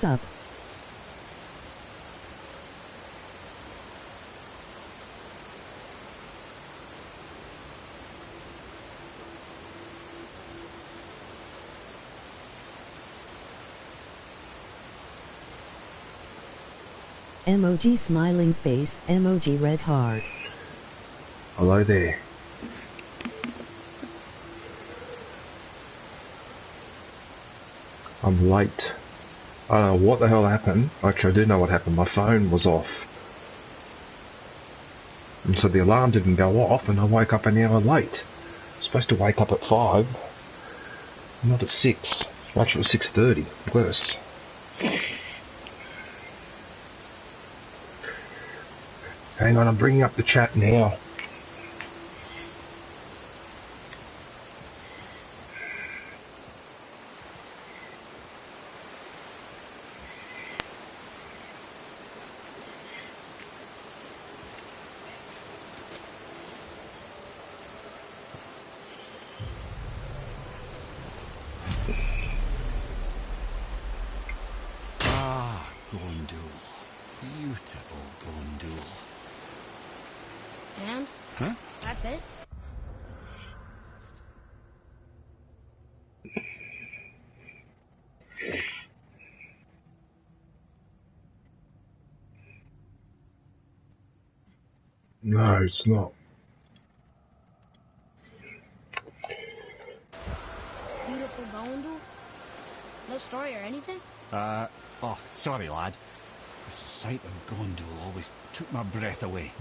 Sup? Emoji smiling face, emoji red heart. Hello there. I'm late. I don't know what the hell happened. Actually, I do know what happened. My phone was off. And so the alarm didn't go off and I woke up an hour late. I was supposed to wake up at 5. Not at 6. Actually, it was 6:30. Worse. Hang on, I'm bringing up the chat now. No, it's not. Beautiful Gondul? No story or anything? Oh, sorry lad. The sight of Gondul always took my breath away.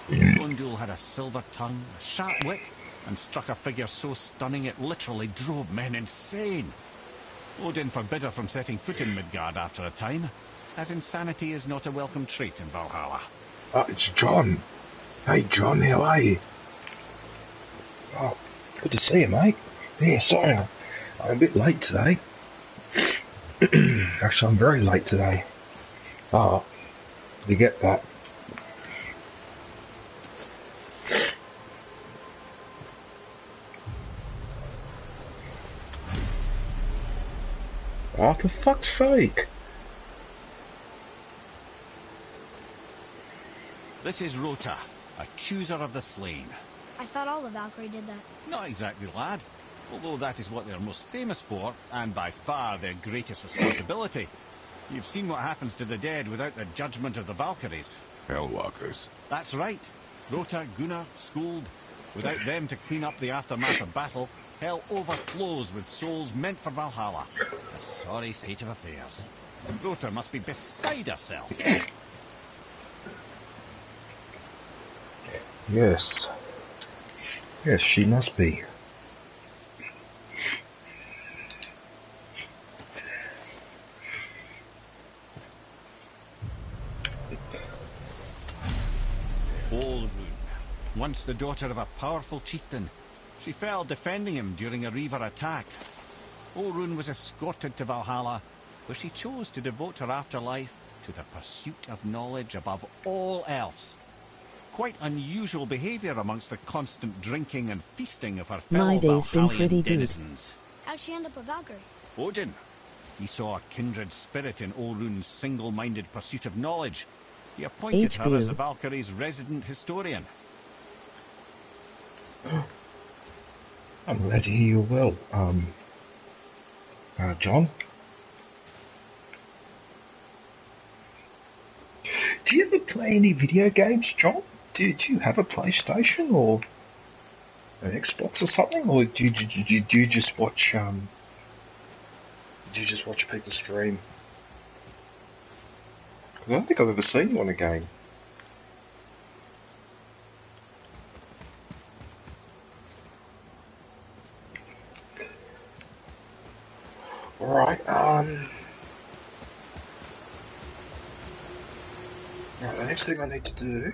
Gondul had a silver tongue, a sharp wit, and struck a figure so stunning it literally drove men insane. Odin forbid her from setting foot in Midgard after a time, as insanity is not a welcome trait in Valhalla. It's John. Hey John, how are you? Oh, good to see you, mate. Yeah, sorry, I'm a bit late today. Actually, I'm very late today. Oh, you get that? Oh, for fuck's sake. This is Rota, a chooser of the slain. I thought all the Valkyrie did that. Not exactly, lad. Although that is what they're most famous for, and by far their greatest responsibility. You've seen what happens to the dead without the judgment of the Valkyries. Hellwalkers. That's right. Rota, Gunnar, Skuld. Without them to clean up the aftermath of battle, hell overflows with souls meant for Valhalla. A sorry state of affairs. Rota must be beside herself. Yes. Yes, she must be. Olrun, once the daughter of a powerful chieftain, she fell defending him during a Reaver attack. Olrun was escorted to Valhalla, where she chose to devote her afterlife to the pursuit of knowledge above all else. Quite unusual behaviour amongst the constant drinking and feasting of her fellow Valhallian denizens. How'd she end up a Valkyrie? Odin. He saw a kindred spirit in Olrun's single-minded pursuit of knowledge. He appointed her as the Valkyrie's resident historian. I'm glad to hear you're well, John. Do you ever play any video games, John? Do you have a PlayStation or an Xbox or something, or do you just watch people stream? Because I don't think I've ever seen you on a game. Alright, right, the next thing I need to do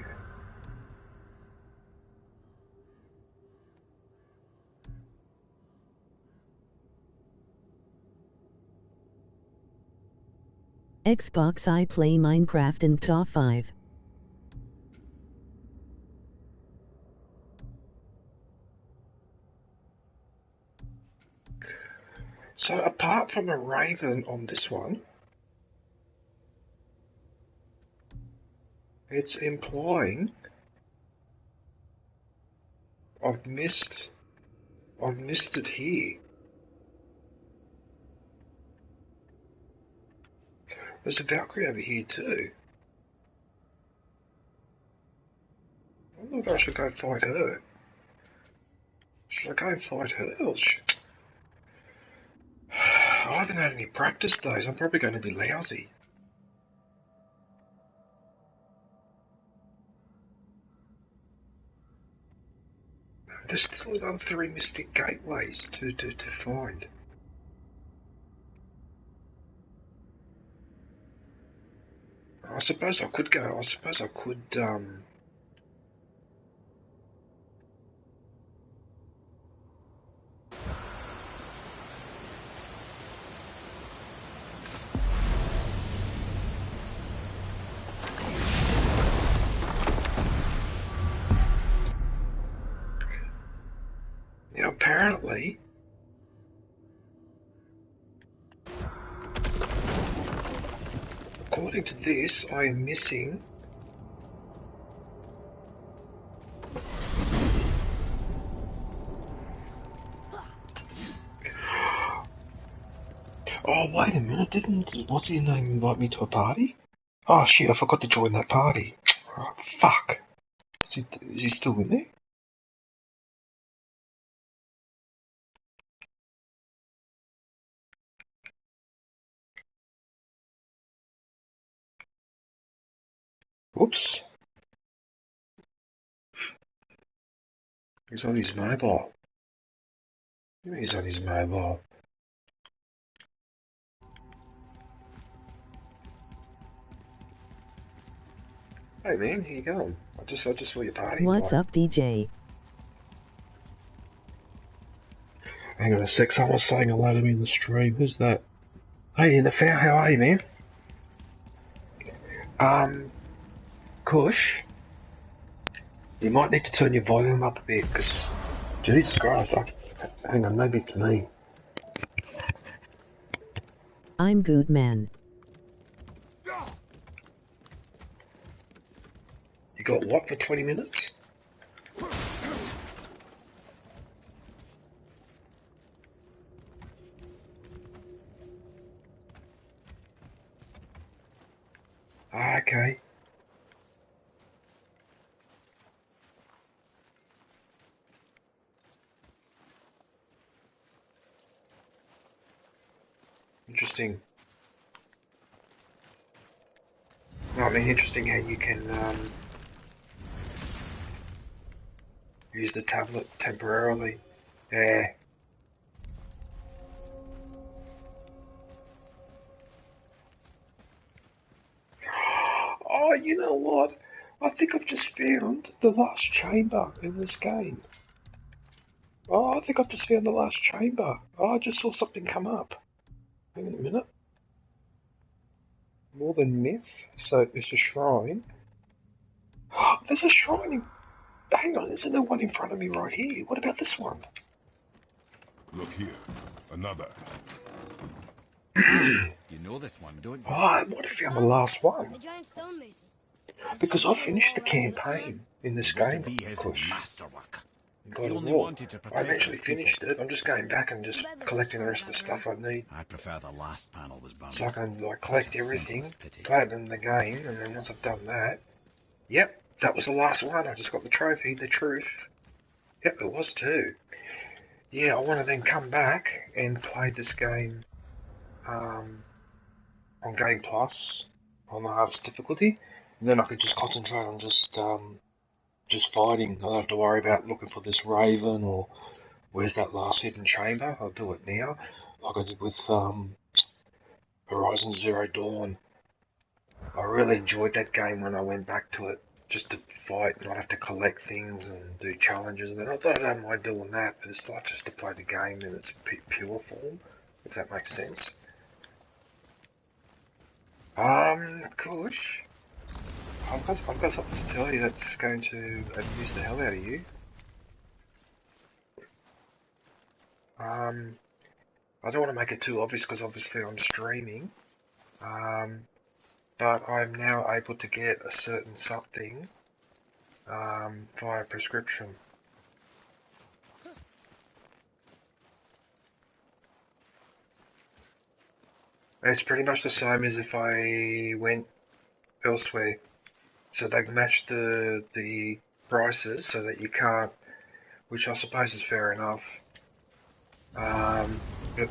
Xbox. I play Minecraft in top 5. So apart from a raven on this one, It's implying I've missed it here. There's a Valkyrie over here too. I wonder if I should go fight her. Should I go and fight her or I haven't had any practice though, so I'm probably going to be lousy. There's still another 3 mystic gateways to find. I suppose I could go, Now apparently according to this, I am missing oh wait a minute, what's his name invite me to a party? Oh shit, I forgot to join that party. Oh, fuck. Is he still in there? Whoops. He's on his mobile. He's on his mobile. Hey man, how you going? I just saw your party. What's up, DJ? Hang on a sec, someone's saying hello to me in the stream. Who's that? Hey, Nafau, how are you, man? Kush, you might need to turn your volume up a bit, because, Jesus Christ, hang on, maybe it's me. I'm good, man. You got what for 20 minutes? Okay. Interesting. I mean, interesting how you can use the tablet temporarily. Yeah. Oh, you know what? I think I've just found the last chamber in this game. Oh, I think I've just found the last chamber. Oh, I just saw something come up. Hang on a minute. More than myth. So there's a shrine. There's a shrine in... Hang on, isn't there one in front of me right here? What about this one? Look here. Another. You know this one, don't you? Oh, I might have found the last one. The giant stonemason. Because I finished the campaign in this It was to game, be his Kush. masterwork. God He of only War. wanted to I protect eventually his people. finished it. I'm just going back and just collecting the rest of the stuff I need. I prefer the last panel was burned. So I can like Such collect a everything, senseless pity. play it in the game, and then once I've done that, yep, that was the last one. I just got the trophy, the truth. Yep, it was too. Yeah, I want to then come back and play this game on Game Plus on the hardest difficulty. And then I could just concentrate on just fighting. I don't have to worry about looking for this raven or where's that last hidden chamber. I'll do it now, like I did with Horizon Zero Dawn. I really enjoyed that game when I went back to it, just to fight, not have to collect things and do challenges. And not that I don't mind doing that, but it's like just to play the game in its pure form, if that makes sense. Kush, I've got something to tell you that's going to amuse the hell out of you. I don't want to make it too obvious because obviously I'm streaming. but I'm now able to get a certain something via prescription. It's pretty much the same as if I went elsewhere. So they've matched the prices so that you can't, which I suppose is fair enough. But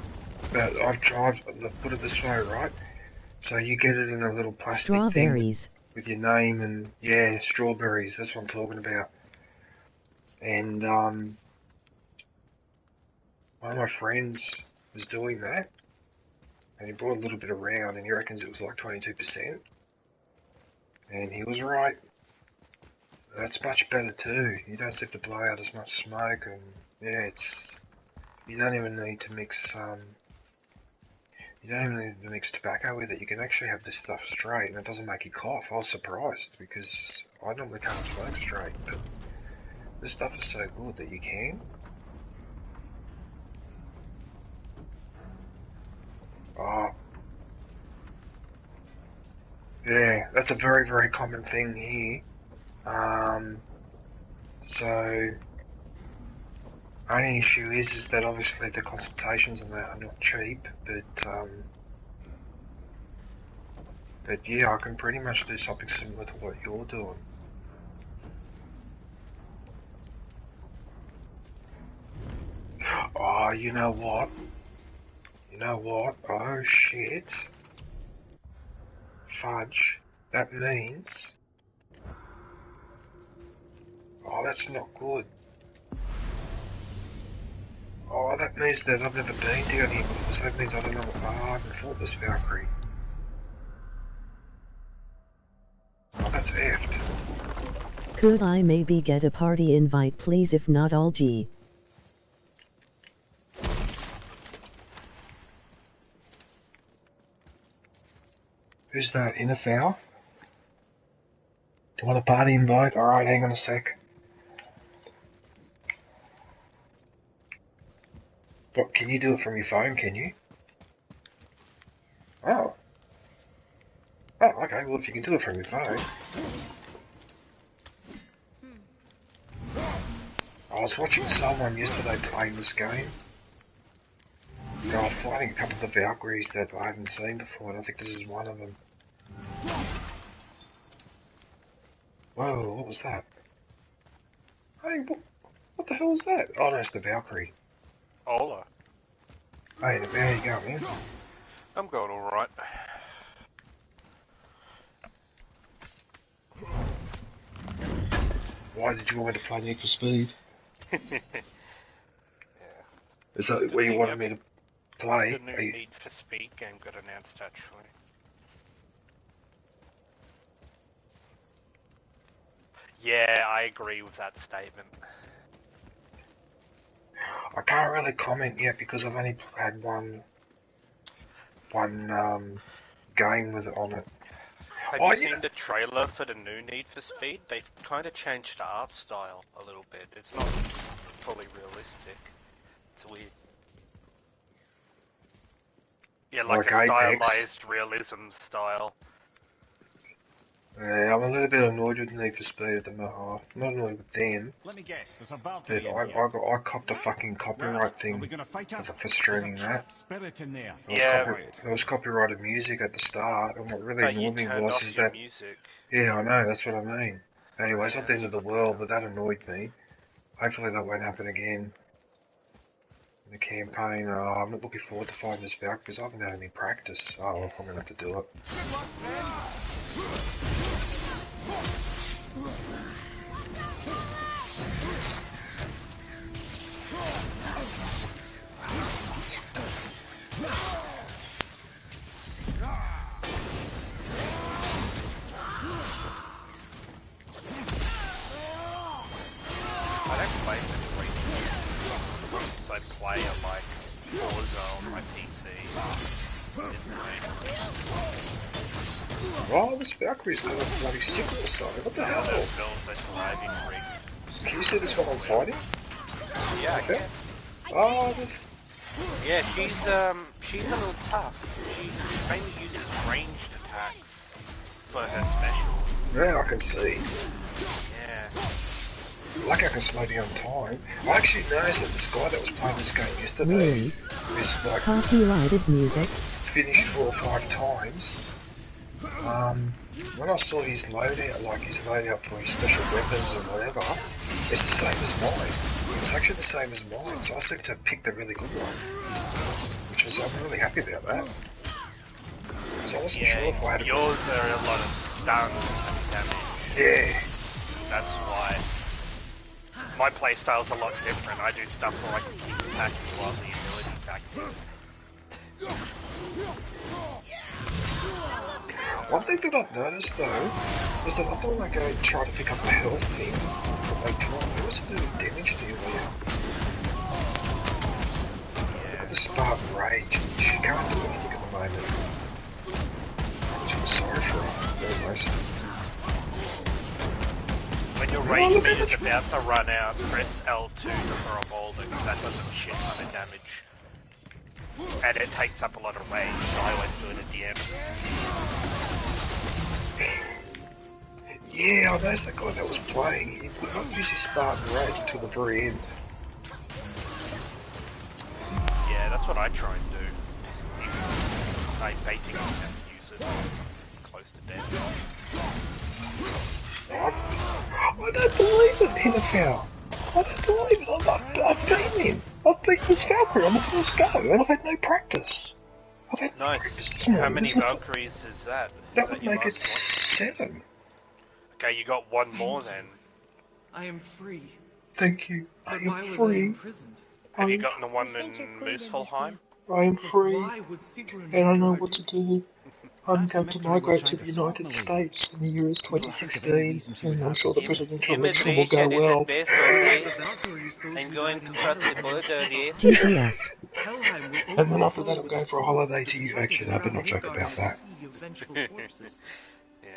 I've tried, put it this way, right? So you get it in a little plastic Strawberries. thing with your name and, yeah, strawberries, that's what I'm talking about. And one of my friends was doing that, and he brought a little bit around, and he reckons it was like 22%. And he was right. That's much better too. You don't have to blow out as much smoke, and yeah, you don't even need to mix you don't even need to mix tobacco with it. You can actually have this stuff straight, and it doesn't make you cough. I was surprised because I normally can't smoke straight, but this stuff is so good that you can. Oh. Yeah, that's a very, very common thing here. So, only issue is that obviously the consultations and that are not cheap, but yeah, I can pretty much do something similar to what you're doing. Oh, you know what? You know what? Oh shit. Fudge. That means... Oh, that's not good. Oh, that means that I've never been down here before, so that means I don't know what... Oh, I haven't fought this Valkyrie. Oh, that's effed. Could I maybe get a party invite please, if not all G? Who's that? In a foul? Do you want a party invite? Alright, hang on a sec. What, can you do it from your phone, can you? Oh. Oh, okay, well if you can do it from your phone. I was watching someone yesterday play this game. They were fighting a couple of the Valkyries that I haven't seen before, and I think this is one of them. Whoa, what was that? Hey, what the hell was that? Oh no, it's the Valkyrie. Hola. Hey, there you go, man. I'm going alright. Why did you want me to play Need for Speed? Yeah. Is that where you wanted me to play? The new Need for Speed game got announced, actually. Yeah, I agree with that statement. I can't really comment yet because I've only had one game with it on it. Have you seen the trailer for the new Need for Speed? They kind of changed the art style a little bit. It's not fully realistic. It's weird. Yeah, like a stylized realism style. Yeah, I'm a little bit annoyed with Need for Speed at the moment. Not annoyed with them. Let me guess, there's a Valkyrie But I copped a fucking copyright thing for streaming that. Spirit in there. It was copyrighted music at the start, and what really annoyed me was is that... Yeah, I know, that's what I mean. Anyway, it's not the end of the world, but that annoyed me. Hopefully that won't happen again. In the campaign, I'm not looking forward to fighting this Valk because I haven't had any practice. Oh, well, I'm gonna have to do it. I play at like Forza on my PC. Oh, this Valkyrie's got a bloody sickle or something. What the hell? Can you see this one I'm fighting? Yeah, okay. I can. Oh, this... Yeah, she's a little tough. She mainly uses ranged attacks. for her specials. Yeah, I can see. Yeah. Lucky I can slow down time. I actually noticed that this guy that was playing this game yesterday Really? is like Copyrighted music. finished 4 or 5 times. When I saw his loadout, like his loadout for his special weapons or whatever, it's the same as mine. It's actually the same as mine, so I seem to have picked a really good one. Which is, I'm really happy about that. Because I wasn't sure if I had yours are a lot of stun and damage. Yeah. That's why. My playstyle's a lot different. I do stuff where I can keep attacking while the ability's active. One thing that I've noticed though, is that often when I go and try to pick up a health thing that they drop, they also do damage to you there. Look at the Spartan Rage, she can't do anything at the moment. I'm sorry for her, almost. When your rage meter is about to run out, press L2 to throw a boulder, because that does a shit ton of damage. And it takes up a lot of range, so I always do it at the end. Yeah, I noticed that guy that was playing, he would not use his Spartan Rage until the very end. Yeah, that's what I try and do. I basically never use it when I'm close to death. I don't believe it, NFL. I don't believe it. I've beaten him. I've beaten his Valkyrie on the first go, and I've had no practice. I've had no practice. How many Valkyries is that? That would make it 7. Okay, you got one more then. I am free. Thank you. I But why am was I free. imprisoned? Have you gotten the one in Moosefalheim? I am free, Why would Sigrun and I know endure what to do. I'm going to migrate to the United States in the year is 2016, and I'm sure the presidential election will go well. the Valkyries those I'm who going died to in cross the battle border, yes. GTS. Helheim will And then after that, overflow I'm with going the for a souls of holiday the to you. people Actually, who I better not drowned joke Midgard about in that. a sea of vengeful corpses. Yeah.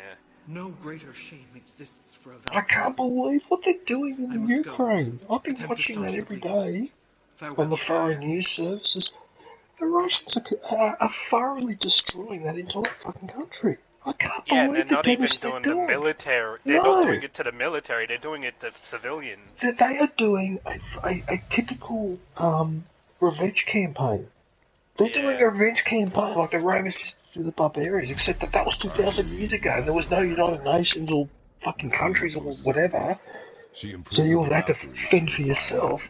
No greater shame exists for a I Valkyrie. can't believe what they're doing I in must Ukraine. I've been Attempt to watching staunch that the every bleeding. day Farewell. on the foreign news services. The Russians are thoroughly destroying that entire fucking country. I can't Yeah, and believe they're the not even damage they're doing doing. the military. They're No. not doing it to the military. They're doing it to civilians. They are doing a typical revenge campaign. They're doing a revenge campaign like the Romans used to do the barbarians, except that was 2,000 years ago, and there was no United Nations or fucking countries or whatever. So you would have to fend for yourself.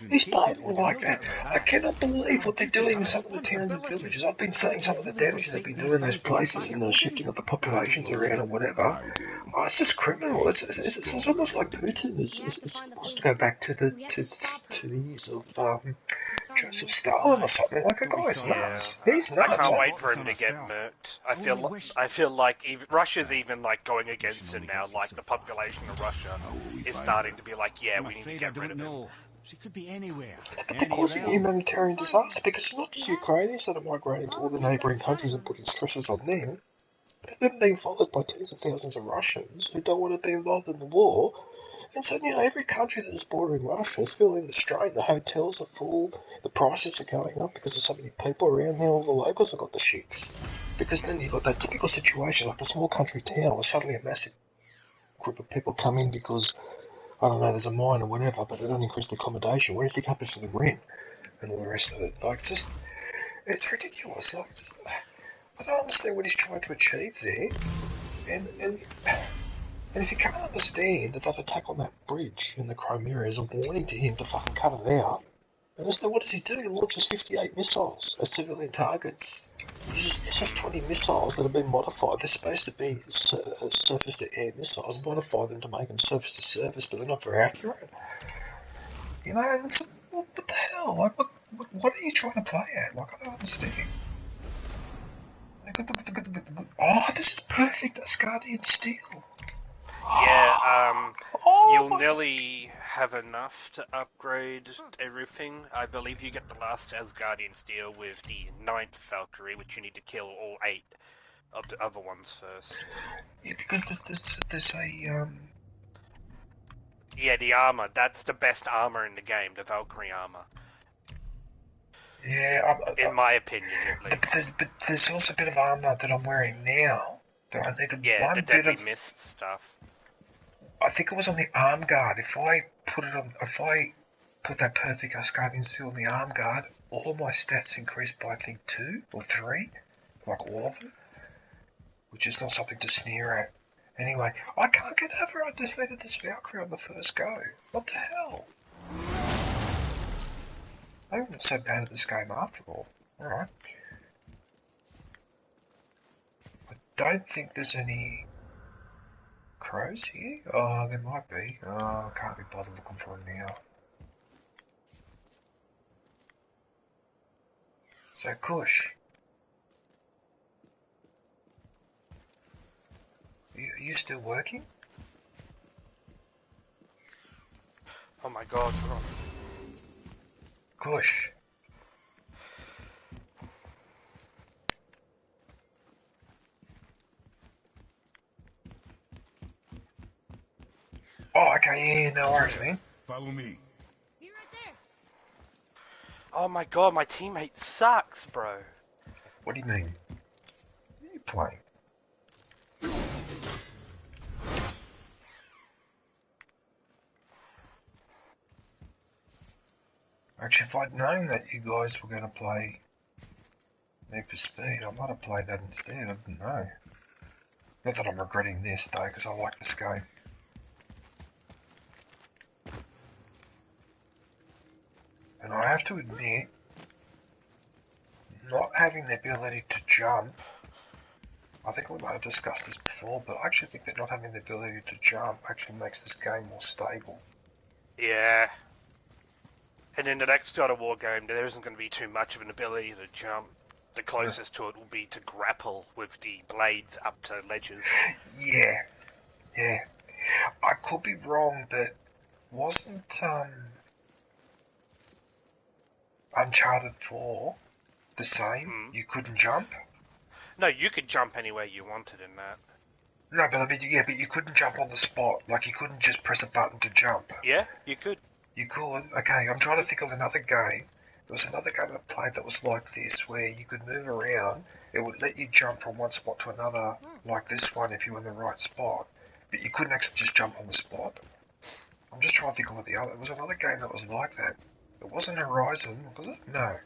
It's not like that. I cannot believe what they're doing in some of the towns and villages. I've been seeing some of the damage they've been doing in those places and the shifting of the populations around or whatever. Oh, it's just criminal. It's almost like Putin wants to go back to the years of Joseph Stalin or something. Like a guy's nuts. He's nuts. I can't wait for him to get murked. I feel like Russia's even like going against it now. Like the population of Russia is starting to be like, yeah, we need to get rid of him. She could be anywhere. But they're causing a humanitarian disaster because it's not just Ukrainians that are migrating to all the neighbouring countries and putting stresses on them. They're being followed by tens of thousands of Russians who don't want to be involved in the war. And so, every country that is bordering Russia is feeling the strain. The hotels are full, the prices are going up because there's so many people around there. All the locals have got the shits. Because then you've got that typical situation like a small country town where suddenly a massive group of people come in because, I don't know, there's a mine or whatever, but they don't increase the accommodation. What do you think happens to the rent and all the rest of it? Like, just, it's ridiculous. Like, just, I don't understand what he's trying to achieve there. And if you can't understand that that attack on that bridge in the Crimea is a warning to him to fucking cut it out, and so what does he do? He launches 58 missiles at civilian targets. It's just 20 missiles that have been modified. They're supposed to be surface-to-air missiles. Modify them to make them surface-to-surface, but they're not very accurate. It's what the hell? Like, what are you trying to play at? Like, I don't understand. Oh, this is perfect Asgardian steel. Yeah, you'll nearly have enough to upgrade everything. I believe you get the last Asgardian steel with the 9th Valkyrie, which you need to kill all 8 of the other ones first. Yeah, because there's a Yeah, the armor. That's the best armor in the game, the Valkyrie armor. Yeah, in my opinion, at least. But there's also a bit of armor that I'm wearing now I needed Yeah, one the bit deadly of... mist stuff. I think it was on the arm guard. If I put that perfect Asgardian seal on the arm guard, all my stats increased by I think 2 or 3, like all of them, which is not something to sneer at. Anyway, I can't get over I defeated this Valkyrie on the first go. What the hell? I wasn't so bad at this game after all. Alright. I don't think there's any crows here? Oh, there might be. Oh, I can't be bothered looking for them now. So, Kush. Are you still working? Oh my god, hold on. Kush. Oh, okay, yeah, no worries, man. Follow me. Be right there. Oh my god, my teammate sucks, bro. What do you mean? What are you playing? Actually, if I'd known that you guys were going to play Need for Speed, I might have played that instead. I didn't know. Not that I'm regretting this, though, because I like this game. And I have to admit, not having the ability to jump, I think we might have discussed this before, but I actually think that not having the ability to jump actually makes this game more stable. Yeah. And in the next God of War game, there isn't going to be too much of an ability to jump. The closest to it will be to grapple with the blades up to ledges. Yeah. I could be wrong, but wasn't Uncharted 4 the same? You couldn't jump? No, you could jump anywhere you wanted in that. No, but I mean, yeah, but you couldn't jump on the spot. Like, you couldn't just press a button to jump. Yeah, you could. You could? Okay, I'm trying to think of another game. There was another game I played that was like this, where you could move around. It would let you jump from one spot to another, like this one, if you were in the right spot. But you couldn't actually just jump on the spot. I'm just trying to think of what the other... There was another game that was like that. It wasn't Horizon, was it? No.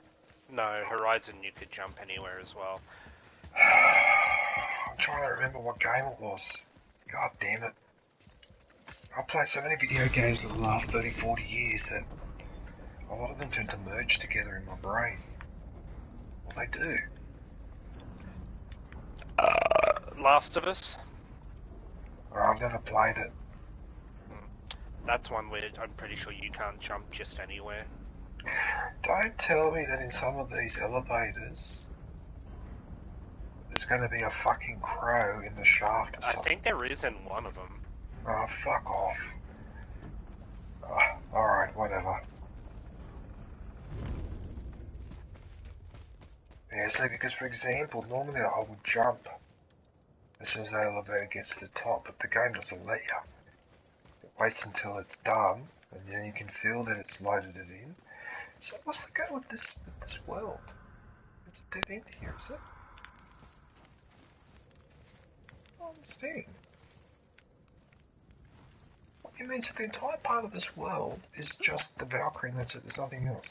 No, Horizon you could jump anywhere as well. I'm trying to remember what game it was. God damn it. I've played so many video games in the last 30, 40 years that a lot of them tend to merge together in my brain. Well, they do. Last of Us? Oh, I've never played it. That's one where I'm pretty sure you can't jump just anywhere. Don't tell me that in some of these elevators there's going to be a fucking crow in the shaft or something. I think there is in one of them. Oh, fuck off. Alright, whatever. Yeah, see, because for example, normally I would jump as soon as the elevator gets to the top, but the game doesn't let you. It waits until it's done, and then you can feel that it's loaded it in. So what's the go with this world? It's a dead end here, is it? I don't understand. What you mean? So the entire part of this world is just the Valkyrie and that's it, there's nothing else?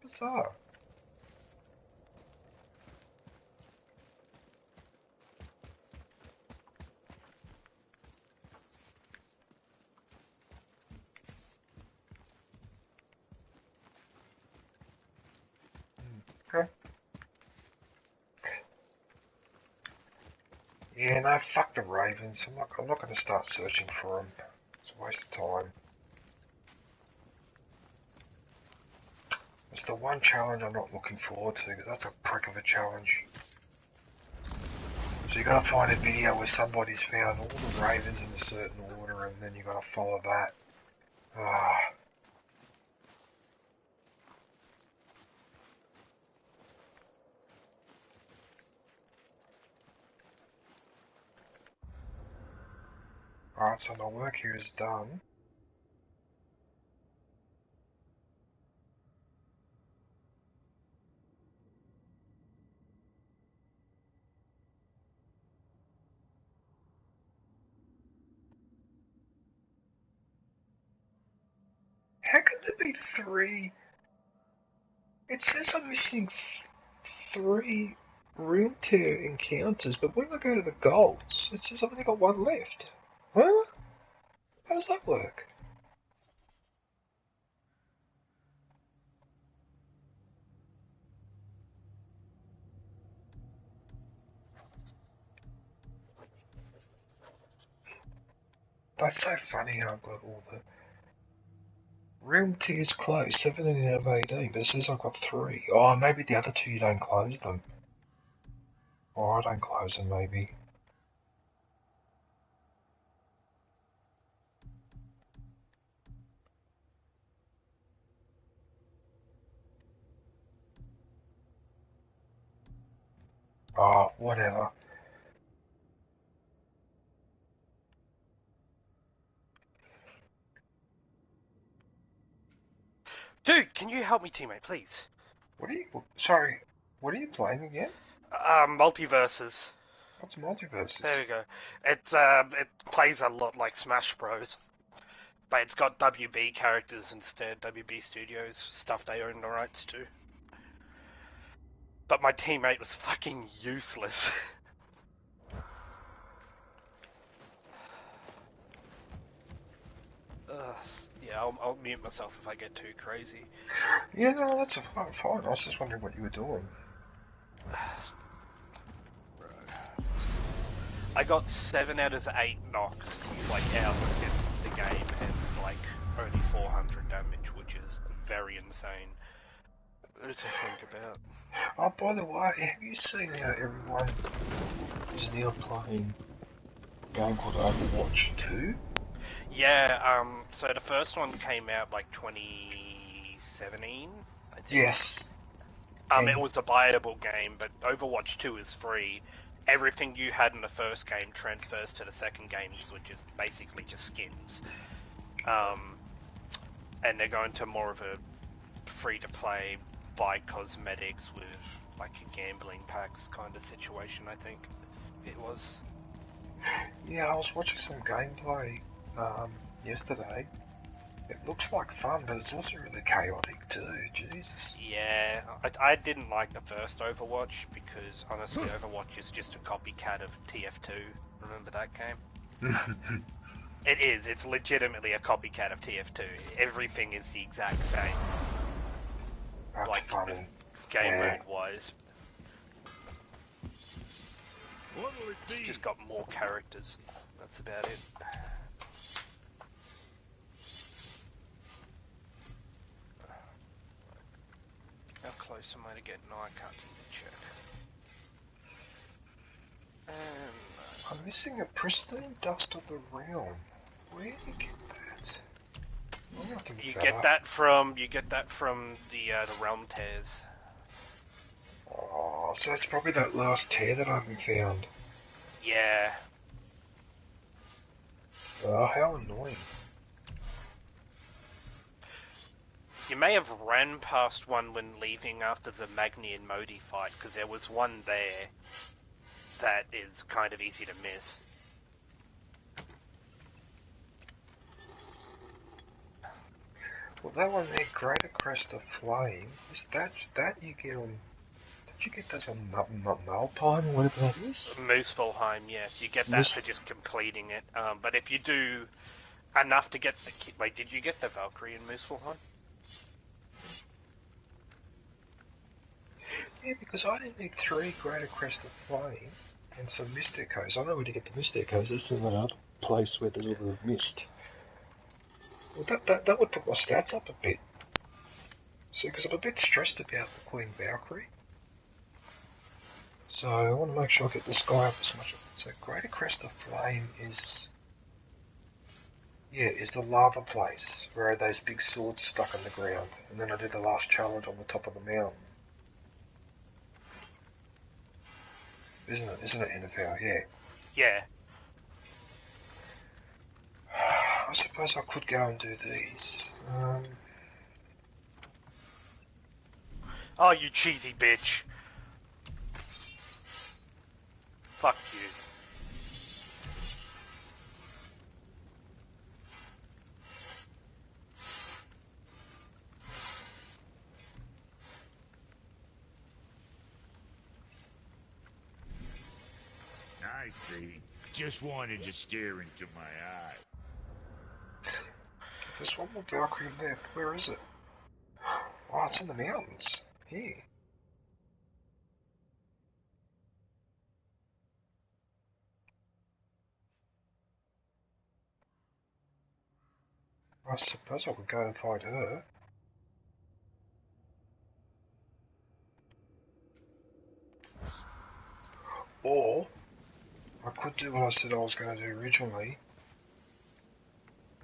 Bizarre. Okay. Yeah, no, fuck the Ravens. I'm not going to start searching for them. It's a waste of time. It's the one challenge I'm not looking forward to. That's a prick of a challenge. So you got to find a video where somebody's found all the Ravens in a certain order, and then you got to follow that. Ah. Alright, so my work here is done. meant to be 3. It says I'm missing 3 room tier encounters, but when I go to the golds, it says I've only got 1 left. Huh? How does that work? That's so funny how I've got all the room tiers closed, 17 out of 18, but it says I've got 3. Oh, maybe the other 2 you don't close them. Or I don't close them, maybe. Oh, whatever. Dude, can you help me, teammate, please? What are you... Sorry, what are you playing again? Multiverses. What's Multiverses? There we go. It plays a lot like Smash Bros. But it's got WB characters instead, WB Studios, stuff they own the rights to. But my teammate was fucking useless. Yeah, I'll mute myself if I get too crazy. Yeah, no, that's fine. I was just wondering what you were doing. I got 7 out of 8 knocks, like, out in the game, and, like, only 400 damage, which is very insane. To think about. Oh, by the way, have you seen how everyone is now playing a game called Overwatch 2? Yeah, so the first one came out, like, 2017, I think. Yes. It was a buyable game, but Overwatch 2 is free. Everything you had in the first game transfers to the second games, which is basically just skins. And they're going to more of a free-to-play, buy cosmetics with, like, a gambling packs kind of situation, I think it was. Yeah, I was watching some gameplay yesterday. It looks like fun, but it's also really chaotic too, Jesus. Yeah, I didn't like the first Overwatch because, honestly, Overwatch is just a copycat of TF2. Remember that game? It is. It's legitimately a copycat of TF2. Everything is the exact same. That's like, funny. Game mode-wise. It's just got more characters. That's about it. How close am I to getting I can't check. I'm missing a pristine dust of the realm. Where did you get that? You get that from the realm tears. Oh, so it's probably that last tear that I haven't found. Yeah. Oh, how annoying. You may have ran past one when leaving after the Magni and Modi fight, because there was one there that is kind of easy to miss. Well, that one there, Greater Crest of Flame, is that you get on... Did you get that on Malpine or whatever that is? Muspelheim, yes. You get that for just completing it. But if you do enough to get the... Wait, did you get the Valkyrie in Muspelheim? Yeah, because I didn't need 3 Greater Crest of Flame and some Mystic Echoes. I know where to get the Mystic Echoes. This is another place where there's all the mist. Well, that would put my stats up a bit. See, because I'm a bit stressed about the Queen Valkyrie. So I want to make sure I get this guy up as much. So Greater Crest of Flame is... Yeah, is the lava place where those big swords are stuck in the ground. And then I did the last challenge on the top of the mountain. Isn't it, NFL? Yeah. Yeah. I suppose I could go and do these. Oh, you cheesy bitch. Fuck you. see. Just wanted to stare into my eye. There's one more Valkyrie left. Where is it? Oh, it's in the mountains. Here. I suppose I could go and find her. Or, I could do what I said I was going to do originally.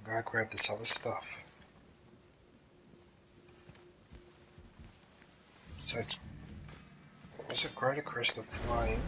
Go grab this other stuff. So it's... What was it? Greater Crest of Flame.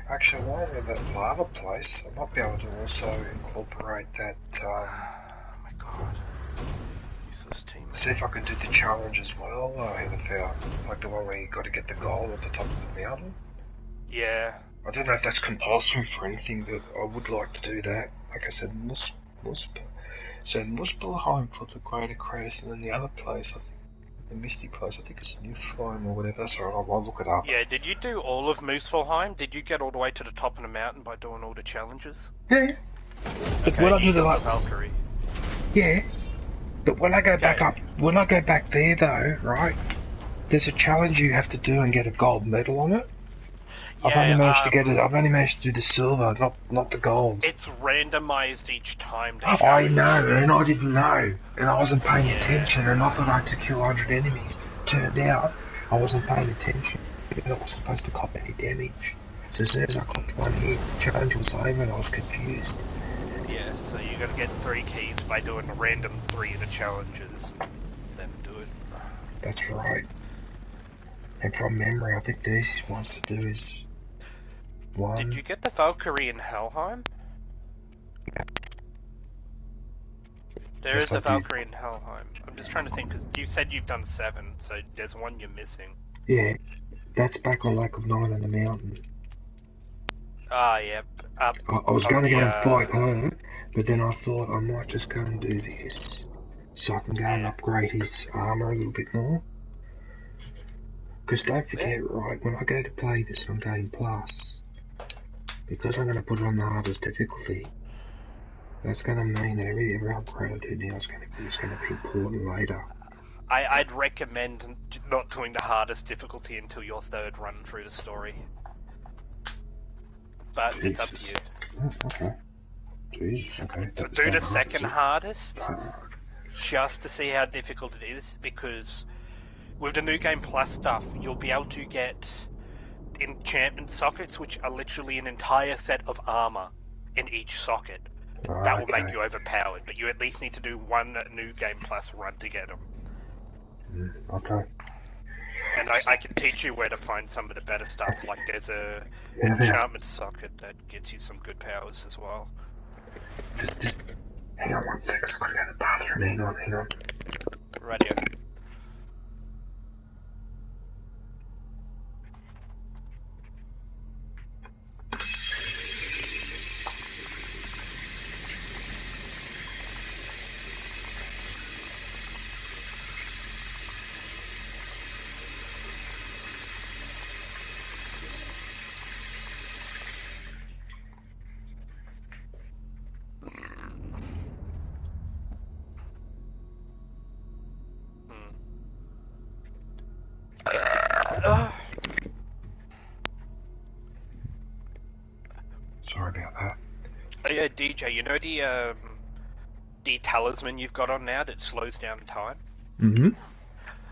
Actually, while we're at that lava place, I might be able to also incorporate that, Oh my god. Useless team. see if I can do the challenge as well, Heatherfell. Like the one where you got to get the goal at the top of the mountain. Yeah. I don't know if that's compulsory for anything, but I would like to do that. Like I said, Muspelheim for the Greater Crest, and then the other place, I think, the Misty place, I think it's Niflheim or whatever. That's alright, I'll look it up. Yeah, did you do all of Muspelheim? Did you get all the way to the top of the mountain by doing all the challenges? Yeah. But Okay, when I do you the got like, Valkyrie. yeah. But when I go back Okay. up, when I go back there though, right? There's a challenge you have to do and get a gold medal on it. I've only managed to get it. I've only managed to do the silver, not the gold. It's randomized each time. I know, and I didn't know, and I wasn't paying attention, and I thought I had to kill 100 enemies. Turned out, I wasn't paying attention, and I wasn't supposed to cop any damage. So as soon as I copped one hit, the challenge was over, and I was confused. Yeah, so you gotta get 3 keys by doing a random 3 of the challenges. Then do it. That's right. And from memory, I think the easiest ones to do is... one... Did you get the Valkyrie in Helheim? There Yes, is a I did. Valkyrie in Helheim. I'm just trying to think, because you said you've done 7, so there's one you're missing. Yeah, that's back on Lake of Nine in the mountain. Ah, yep. Up. I was going to go on and fight her, but then I thought I might just go and do this, so I can go and upgrade his armour a little bit more. Because don't forget, right, when I go to play this on Game Plus, because I'm going to put it on the hardest difficulty, that's going to mean that every upgrade I do now is going to be important later. I'd recommend not doing the hardest difficulty until your 3rd run through the story. But it's up to you. Oh, okay. Jesus, okay. So That's do the not hard, second is it? hardest, Ah, just to see how difficult it is, because with the new Game Plus stuff, you'll be able to get enchantment sockets, which are literally an entire set of armor in each socket. That will make okay. you overpowered, but you at least need to do one new Game Plus run to get them. Okay. And I can teach you where to find some of the better stuff, like there's a Yeah, enchantment socket that gets you some good powers as well. Just hang on one second, I've got to go to the bathroom. Hang on. Radio. Sorry about that. Oh yeah, DJ, you know the talisman you've got on now that slows down time? Mm-hmm.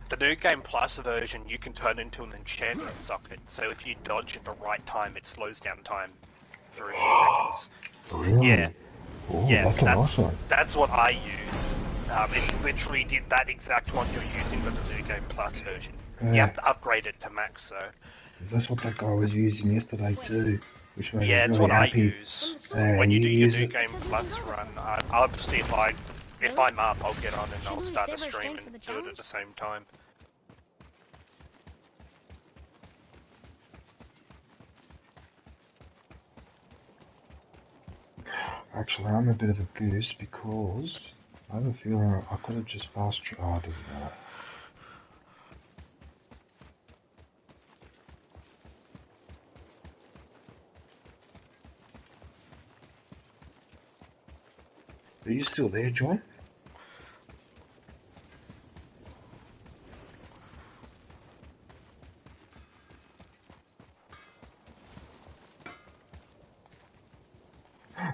The new Game Plus version, you can turn into an enchantment socket, so if you dodge at the right time, it slows down time for a few seconds. Really? Yeah. Oh, Yes, that's a nice one. that's what I use. It's literally that exact one you're using with the new Game Plus version. You Yeah. have to upgrade it to max, though. That's what that guy was using yesterday too. Which made Yeah, me it's really what I happy. use. Yeah, When you do your use new it. Game Plus run, I'll see if I'm up, I'll get on and I'll start a stream and do it at the same time. Actually, I'm a bit of a goose because I have a feeling I could have just fast traveled. Oh, it doesn't matter. Are you still there, John?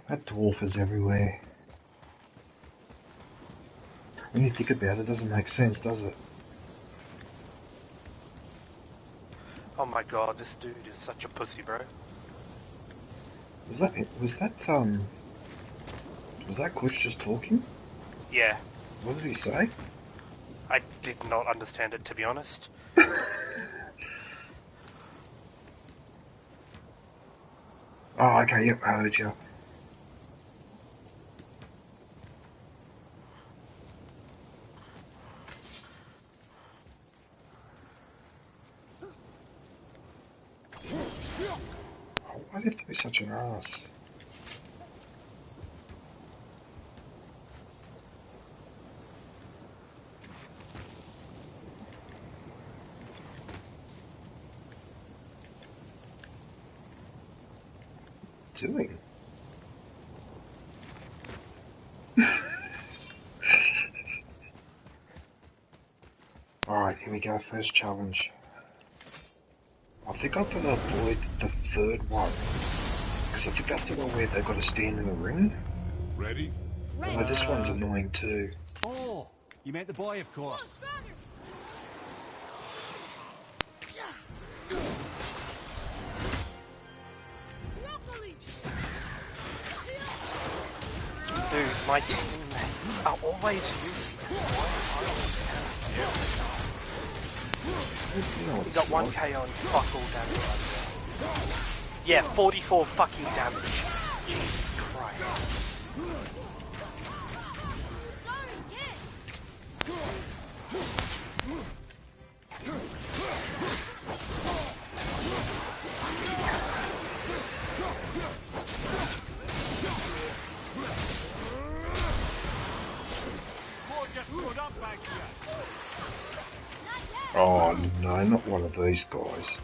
That dwarf is everywhere. When you think about it, it doesn't make sense, does it? Oh my god, this dude is such a pussy, bro. Was that Kush just talking? Yeah. What did he say? I did not understand it, to be honest. Oh, okay, yep, I heard you. Why do you have to be such an ass? Doing? Alright, here we go, first challenge. I think I've got to avoid the third one. Because I think that's the one where they've got to stand in a ring. Ready? Although this one's annoying too. Oh, you meant the boy, of course. Dude, my teammates are always useless. You got 1k on fuck all damage. Yeah, 44 fucking damage. Jesus Christ. Oh no, not one of these guys.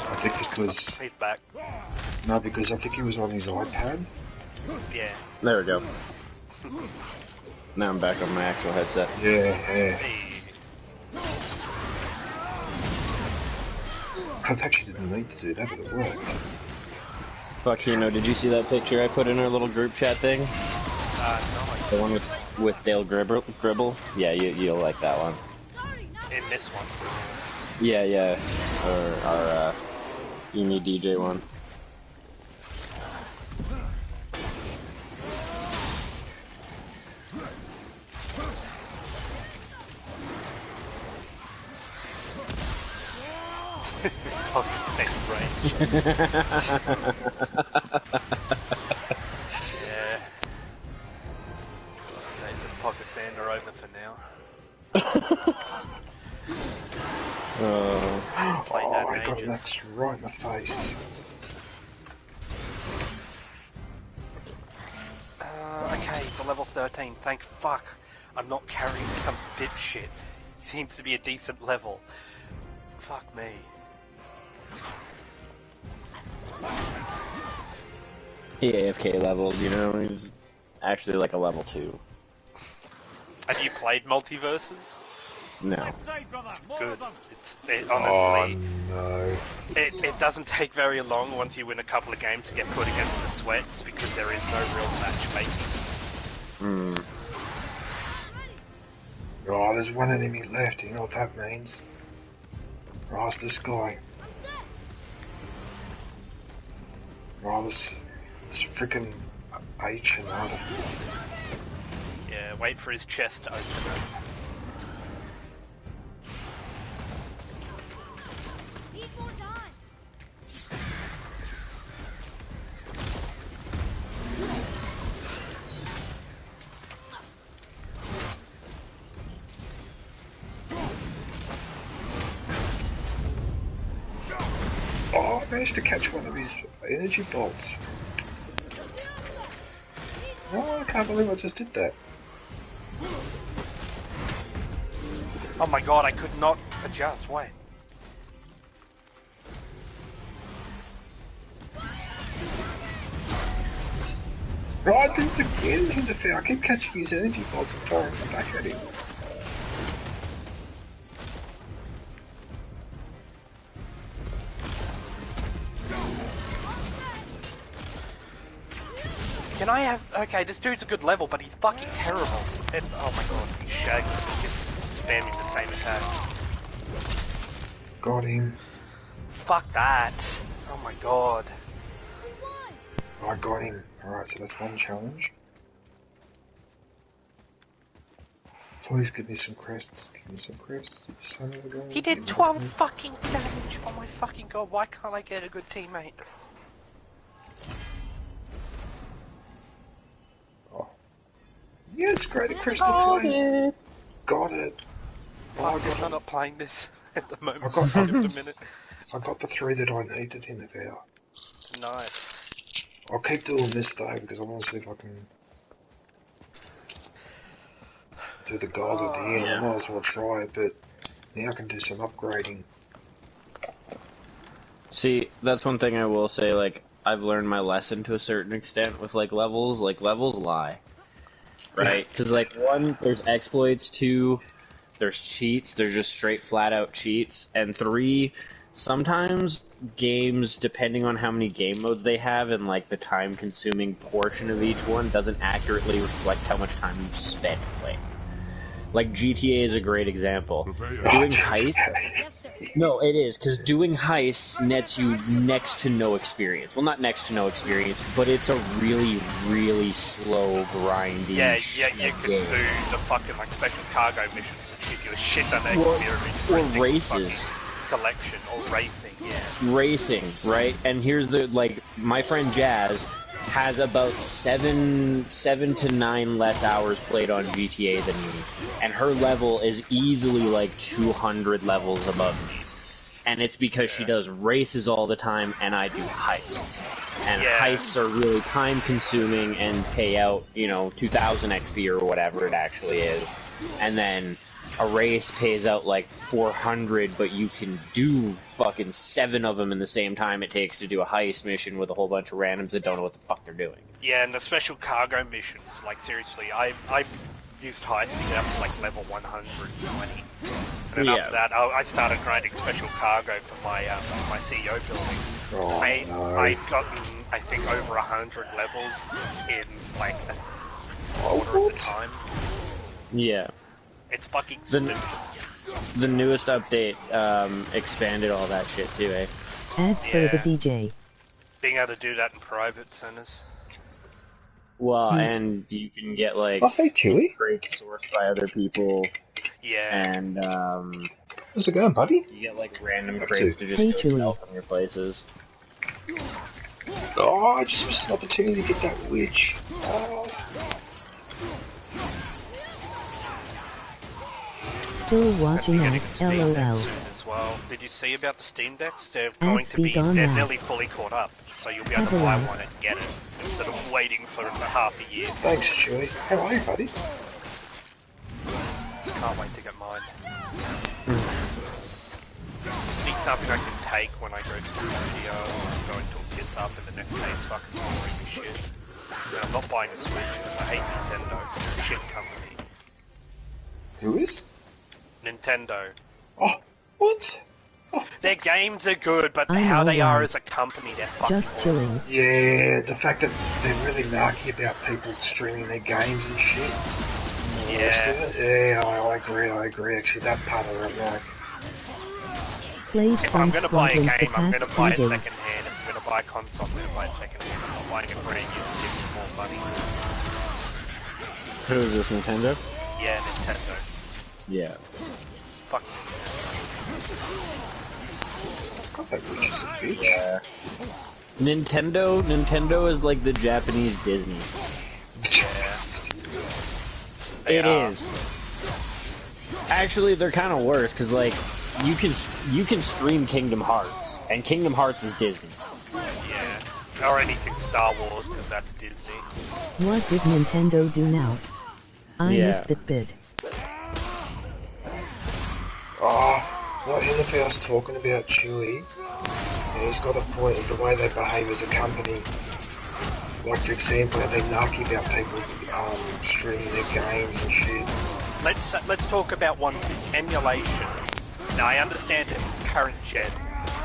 I think because... He's back. No, because I think he was on his iPad. Yeah. There we go. Now I'm back on my actual headset. Yeah. Hey. I actually didn't need to do that, but it worked. Fuckino, did you see that picture I put in our little group chat thing? No. The one with Dale Gribble? Yeah, you'll like that one. In this one. Yeah. Or our Emi DJ one. Fucking range. Yeah. Days of pocket sand are over for now. I got an X right in the face. Okay, it's a level 13. Thank fuck. I'm not carrying some dipshit. Seems to be a decent level. Fuck me. He AFK leveled, you know, he's actually like a level 2. Have you played Multiverses? No. Good. Honestly, no. it doesn't take very long once you win a couple of games to get put against the sweats because there is no real matchmaking. Oh, there's one enemy left, you know what that means? Oh, it's this guy. Oh, this freaking H and R. Yeah, wait for his chest to open up. managed to catch one of his energy bolts. Oh, I can't believe I just did that. Oh my god, I could not adjust. Wait. Oh, I did it again in the fair. I keep catching his energy bolts and firing them back at him. Can I have... Okay, this dude's a good level, but he's fucking terrible. And, oh my god, he's shaggy. Just spamming the same attack. Got him. Fuck that. Oh my god. I got him. Alright, so that's one challenge. Please give me some crests. Give me some crests. Son of a gun. He did 12 fucking damage. Oh my fucking god, why can't I get a good teammate? Yes, great crystal flame. Got it. Oh, I guess I'm not playing this at the moment. I got, Just a minute. I got the 3 that I needed in the hour. Nice. I'll keep doing this though because I want to see if I can do the gold at the end. I might as well try it, but now I can do some upgrading. See, that's one thing I will say, like, I've learned my lesson to a certain extent with, like, levels lie. Right? Because, like, 1, there's exploits, 2, there's cheats, there's just straight flat-out cheats, and 3, sometimes games, depending on how many game modes they have and, like, the time-consuming portion of each one, doesn't accurately reflect how much time you've spent playing. Like, GTA is a great example. Doing heists... No, it is, because doing heists nets you next to no experience. Well, not next to no experience, but it's a really, really slow, grindy Yeah, you can game. do the fucking, like, special cargo missions and give you a shit ton of experience. Or races. Collection, or racing, yeah. Racing, right? And here's the, like, my friend Jazz has about 7 to 9 less hours played on GTA than me, and her level is easily like 200 levels above me. And it's because she does races all the time, and I do heists. And heists are really time consuming and pay out, you know, 2,000 XP or whatever it actually is. And then a race pays out like 400, but you can do fucking 7 of them in the same time it takes to do a heist mission with a whole bunch of randoms that don't know what the fuck they're doing. Yeah, and the special cargo missions, like seriously, I used heisting up to like level 120. And then after that, I started grinding special cargo for my my CEO building. I'd gotten, I think, over 100 levels in like a quarter of the time. Yeah. It's fucking stupid. The newest update expanded all that shit too, eh? Ads for the DJ. Being able to do that in private centers. Well, and you can get like crates sourced by other people. Yeah. And how's it going, buddy? You get like random crates to just go sell from your places. Oh, I just missed an opportunity to get that witch. Oh. Still watching us, LOL. As well. Did you see about the Steam Decks? They're going to be, they're nearly fully caught up, so you'll be able to buy one and get it, instead of waiting for half a year. Thanks, Chewie. How are you, buddy? Can't wait to get mine. Need something I can take when I go to the studio, I'm going to a piss up, and the next day it's fucking boring as shit. And I'm not buying a Switch because I hate Nintendo. They're a shit company. Who is? Nintendo. Oh, what? Oh, their games are good, but how they are as a company, they're fucking just chilling. Yeah, the fact that they're really narky about people streaming their games and shit. Yeah, I agree. Actually, that part I don't like. If I'm going to buy a game, I'm going to buy it second hand. If I'm going to buy a console, I'm going to buy it second hand. I'm not buying it brand new to give me more money. Who is this, Nintendo? Yeah, Nintendo. Yeah. Fuck Nintendo. Yeah. Nintendo is like the Japanese Disney. Yeah. It is. Actually, they're kind of worse because like you can stream Kingdom Hearts, and Kingdom Hearts is Disney. Yeah, or anything Star Wars because that's Disney. What did Nintendo do now? I missed that bit. Oh, what Innerfield's talking about Chewie, and he's got a point in the way they behave as a company. Like, for example, they narky about people streaming their games and shit. Let's talk about one thing, emulation. Now, I understand that it's current gen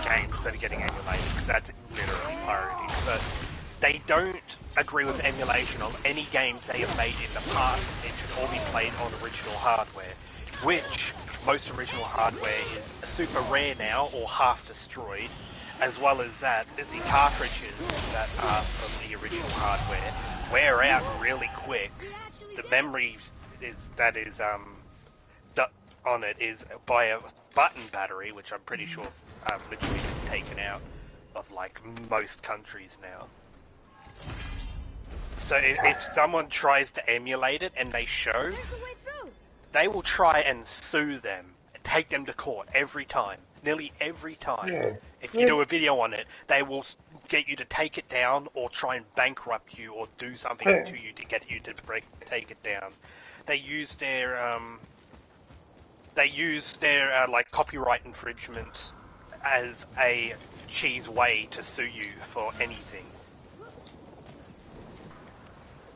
games that are getting emulated, because that's literally parody, but they don't agree with emulation of any games they have made in the past. It should all be played on original hardware, which most original hardware is super rare now or half destroyed, as well as that, the cartridges that are from the original hardware wear out really quick. The memory on it is by a button battery, which I'm pretty sure literally been taken out of like most countries now. So if someone tries to emulate it and they show, they will try and sue them, take them to court every time, nearly every time. Yeah. If you do a video on it, they will get you to take it down or try and bankrupt you or do something to you to get you to take it down. They use their like copyright infringement as a cheese way to sue you for anything.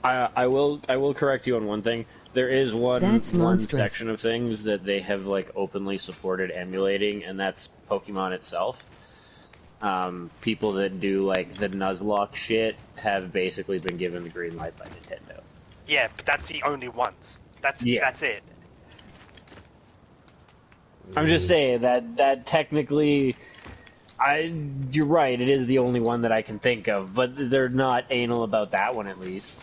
I will correct you on one thing. There is one section of things that they have like openly supported emulating, and that's Pokemon itself. People that do like the Nuzlocke shit have basically been given the green light by Nintendo. Yeah, but that's the only ones. That's it. I'm just saying that technically, you're right. It is the only one that I can think of, but they're not anal about that one at least.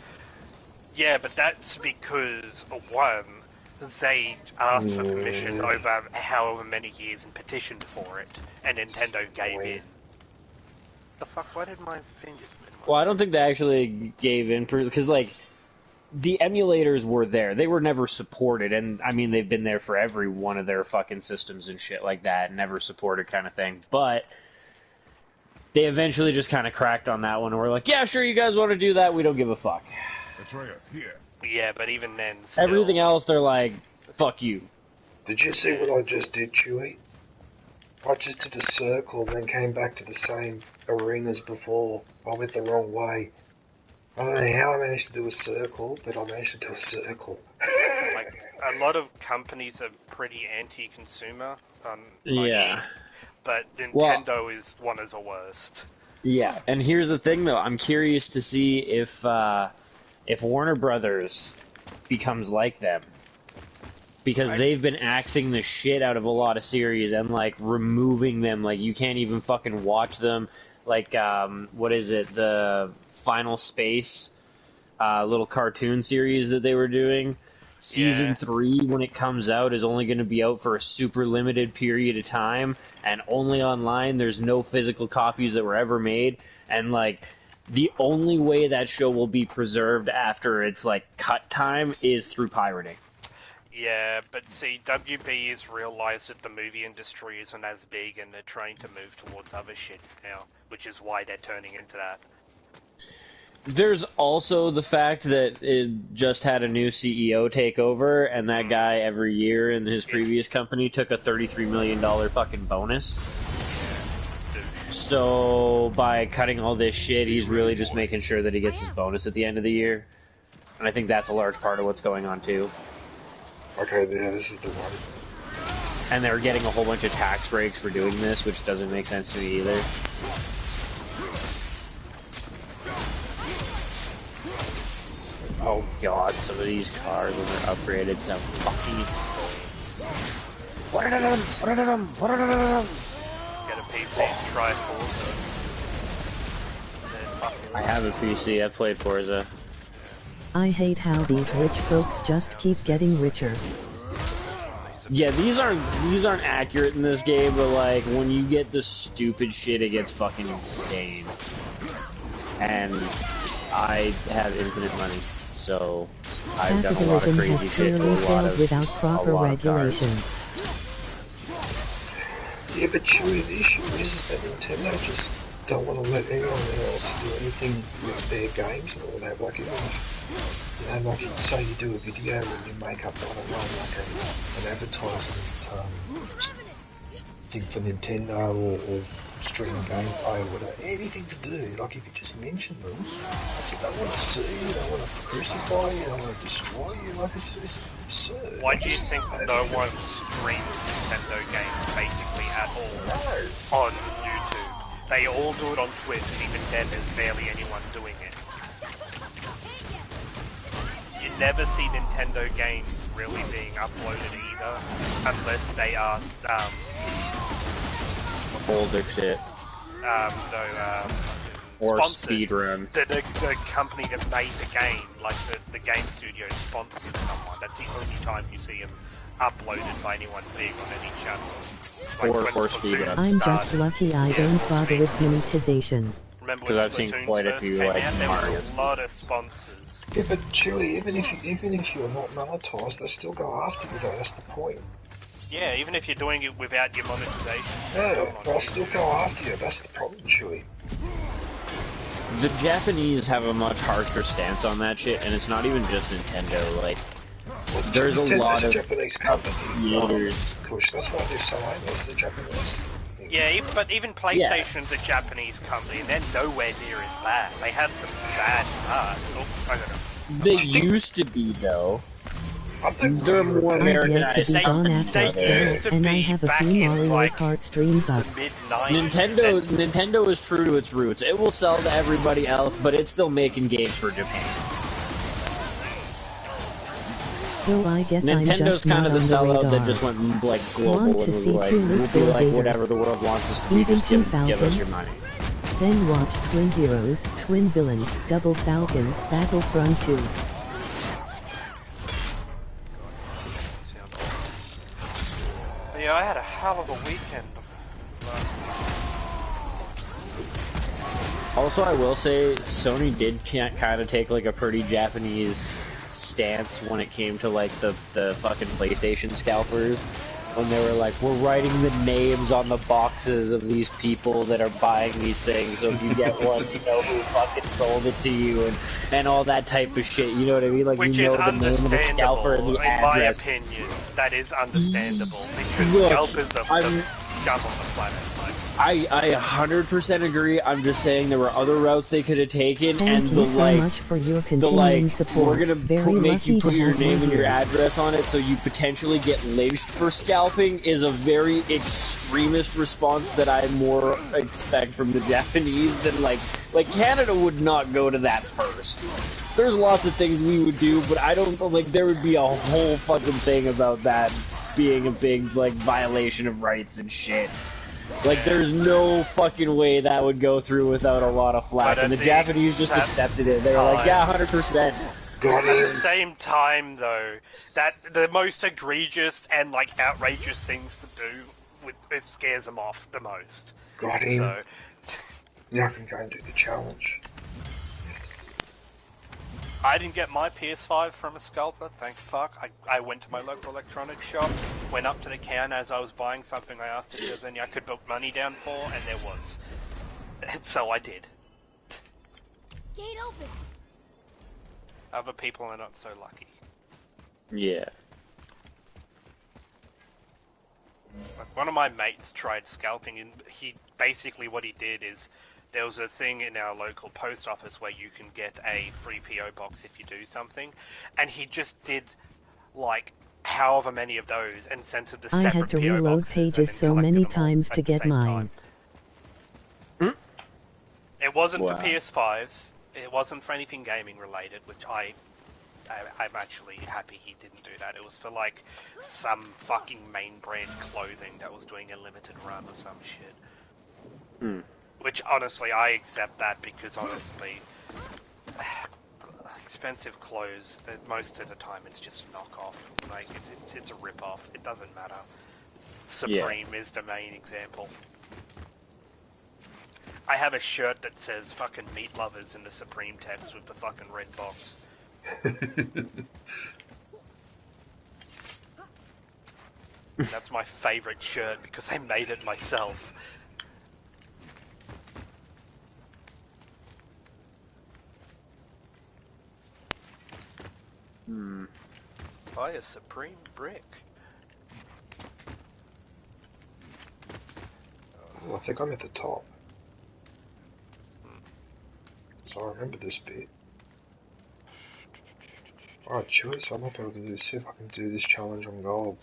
Yeah, but that's because, one, they asked for permission over however many years and petitioned for it, and Nintendo gave in. The fuck? Why did my fingers... Well, I don't think they actually gave in, because, like, the emulators were there. They were never supported, and, I mean, they've been there for every one of their fucking systems and shit like that, never supported kind of thing, but they eventually just kind of cracked on that one, and were like, yeah, sure, you guys want to do that, we don't give a fuck. Here. Yeah, but even then, still... Everything else, they're like, fuck you. Did you see what I just did, Chewie? I just did a circle, then came back to the same arena as before. I went the wrong way. I don't know how I managed to do a circle, but I managed to do a circle. Like, a lot of companies are pretty anti-consumer. Yeah. But Nintendo is one of the worst. Yeah, and here's the thing, though. I'm curious to see if Warner Brothers becomes like them. Because they've been axing the shit out of a lot of series and, like, removing them. Like, you can't even fucking watch them. Like, what is it? The Final Space little cartoon series that they were doing. Season 3, when it comes out, is only going to be out for a super limited period of time. And only online. There's no physical copies that were ever made. And, like... the only way that show will be preserved after its, like, cut time is through pirating. Yeah, but see, WB has realised that the movie industry isn't as big and they're trying to move towards other shit now, which is why they're turning into that. There's also the fact that it just had a new CEO take over, and that guy every year in his previous company took a $33 million fucking bonus. So, by cutting all this shit, he's really just making sure that he gets his bonus at the end of the year. And I think that's a large part of what's going on, too. Okay, yeah, this is the one. And they're getting a whole bunch of tax breaks for doing this, which doesn't make sense to me either. Oh god, some of these cars when they're upgraded sound fucking insane. Get a PC and try Forza. I have a PC, I've played Forza. I hate how these rich folks just keep getting richer. Yeah, these aren't accurate in this game, but like when you get the stupid shit, it gets fucking insane. And I have infinite money, So I've done a lot of Capitalism crazy has shit to clearly a lot failed of without proper regulation. Yeah, but Chewie, the issue is that Nintendo just don't want to let anyone else do anything with their games and all that. Like, like say you do a video and you make up, I don't know, like an advertisement thing for Nintendo or streaming gameplay or whatever, anything to do, like if you just mention them, they don't want to see you, they want to crucify you, they want to destroy you, like it's absurd. Why do you think no one streams Nintendo games basically at all on YouTube? They all do it on Twitch, even then there's barely anyone doing it. You never see Nintendo games really being uploaded either, unless they are, older shit. Or speedruns. The company that made the game, like the game studio sponsored someone. That's the only time you see them uploaded by anyone big on any channel. Like or speedruns. I'm just lucky I don't bother with monetization. Because I've seen quite a few like Mario's. A lot of sponsors. Yeah, but Chewie, even if you're not monetized, they still go after you though, that's the point. Yeah, even if you're doing it without your monetization. Yeah, they'll still go after you, that's the problem, Chewie. The Japanese have a much harsher stance on that shit, and it's not even just Nintendo, like, there's a lot of Japanese company. years. Push, that's why they're so aimless, the Japanese. Yeah, but even PlayStation's a Japanese company, and they're nowhere near as bad. They have some bad parts. Oh, I don't know. They used to be, though. They're more Americanized. They used to and I be have a back few in, Mario like, Kart streams up. mid-90s. Nintendo is true to its roots. It will sell to everybody else, but it's still making games for Japan. So I guess Nintendo's I'm just kind of the sellout radar. that just went like global and was like, we'll be like whatever the world wants us to be, just give us your money. Then watch Twin Heroes, Twin Villains, Double Falcon, Battlefront 2. Yeah, I had a hell of a weekend last week. Also, I will say, Sony did kind of take like a pretty Japanese stance when it came to like the fucking PlayStation scalpers, when they were like, we're writing the names on the boxes of these people that are buying these things, so if you get one, you know who fucking sold it to you, and all that type of shit, you know what I mean? Like, Which you know is the name of the scalper and the address. In my opinion, that is understandable, because scalpers are the scum on the planet. Like. I 100% agree. I'm just saying there were other routes they could have taken, Thank and you so much for your continuing support. we're gonna make you put your name and your here. address on it, so you potentially get lynched for scalping, is a very extremist response that I more expect from the Japanese than like Canada would not go to that first. There's lots of things we would do, but I don't like there would be a whole fucking thing about that being a big like violation of rights and shit. Like, there's no fucking way that would go through without a lot of flack, and the Japanese just accepted it. They were like, yeah, 100%. At the same time, though, that the most egregious and, like, outrageous things to do, it scares them off the most. Got him. So, now I can go and do the challenge. I didn't get my PS5 from a scalper, thank fuck. I went to my local electronics shop, went up to the counter as I was buying something, I asked if there was any I could put money down for, and there was. So I did. Gate open. Other people are not so lucky. Yeah. Like, one of my mates tried scalping, and what he did is, there was a thing in our local post office where you can get a free PO box if you do something, and he just did, like, however many of those and sent them to separate PO boxes. I had to reload pages so many times to get mine. It wasn't for PS5s, it wasn't for anything gaming related, which I'm actually happy he didn't do that. It was for, like, some fucking main brand clothing that was doing a limited run or some shit. Which, honestly, I accept that because, honestly, expensive clothes, most of the time it's just a knockoff. Like, it's a rip-off. It doesn't matter. Supreme is the main example. I have a shirt that says fucking meat lovers in the Supreme text with the fucking red box. That's my favourite shirt because I made it myself. Buy a supreme brick. Oh, I think I'm at the top. So I remember this bit. Alright, Chewie, so I might be able to do, see if I can do this challenge on gold.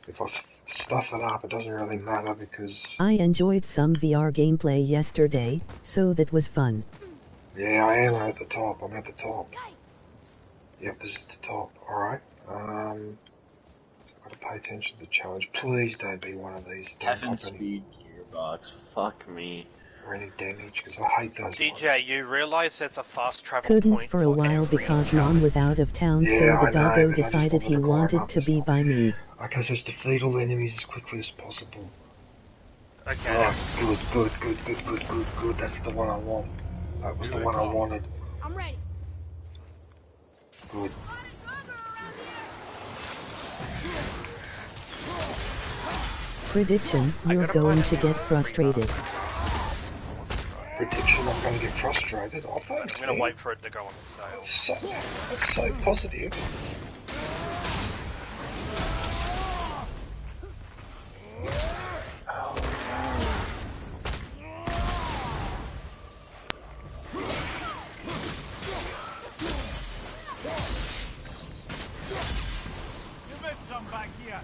If I stuff it up, it doesn't really matter because... I enjoyed some VR gameplay yesterday, so that was fun. Yeah, I am at the top. I'm at the top. Yep, this is the top. Alright. I've got to pay attention to the challenge. Please don't be one of these. Heaven speed gearbox. Fuck me. Or any damage, because I hate those DJ, ones. you realise there's a fast travel Couldn't point for a while because Mom was out of town, Yeah, so I the know, doggo but I just decided he wanted to climb wanted up to this be one. by me. Okay, so just defeat all enemies as quickly as possible. Okay. Oh, good. That's the one I want. That was the one I wanted. I'm ready. Good. Prediction, you're going to get frustrated. Prediction, I'm going to get frustrated. Oh, thanks, I'm going to wait for it to go on sale. That's so positive. You missed some back here.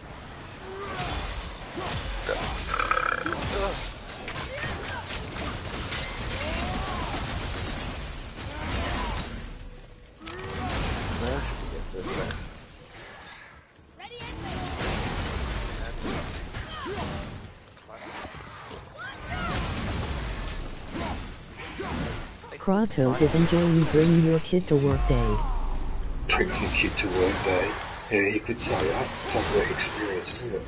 Kratos is enjoying bringing your kid to work day. Bring your kid to work day. Yeah, you could say that. It's a great experience, isn't it?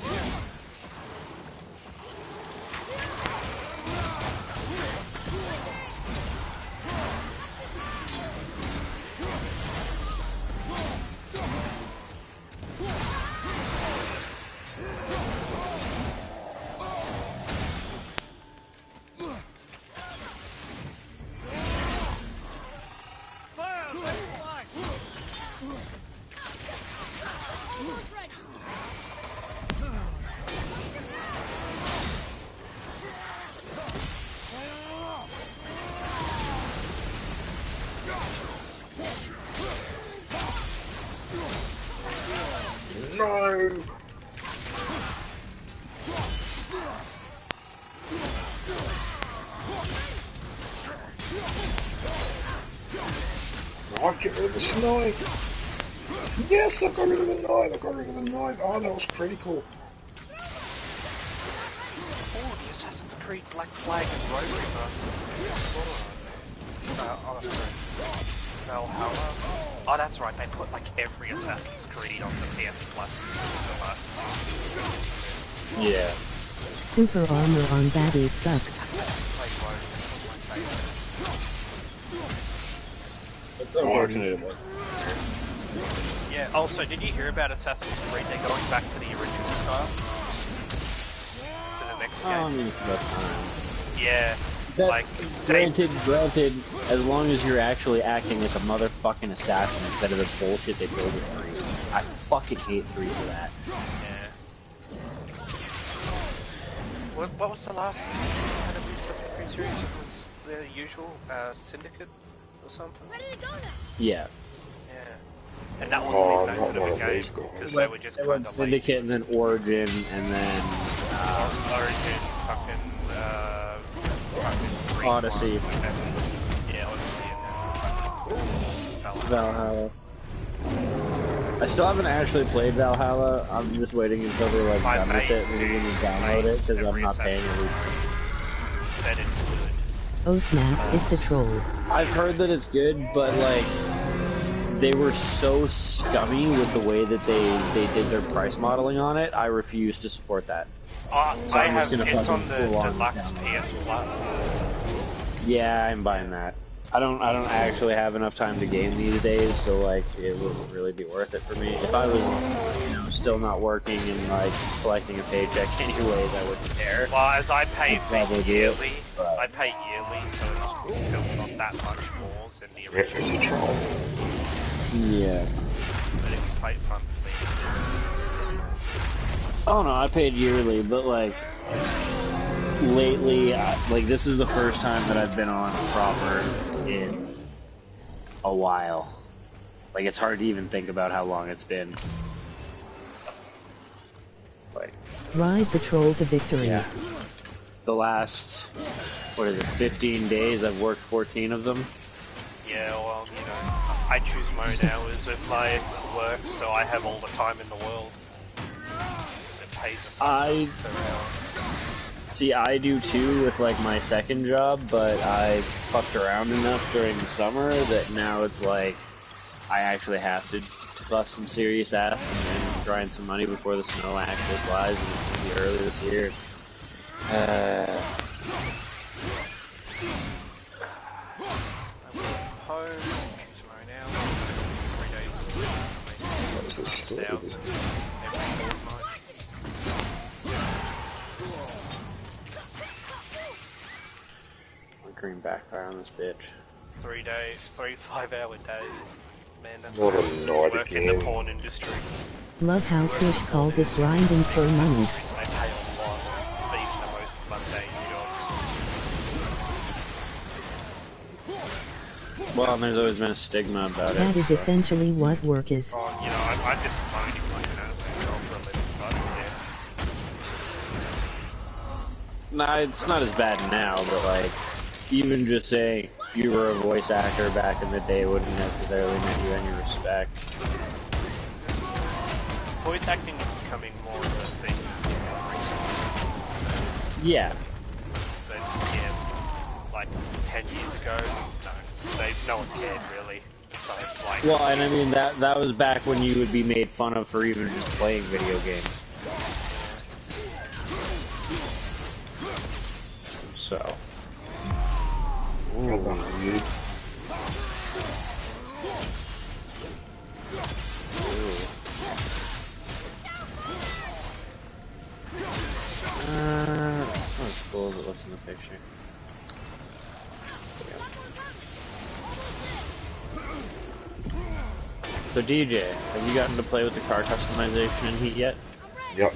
No! Right, get rid of the snipe! Yes, I got rid of the knife! I got rid of the knife! Oh, that was pretty cool. Oh, the Assassin's Creed Black Flag and Road Valhalla. Oh, that's right, they put like every Assassin's Creed on the PS Plus. Yeah. Super armor on baddies sucks. It's unfortunate. Yeah, also, did you hear about Assassin's Creed? They're going back to the original style for the next game. I mean, it's about time. Yeah. That, like, granted, as long as you're actually acting like a motherfucking assassin instead of the bullshit they build with 3. I fucking hate 3 for that. Yeah. What was the last kind of Assassin's Creed series? It was the usual Syndicate or something? Ready to go now. Yeah. Yeah. And that wasn't even that good of a game because they were just kind of Syndicate and then Origin and then Origin, fucking Odyssey. Yeah, Odyssey and then Valhalla. I still haven't actually played Valhalla. I'm just waiting until they're like done with it and then we download it because I'm not paying anything. Oh snap, it's a troll. I've heard that it's good, but like they were so scummy with the way that they did their price modeling on it. I refuse to support that. So I have it's on the deluxe PS Plus. Yeah, I'm buying that. I don't actually have enough time to game these days, so like it wouldn't really be worth it for me. If I was, still not working and like collecting a paycheck anyways, I wouldn't care. Well, as I pay probably yearly, but... I pay yearly, so it's still not that much more than the original. Yeah. But if you pay monthly, it's oh no, I paid yearly, but like lately, like this is the first time that I've been on proper in a while. Like it's hard to even think about how long it's been. Like, ride the troll to victory. Yeah. The last, 15 days, I've worked 14 of them. Yeah, well, I choose my own hours with my work, so I have all the time in the world. It pays a per hour. See, I do too with like my second job, but I fucked around enough during the summer that now it's like I actually have to bust some serious ass and grind some money before the snow actually flies, and it's gonna be early this year. Green backfire on this bitch. 3 days, 3 5-hour days. Man, that's what a work in the porn industry. Love how Kush calls it grinding for money. They pay a lot for even the most mundane job. Well, and there's always been a stigma about it. That is essentially what work is. Oh, I'm just finding like an asset job for a living, so I don't care. Nah, it's not as bad now, but like, even just saying you were a voice actor back in the day wouldn't necessarily make you any respect. Voice acting is becoming more of a thing. Yeah. But yeah, like 10 years ago, no one cared really. So, like, well, and I mean that was back when you would be made fun of for even just playing video games. So. Ooh. Not as cool as it looks in the picture. So DJ, have you gotten to play with the car customization in Heat yet? Yep.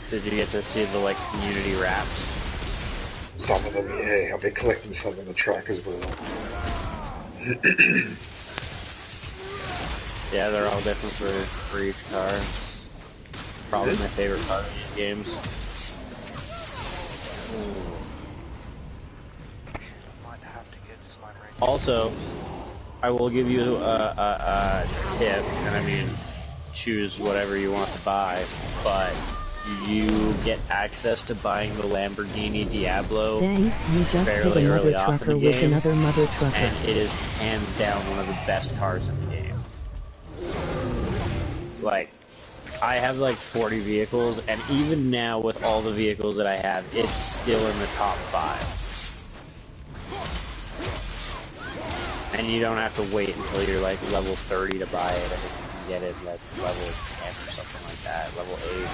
Did you get to see the like community wraps? Some of them, yeah. I've been collecting some on the track as well. Yeah, they're all different for each car. It's probably my favorite part of these games. Also, I will give you a tip, and I mean, choose whatever you want to buy, but you get access to buying the Lamborghini Diablo fairly early off in the game, and it is hands down one of the best cars in the game. Like, I have like 40 vehicles, and even now with all the vehicles that I have, it's still in the top 5. And you don't have to wait until you're like level 30 to buy it. I think you can get it like level 10 or something like that, level 8.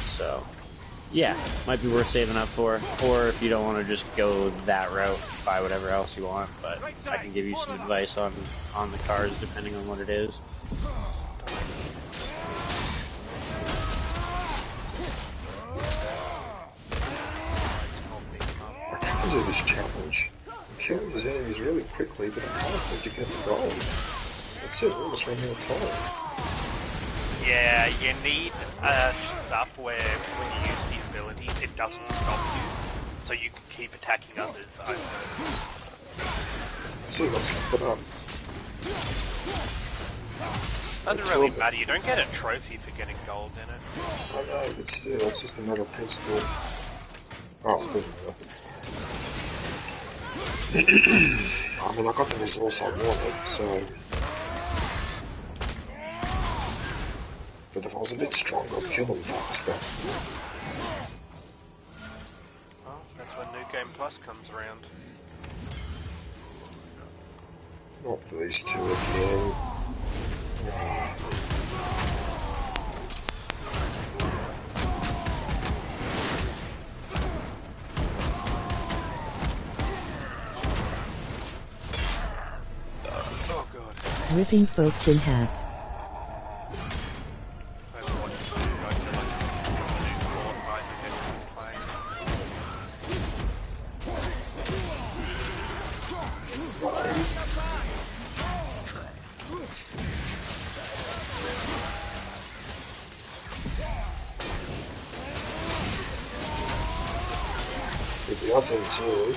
So, yeah, might be worth saving up for. Or if you don't want to just go that route, buy whatever else you want. But I can give you some advice on the cars depending on what it is. Because of this challenge, killing his enemies really quickly, but it's hard to get the gold. That's it, we're almost running out of time. Yeah, you need stuff where when you use the abilities, it doesn't stop you, so you can keep attacking others. So let's put up. Doesn't really matter, you don't get a trophy for getting gold in it. I know, but still, it's just another principle. Oh, it doesn't matter. I mean, I got the resource I wanted, so... But if I was a bit stronger, I'd kill them faster. Game Plus comes around. Not these two again. Oh god. Ripping folks in half. The other thing too,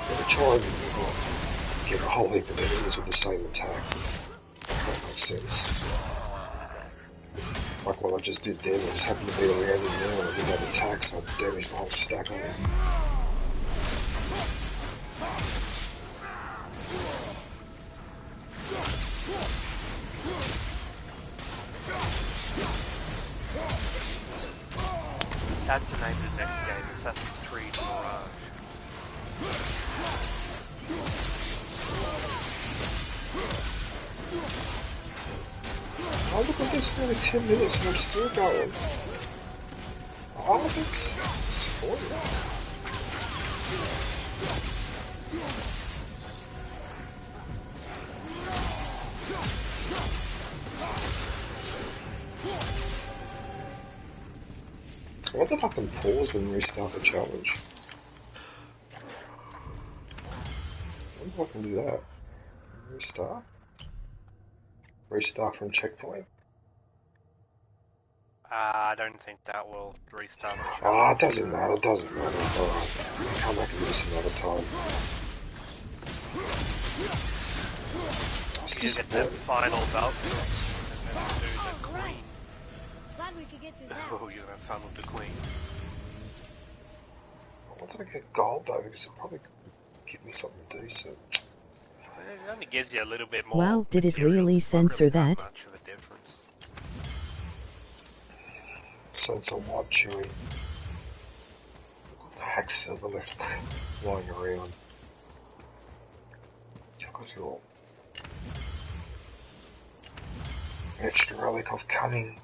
the charge you get a whole heap of enemies with the same attack. That makes sense. Like what I just did then, I just happened to be around him now and I did that attack, so I damaged the whole stack on him. That's the name of the next game, Assassin's Creed Mirage. Oh look at this, nearly 10 minutes and I'm still going. Oh, that's funny. I wonder if I can pause and restart the challenge. I wonder if I can do that. Restart? Restart from checkpoint? I don't think that will restart the challenge. Ah, it doesn't matter, it doesn't matter. Alright, come back and do this another time. You get that final Valkyrie and then do the Queen. Glad we could get through that. Oh, you're gonna funnel the Queen. I wanted to get gold though, because it probably could give me something decent. It only gives you a little bit more. Wow, did it really censor that? Much of a difference. Censor what, Chewie? What the heck's silver left lying around? Check out your extra relic of cunning.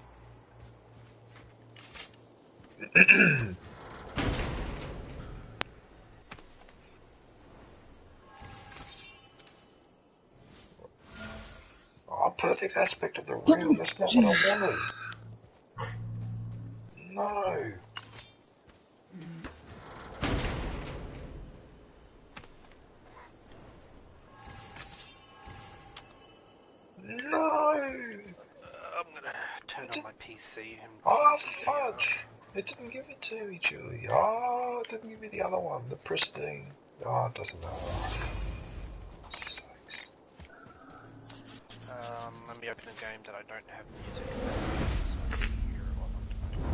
Oh, perfect aspect of the room. That's not what I wanted. No. No. I'm gonna turn on my PC and. Oh, fudge! It didn't give it to me, Chewie. Oh, it didn't give me the other one, the pristine. Oh, it doesn't matter. Let me open a game that I don't have music.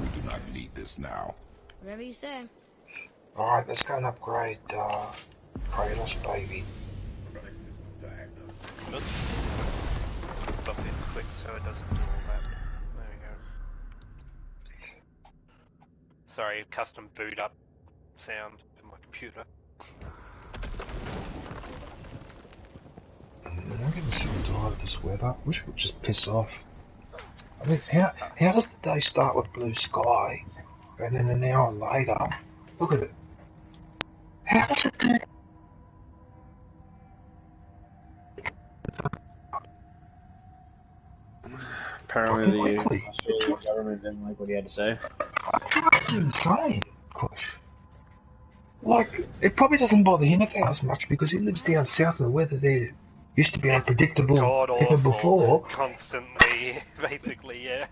We do not need this now. Whatever you say. Alright, let's go and upgrade, Kratos, baby. Stop it quick so it doesn't do all that. There we go. Sorry, custom boot up sound for my computer. I'm getting so tired of this weather. I wish it would just piss off. I mean, how does the day start with blue sky, and then an hour later, look at it. How does it do? Apparently the Australian government didn't like what he had to say. That's insane, gosh. Like, it probably doesn't bother him as much because he lives down south and the weather there used to be unpredictable even before. Constantly, basically, yeah.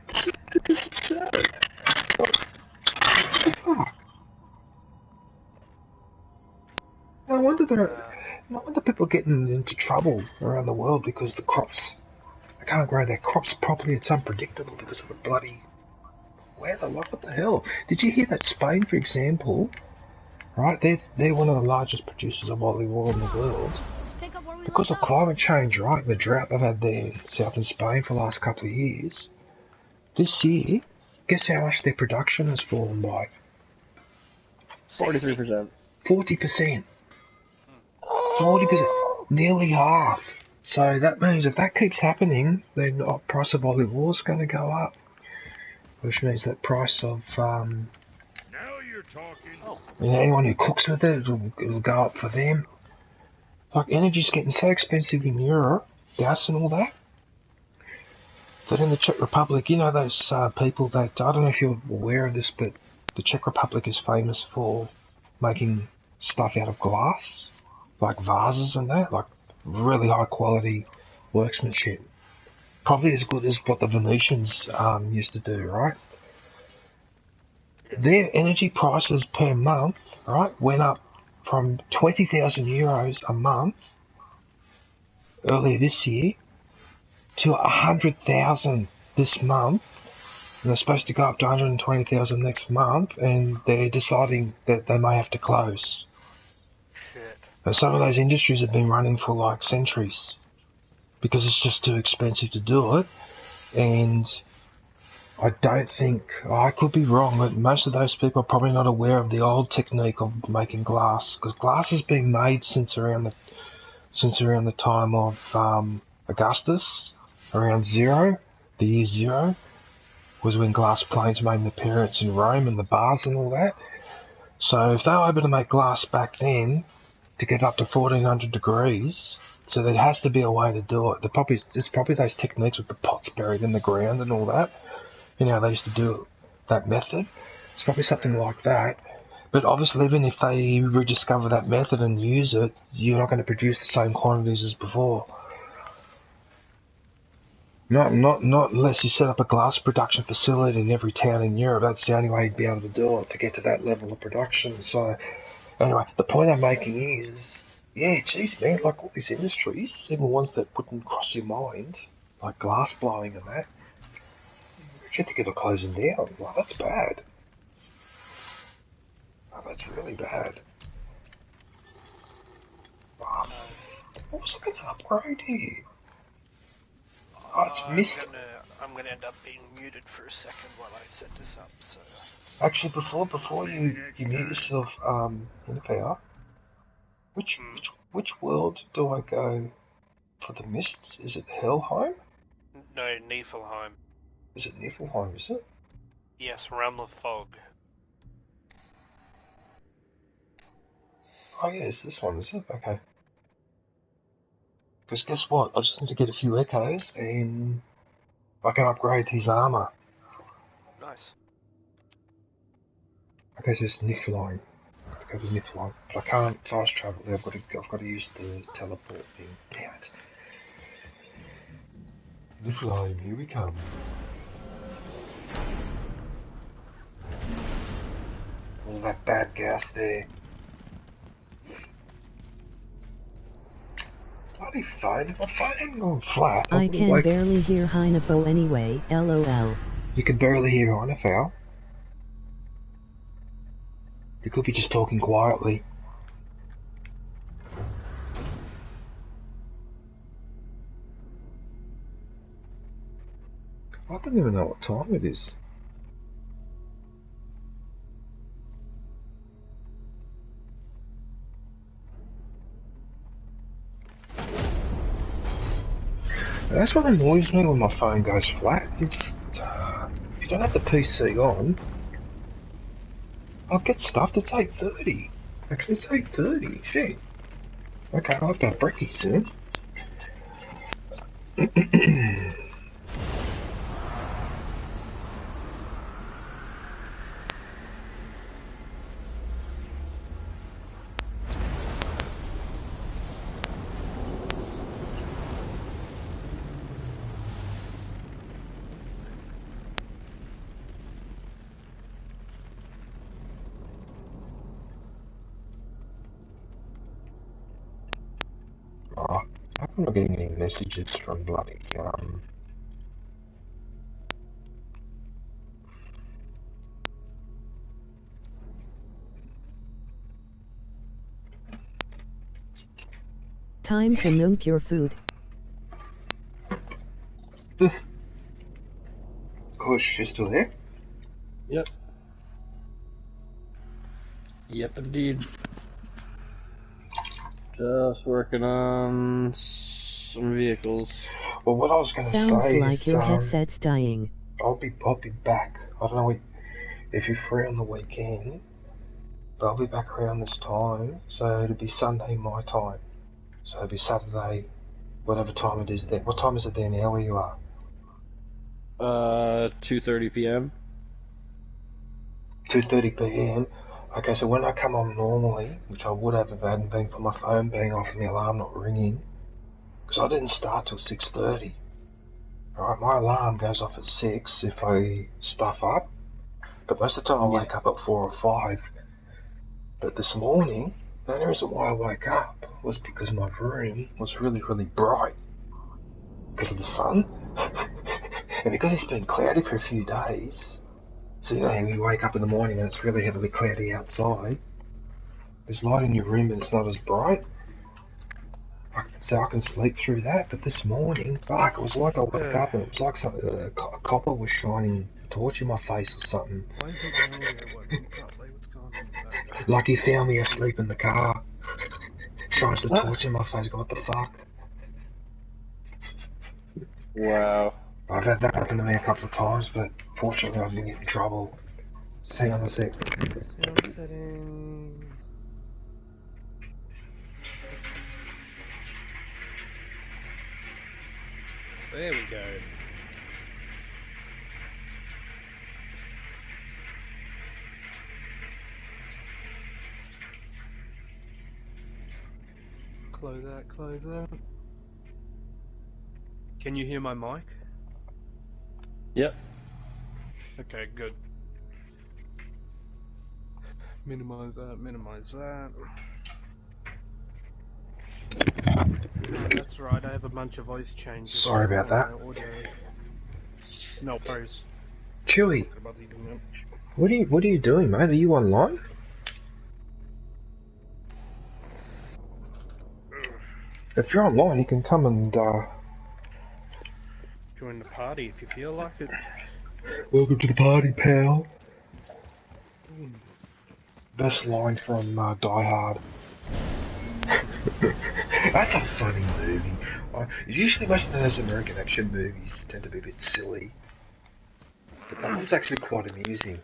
No wonder people are getting into trouble around the world because the crops, they can't grow their crops properly. It's unpredictable because of the bloody weather. Like, what the hell? Did you hear that Spain, for example, right? They're one of the largest producers of olive oil in the world. Because of climate change, right? The drought they've had there in southern Spain for the last couple of years. This year, guess how much their production has fallen by? 43%. 40%. 40%. Nearly half. So that means if that keeps happening, then the price of olive oil is going to go up. Which means that price of, Now you're talking. anyone who cooks with it, it'll go up for them. Like, energy's getting so expensive in Europe, gas and all that, that in the Czech Republic, you know those people that, I don't know if you're aware of this, but the Czech Republic is famous for making stuff out of glass, like vases and that, like really high quality workmanship. Probably as good as what the Venetians used to do, right? Their energy prices per month, right, went up from 20,000 euros a month earlier this year to 100,000 this month. And they're supposed to go up to 120,000 next month, and they're deciding that they may have to close. Shit. And some of those industries have been running for like centuries because it's just too expensive to do it. And I don't think, I could be wrong, but most of those people are probably not aware of the old technique of making glass, because glass has been made since around the time of Augustus, around the year zero, was when glass planes made an appearance in Rome and the bars and all that. So if they were able to make glass back then to get up to 1400 degrees, so there has to be a way to do it. It's probably those techniques with the pots buried in the ground and all that. You know, they used to do that method. It's probably something like that. But obviously, even if they rediscover that method and use it, you're not going to produce the same quantities as before. Not unless you set up a glass production facility in every town in Europe. That's the only way you'd be able to do it, to get to that level of production. So, anyway, the point I'm making is, yeah, geez, man, like all these industries, even ones that wouldn't cross your mind, like glass blowing and that, you think it'll closing down. Like, that's bad. Oh, that's really bad. I was looking at upgrade here. Oh, it's missed. I'm gonna end up being muted for a second while I set this up. So. Actually, before you mute yourself, NFR, which world do I go for the mists? Is it Helheim? No, Niflheim. Is it Niflheim? Is it? Yes, Realm of Fog. Oh yeah, it's this one, is it? Okay. Because guess what? I just need to get a few echoes and I can upgrade his armor. Nice. Okay, so it's Niflheim. Go to Niflheim. But I can't fast travel there. I've got to use the teleport thing. Damn it. Niflheim, here we come. All that bad gas there. Bloody phone. If my phone hadn't gone flat, I can barely hear Heinefo anyway, lol. You can barely hear Heinefo? You could be just talking quietly. I don't even know what time it is. That's what annoys me when my phone goes flat. You just, you don't have the PC on. I'll get stuff to take 30. Actually, take 30. Shit. Okay, I'll have to have brekkie soon. I'm not getting any messages from bloody, Time to milk your food. Kush, you still there? Yep. Yep, indeed. Just working on some vehicles. Well, what I was going to Sounds say like is, your headset's dying. I'll be back. I don't know if you're free on the weekend, but I'll be back around this time, so it'll be Sunday my time. So it'll be Saturday, whatever time it is there. What time is it there now where you are? 2:30 p.m. 2:30 p.m. Okay, so when I come on normally, which I would have if it hadn't been for my phone being off and the alarm not ringing, because I didn't start till 6:30. Alright, my alarm goes off at 6 if I stuff up, but most of the time I wake up at 4 or 5. But this morning, the only reason why I woke up was because my room was really, really bright because of the sun. And because it's been cloudy for a few days, so you know when you wake up in the morning and it's really heavily cloudy outside, there's light in your room and it's not as bright. So I can sleep through that, but this morning, fuck, it was like I woke up and it was like a copper was shining a torch in my face or something. Why is it the audio working properly? What's going on with that? Like he found me asleep in the car. Shines the torch in my face, what the fuck? Wow. I've had that happen to me a couple of times, but fortunately I didn't get in trouble. Hang on a sec. Sound settings. There we go. Close that. Can you hear my mic? Yep. Okay, good. Minimize that. Oh, that's right, I have a bunch of voice changes. Sorry about that. No worries. Chewie, what are you doing, mate? Are you online? If you're online, you can come and join the party if you feel like it. Welcome to the party, pal. Best line from Die Hard. That's a funny movie. Usually most of those American action movies tend to be a bit silly, but that one's actually quite amusing.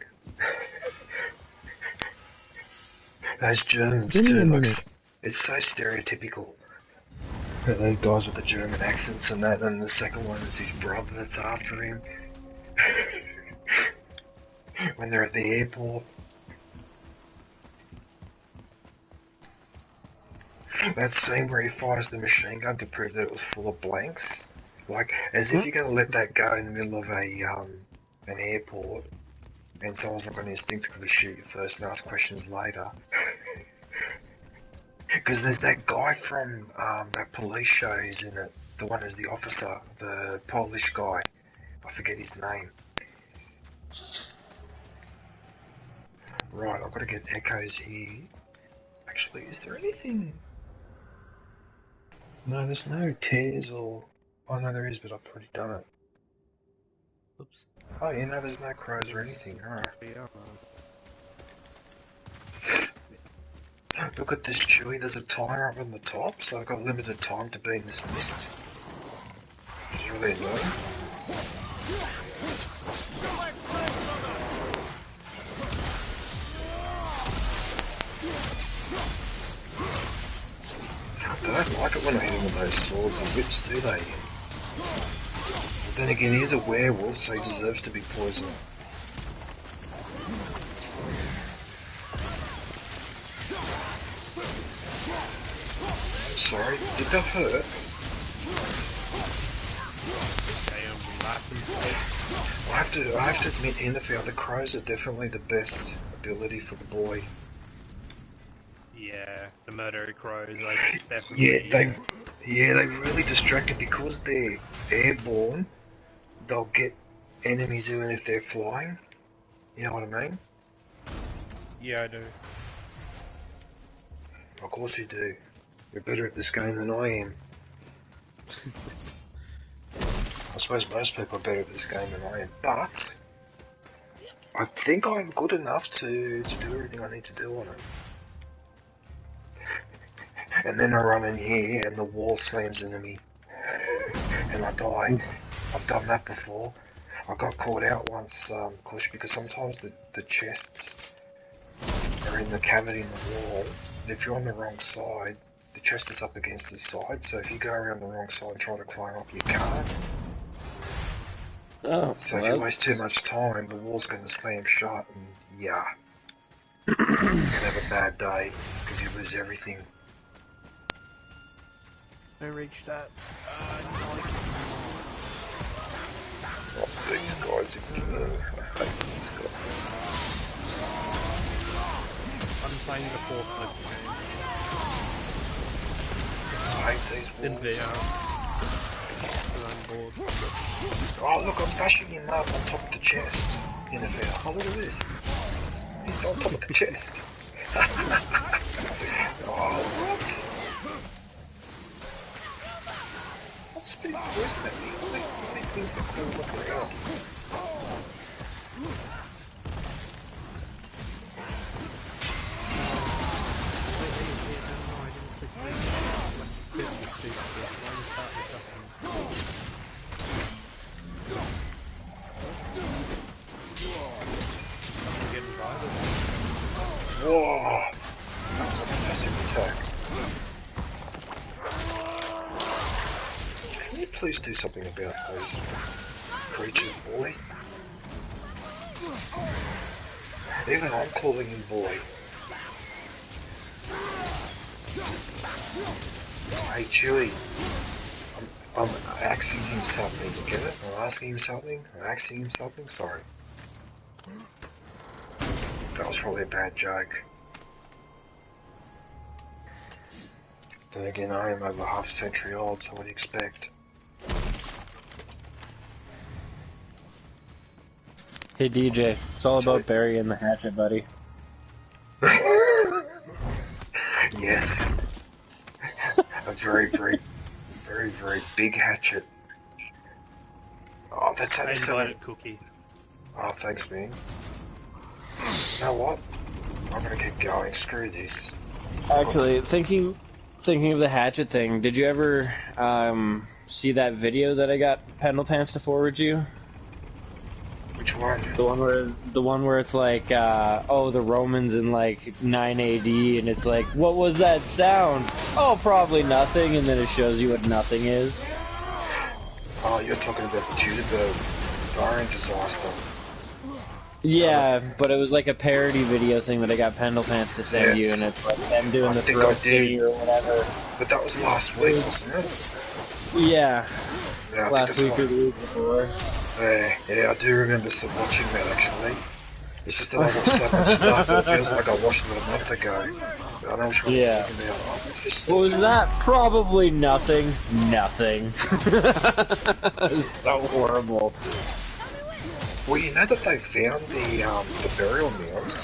Those Germans too, like, it's so stereotypical. Those guys with the German accents and that, and the second one is his brother that's after him. When they're at the airport. That scene where he fires the machine gun to prove that it was full of blanks. Like, as if you're going to let that go in the middle of an airport, and someone's not going to instinctively shoot you first and ask questions later. Because there's that guy from that police show who's in it, the one who's the officer, the Polish guy. I forget his name. Right, I've got to get echoes here. Actually, is there anything? No, there's no tears or... Oh no, there is, but I've already done it. Oops. Oh yeah, no, there's no crows or anything. Alright. Look at this, Chewie, there's a timer up on the top, so I've got limited time to be in this mist. Which is really annoying. They don't like it when I hit him with those swords and whips, do they? But then again, he's a werewolf, so he deserves to be poisoned. Sorry, did that hurt? I have to admit, Inderfield, the crows are definitely the best ability for the boy. Yeah, the murdery crows, like, definitely. Yeah, they really distracted because they're airborne. They'll get enemies even if they're flying. You know what I mean? Yeah, I do. Of course you do. You're better at this game than I am. I suppose most people are better at this game than I am, but I think I'm good enough to do everything I need to do on it. And then I run in here and the wall slams into me. And I die. I've done that before. I got caught out once, because sometimes the chests are in the cavity in the wall. And if you're on the wrong side, the chest is up against the side, so if you go around the wrong side and try to climb up, you can't. Oh, so if you waste too much time, the wall's going to slam shut, and yeah. You can have a bad day, because you lose everything. I reached that. Oh, these guys are killer. I hate these guys. I'm playing the forklift I hate these game. In walls. VR. Because I'm bored. Oh look, I'm bashing him up on top of the chest. In a VR. Oh look at this. He's on top of the chest. Oh, what? What's been poison at me? I think things are cool look around. Whoa! That was a massive attack. Can you please do something about those creatures, boy? Even I'm calling him boy. Hey Chewie, I'm asking him something, get it? I'm asking him something? I'm asking him something? Sorry. That was probably a bad joke. Then again, I am over half a century old, so what do you expect? Hey DJ, it's all about burying the hatchet, buddy. Yes. A very, very, very, very big hatchet. Oh, that's I excellent. invited cookies. Oh, thanks, man. You know what? I'm gonna keep going. Screw this. Actually, thinking of the hatchet thing, did you ever see that video that I got Pendle Pants to forward you? Which one? The one where it's like, oh, the Romans in like 9 AD, and it's like, what was that sound? Oh, probably nothing, and then it shows you what nothing is. Oh, you're talking about the Farcry disaster. Yeah, but it was like a parody video thing that I got Pendle Pants to send you, and it's like them doing the throat city or whatever. But that was last week, wasn't it? Yeah. Yeah, last week or the week before. Yeah, I do remember watching that actually. It's just that I watched so much stuff that it feels like I watched it a month ago. I know which one you're talking about. What was that? Probably nothing. Nothing. It's so horrible. Well, you know that they found the burial mounds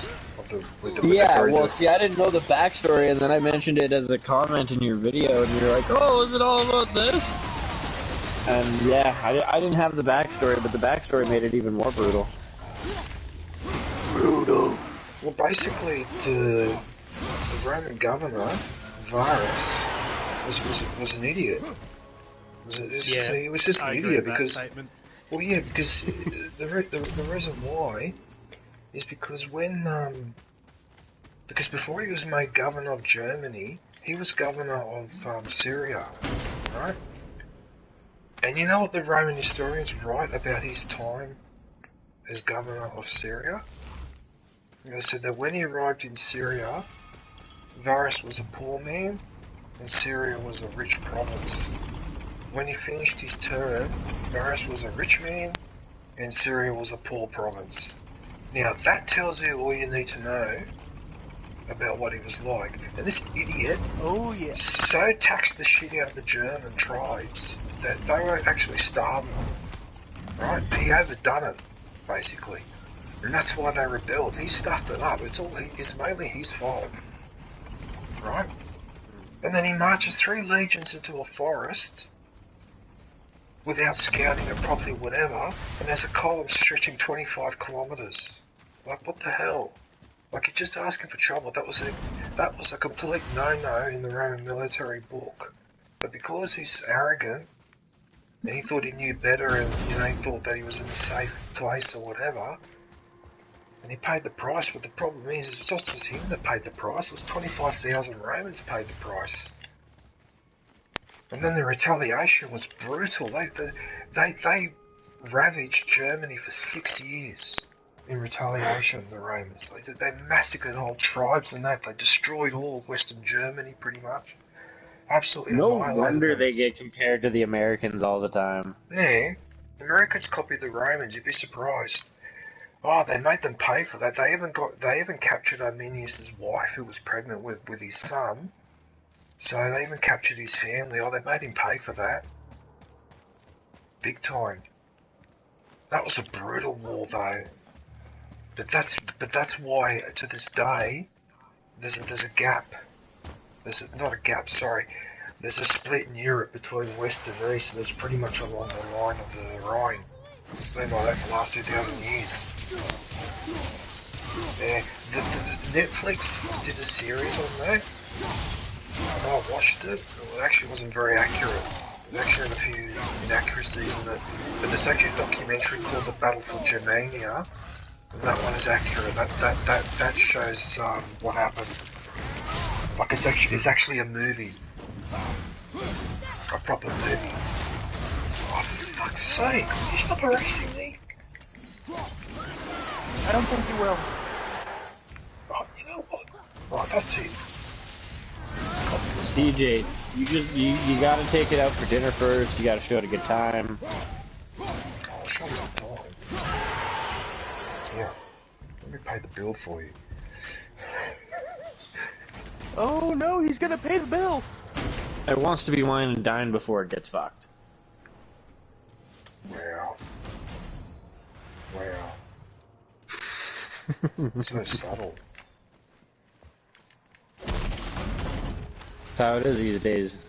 with the yeah, well, see, I didn't know the backstory, and then I mentioned it as a comment in your video, and you're like, oh, is it all about this? And yeah, I didn't have the backstory, but the backstory made it even more brutal. Brutal. Well, basically, the Roman governor, Varus, was an idiot. He was just an idiot because. Well, yeah, because the reason why is because because before he was made governor of Germany, he was governor of Syria, right? And you know what the Roman historians write about his time as governor of Syria? They said that when he arrived in Syria, Varus was a poor man, and Syria was a rich province. When he finished his term, Varus was a rich man, and Syria was a poor province. Now that tells you all you need to know about what he was like. And this idiot so taxed the shit out of the German tribes that they were actually starving. Right? He overdone it, basically. And that's why they rebelled. He stuffed it up. It's mainly his fault. Right? And then he marches 3 legions into a forest without scouting it properly, whatever, and there's a column stretching 25 kilometers. Like, what the hell? Like, you're just asking for trouble. That was a complete no-no in the Roman military book. But because he's arrogant, and he thought he knew better, and he thought that he was in a safe place or whatever, and he paid the price. But the problem is, it's not just him that paid the price. It was 25,000 Romans paid the price. And then the retaliation was brutal. They ravaged Germany for 6 years. In retaliation, the Romans. They massacred whole tribes and that. They destroyed all of Western Germany, pretty much. Absolutely No annihilated wonder them. they get compared to the Americans all the time. Yeah. The Americans copied the Romans, you'd be surprised. Oh, they made them pay for that. They even captured Arminius' wife, who was pregnant with his son. So they even captured his family. Oh, they made him pay for that. Big time. That was a brutal war, though. But that's why, to this day, there's a gap. Not a gap, sorry. There's a split in Europe between West and East, and it's pretty much along the line of the Rhine. It's been like that for the last 2,000 years. Yeah, the Netflix did a series on that. I watched it. It actually wasn't very accurate. It actually had a few inaccuracies in it. But there's actually a documentary called The Battle for Germania. That one is accurate. That shows what happened. Like it's actually a movie, a proper movie. Oh, for fuck's sake! Will you stop harassing me? I don't think you will. Oh, you know what? Right, that's it. DJ, you gotta take it out for dinner first. You gotta show it a good time. Oh, show me the time. Yeah. Let me pay the bill for you. Oh no, he's gonna pay the bill! It wants to be wine and dine before it gets fucked. Wow. Wow. So subtle. That's how it is these days.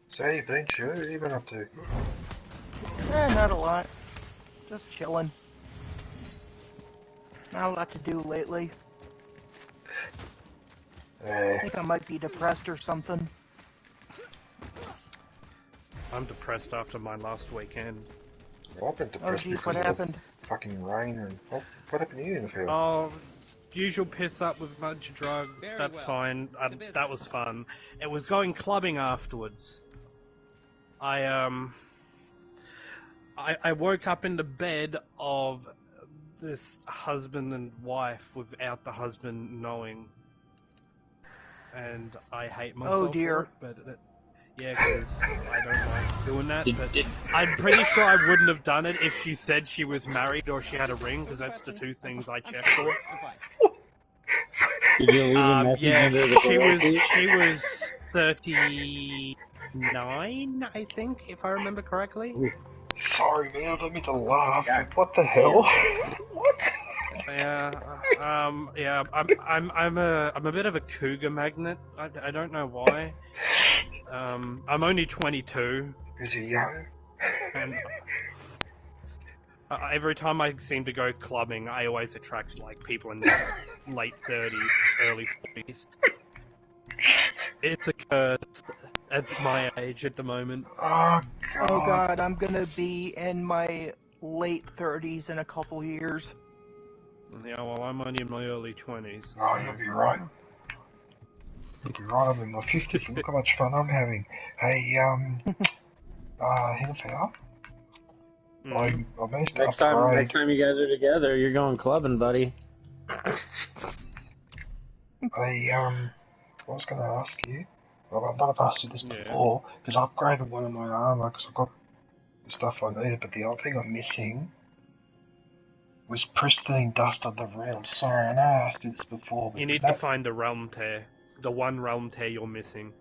So how you been, Chew? What have you been up to? Not a lot. Just chilling. Not a lot to do lately. I think I might be depressed or something. I'm depressed after my last weekend. Well, I've been depressed geez, what because of happened? fucking rain and... Oh, what happened to you in the field? Oh, usual piss up with a bunch of drugs. That's fine. That was fun. It was going clubbing afterwards. I woke up in the bed of this husband and wife without the husband knowing. And I hate myself for it, but yeah, because I don't like doing that. But I'm pretty sure I wouldn't have done it if she said she was married or she had a ring, because that's the two things I check for. Did you leave a message under the she was 39, I think, if I remember correctly. Sorry, man, I don't mean to laugh. What the hell? What? Yeah, yeah. I'm a bit of a cougar magnet. I don't know why. I'm only 22. Is he young? And every time I seem to go clubbing, I always attract like people in their late 30s, early 40s. It's a curse at my age at the moment. Oh god. Oh god, I'm gonna be in my late 30s in a couple years. Yeah, well, I'm only in my early 20s. Oh, you'll be right. You'll be right, I'm in my 50s. Look how much fun I'm having. Hey, Hinfeld? I managed to Next time you guys are together, you're going clubbing, buddy. I was going to ask you, well, I've not asked you this before, because I upgraded one of my armor, because I've got the stuff I needed, but the other thing I'm missing was pristine dust of the realm. Sorry, I know I asked you this before. But you need to find the realm tear. The one realm tear you're missing.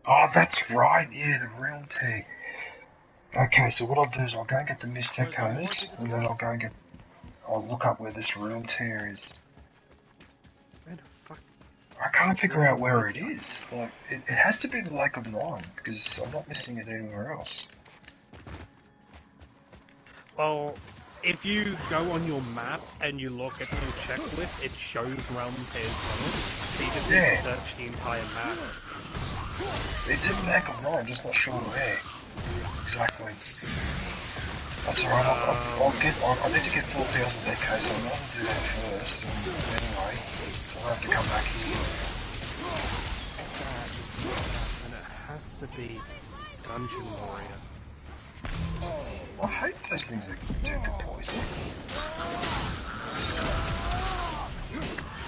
Oh, that's right, yeah, the realm tear. Okay, so what I'll do is I'll go and get the mist echoes, and then I'll look up where this realm tear is. Where the fuck? I can't figure out where it is. Like, it has to be the Lake of Nine, because I'm not missing it anywhere else. Well, if you go on your map and you look at your checklist, it shows realm pairs on it. So you just need to search the entire map. It's in the back of mine, I'm just not sure where. Exactly. That's alright, I need to get 4,000 DK, so I'm going to do that first. Anyway, so I'll have to come back here. And it has to be Dungeon Warrior. I hate those things that do the poison.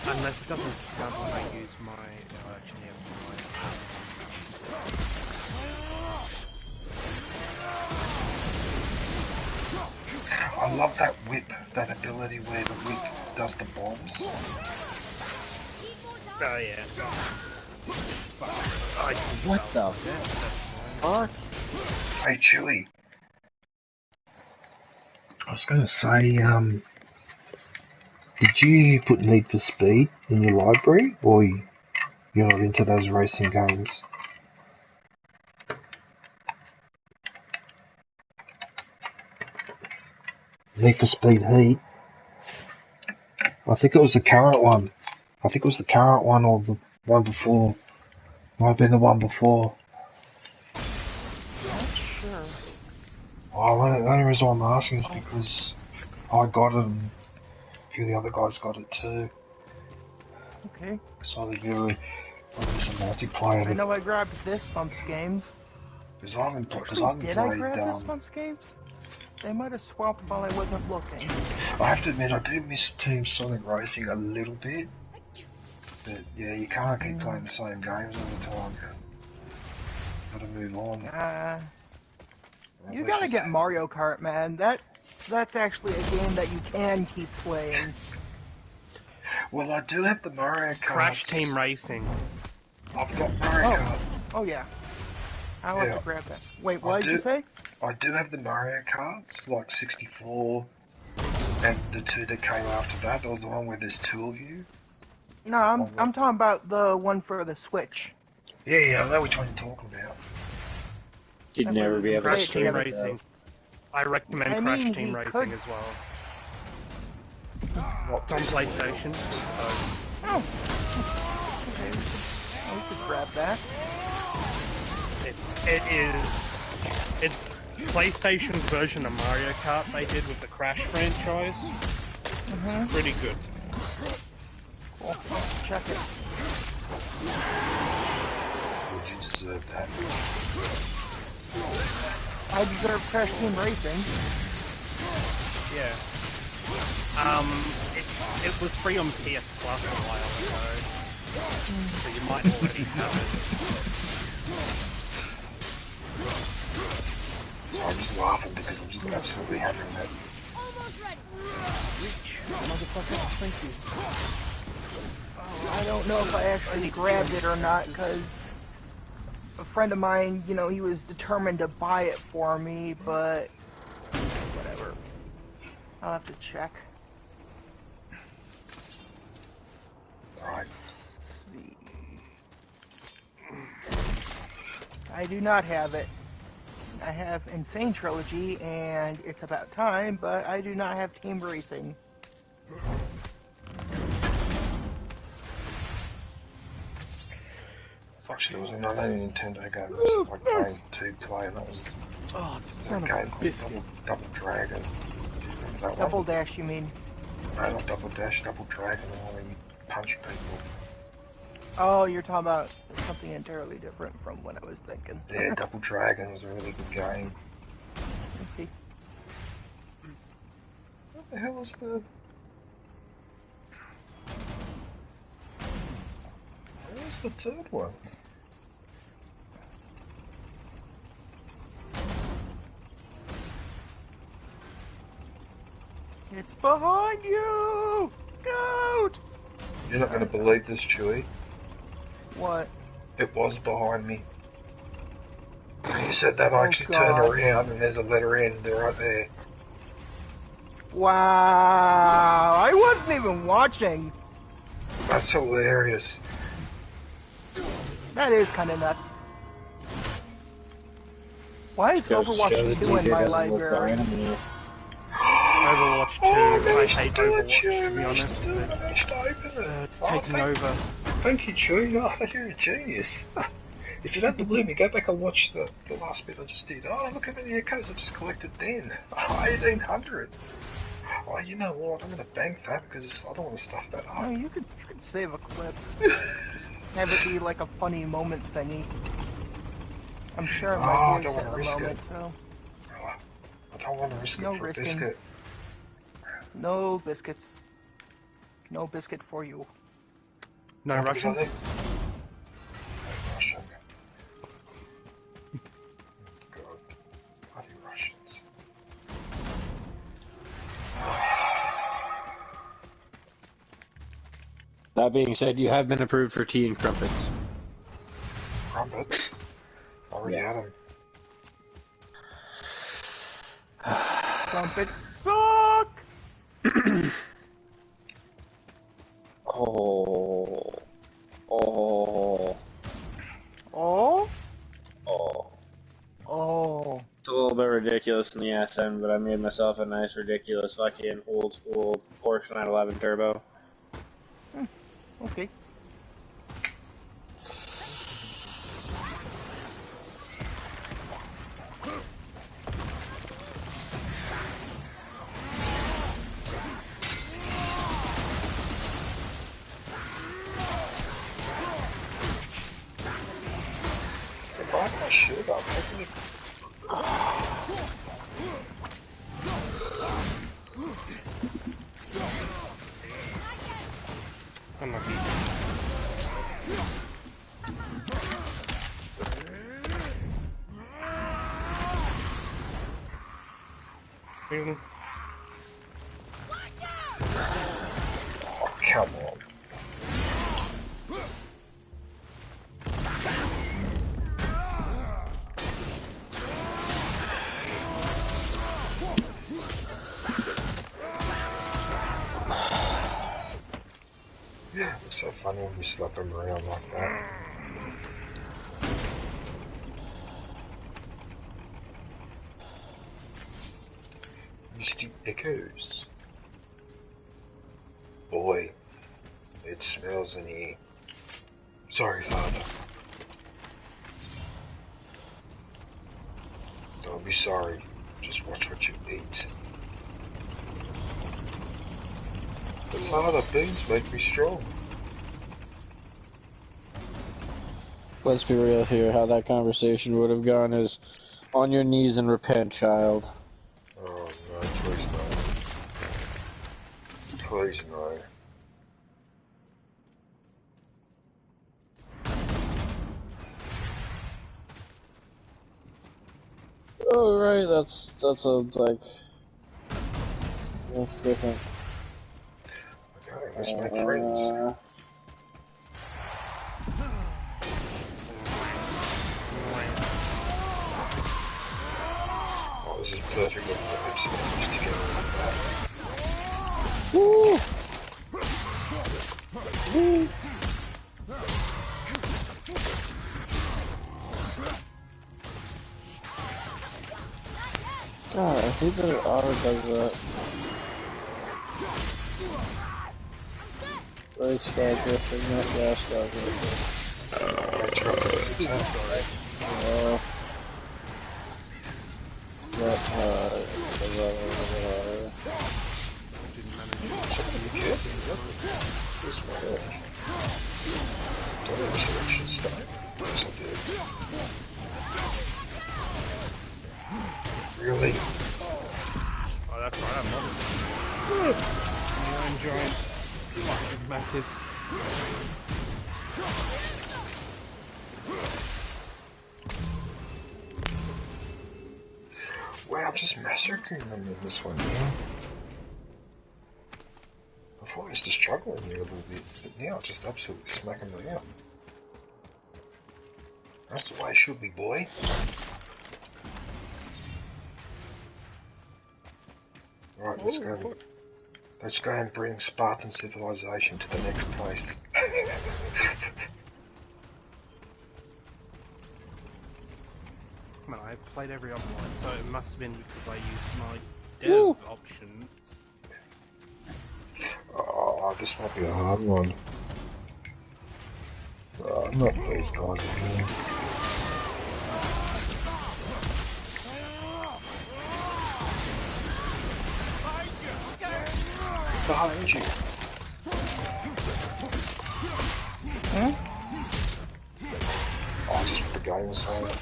Unless it doesn't count when I use my actually I love that whip, that ability where the whip does the bombs. Oh yeah. What the fuck? Hey Chewie. I was going to say, did you put Need for Speed in your library, or you're not into those racing games? Need for Speed Heat. I think it was the current one. I think it was the current one or the one before. Might have been the one before. Not sure. Oh, the only reason I'm asking is because I got it and a few of the other guys got it too. Okay. So they do there's a multiplayer. I know I grabbed this month's games. Because I haven't Did I grab this month's games? They might have swapped while I wasn't looking. I have to admit, I do miss Team Sonic Racing a little bit. But yeah, you can't keep playing the same games all the time. Gotta move on. You gotta get Mario Kart, man. That's actually a game that you can keep playing. Well, I do have the Mario Kart. Crash Team Racing. I've got Mario Kart. Oh yeah. I'll have to grab that. Wait, what did you say? I do have the Mario Karts, like 64, and the two that came after that. That was the one where there's two of you. No, I'm talking about the one for the Switch. Yeah, I know which one you're talking about. You'd never be able to Crash Team stream Racing. I recommend Crash Team Racing as well. It's on PlayStation. So. Oh. Okay. We could grab that. It's PlayStation's version of Mario Kart they did with the Crash franchise. Pretty good. Cool. Check it. Would you deserve that? I deserve Crash Team Racing. Yeah. It was free on PS Plus a while ago, so you might already have it. I'm just laughing because I'm just absolutely having that. Motherfucker, thank you. I don't know if I actually grabbed it or not, because a friend of mine, you know, he was determined to buy it for me, but whatever. I'll have to check. Alright. See. I do not have it. I have Insane Trilogy, and it's about time, but I do not have Team Racing. Actually, there was another Nintendo game that was like playing 2-player, and that was son that of a game biscuit. called Double Dragon. That Double one? Dash, you mean? No, not Double Dash, Double Dragon, where you punch people. Oh, you're talking about something entirely different from what I was thinking. Yeah, Double Dragon was a really good game. Okay. What the hell was the... Where's the third one? It's behind you! Goat! You're not going to believe this, Chewie. What? It was behind me. When you said that, I actually turned around and there's a letter N. They're right there. Wow! I wasn't even watching. That's hilarious. That is kind of nuts. Why is Overwatch 2 in my library? Overwatch 2. I hate Overwatch, to be honest. It's taking over. Thank you, Chewie. Oh, you're a genius. If you don't believe me, go back and watch the last bit I just did. Oh, look how many echoes I just collected then. Oh, 1,800. Oh, you know what? I'm going to bank that because I don't want to stuff that up. No, you could save a clip. Have it be like a funny moment thingy. I'm sure it might be a moment, so... I don't want to risk it for a biscuit. No biscuits. No biscuit for you. No Russian? No Russian. God. Bloody Russians. That being said, you have been approved for tea and crumpets. Crumpets? Already had them. Crumpets suck! Oh. It's a little bit ridiculous in the ass end, but I made myself a nice, ridiculous, fucking old school Porsche 911 Turbo. Okay. Oh, come on. Yeah, it's so funny when you slap them around like that. Misty echoes. Boy, it smells in here. Sorry, Father. Don't be sorry. Just watch what you eat. But Father, beans make me strong. Let's be real here. How that conversation would have gone is on your knees and repent, child. Oh no, please no. Please no. Oh right, that's a like that's different. Okay, let's make friends. Oh, this is perfect when the lips are together like that. Woo! Woo! God, I hate that it auto does that. Right star drifting, not gas star drifting. Really? Oh, that's right, I'm loving it. I'm enjoying it. Massive. Wow, I'm just massacring them in this one now. Before I used to struggle in here a little bit, but now I just absolutely smack them out. That's the way it should be, boy. Right, let's go and bring Spartan civilization to the next place. Man, I played every other one, so it must have been because I used my dev option be a hard one. Not these guys again. Behind you. Hmm? Oh, just put the game aside.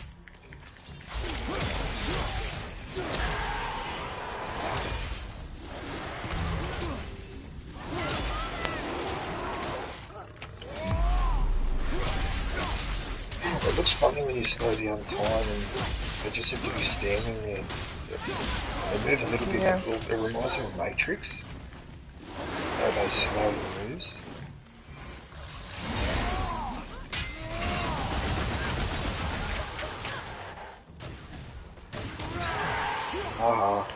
It looks funny when you slow down time and they just seem to be standing there. They move a little bit, Yeah. it reminds me of Matrix. How they slow the moves. Ah,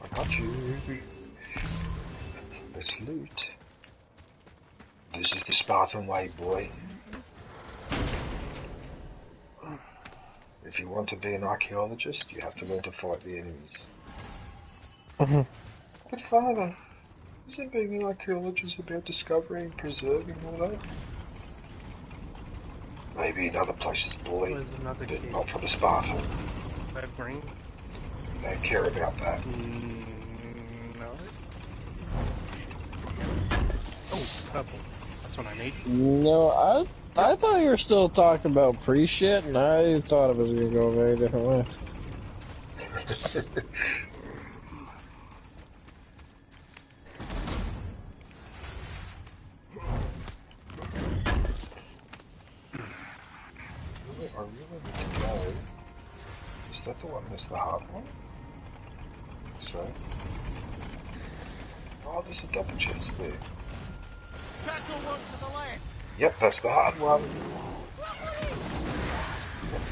I got you. Let's loot. This is the Spartan way, boy. If you want to be an archaeologist, you have to learn to fight the enemies. But father, isn't being an archaeologist about discovering, preserving all that? Maybe in other places, boy, There's another but kid. not for the Spartan. Red green? They don't care about that. No. Oh, purple. That's what I need. No, I thought you were still talking about pre-shit, and I thought it was going to go a very different way. I really need to go. Is that the one that's the hard one? So. Oh, there's a double chest there. Yep, that's the hard one.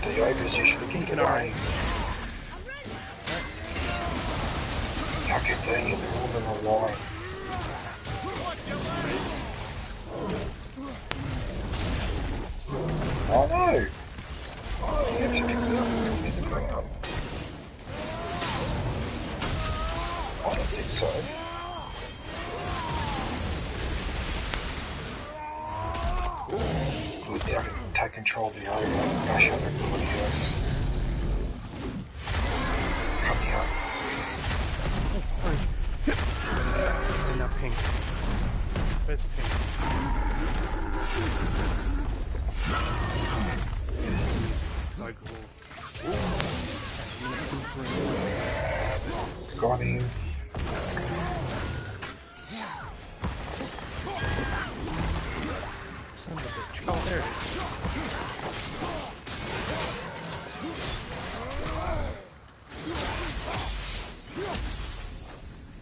The A position to keep it away. How convenient, they're all in a line. Oh no! Oh, you have to pick it up and hit the ground. I don't think so. Good, now I can take control of the area and bash up everybody else. Come here. And now pink. Where's pink? So cool. Got him. Son of a bitch. Oh, there it is.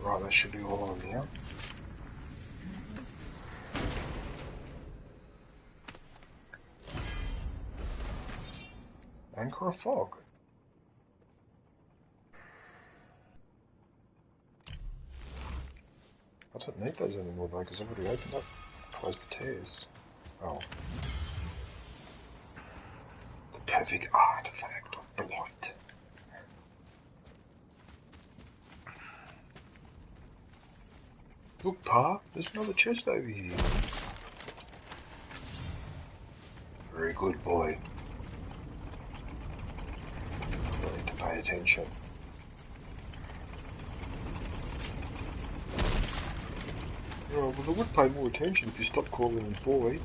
Right, that should be all on here. Anchor of fog. I don't need those anymore though, because I've already opened up, closed the tears. Oh. The perfect artifact of blight. Look, Pa, there's another chest over here. Very good, boy. I need to pay attention. Oh, well, I would pay more attention if you stopped calling him boy.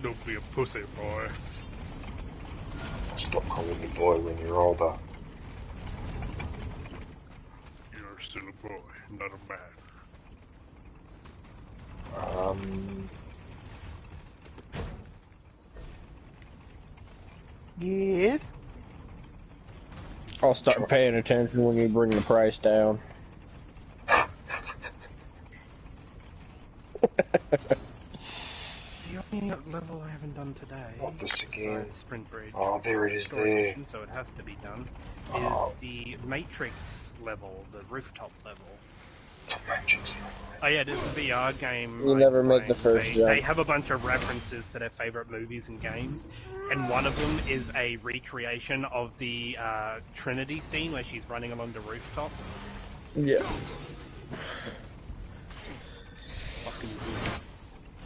Don't be a pussy, boy. Stop calling me boy when you're older. You're still a boy, not a man. Yes? I'll start paying attention when you bring the price down. The only level I haven't done today, Not this again. besides Sprint Bridge, Oh, there it is story there. mission, so it has to be done, Oh. is the Matrix level, the rooftop level. Oh yeah, this is a VR game. You never make the first jump. They have a bunch of references to their favorite movies and games, and one of them is a recreation of the Trinity scene where she's running along the rooftops. Yeah. Fucking good.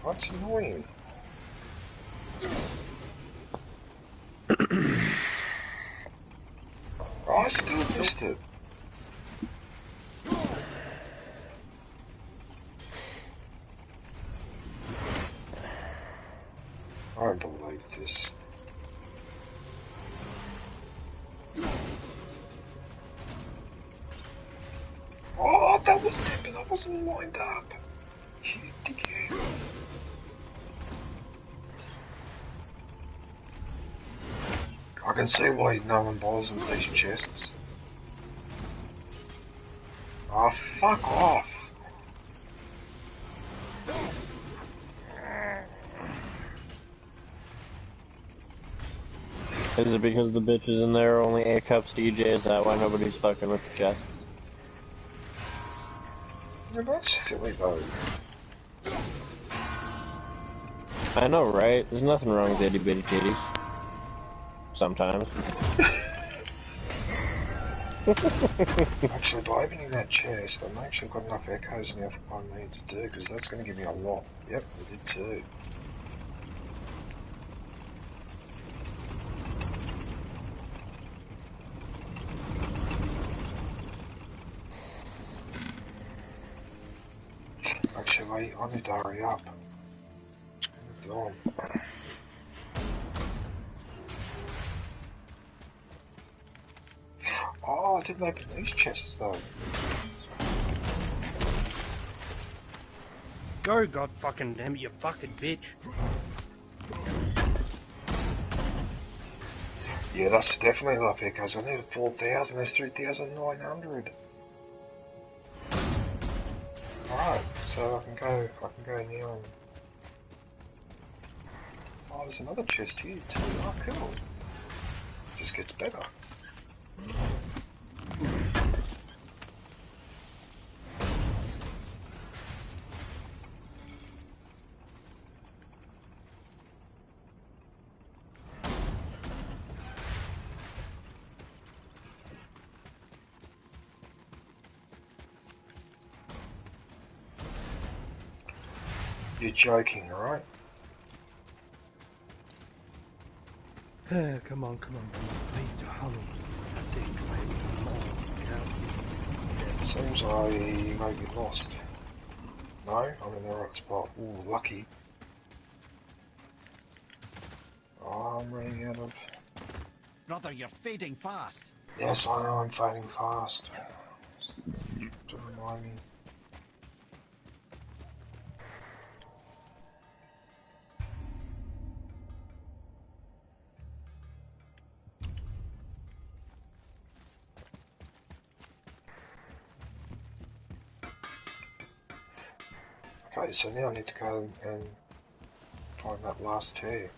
What's annoying? Oh, I still missed it. I don't believe this. Oh, that was it, but I wasn't lined up. You dickhead. I can see why no one bothers with these chests. Oh, fuck off. Is it because the bitches in there are only A-cups DJs? That why nobody's fucking with the chests? Yeah, that's silly though. I know, right? There's nothing wrong with itty bitty titties. Sometimes. Actually, by opening that chest, I've actually got enough echoes now for what I need to do, because that's going to give me a lot. Yep, I did too. Actually, wait, I need to hurry up. Go on. Oh, I didn't open these chests though. Go, god fucking damn it, you fucking bitch. Yeah, that's definitely enough echoes. I need 4,000, there's 3,900. Alright, so I can go now and... Oh, there's another chest here too. Oh, cool. Just gets better. You're joking, right? Come on, please do hurry. That's it, come on, Seems I may be lost. No, I'm in the right spot. Ooh, lucky. Oh, I'm running out of... Brother, you're fading fast. Yes, I know I'm fading fast. To remind me. Okay, so now I need to go and find that last tear.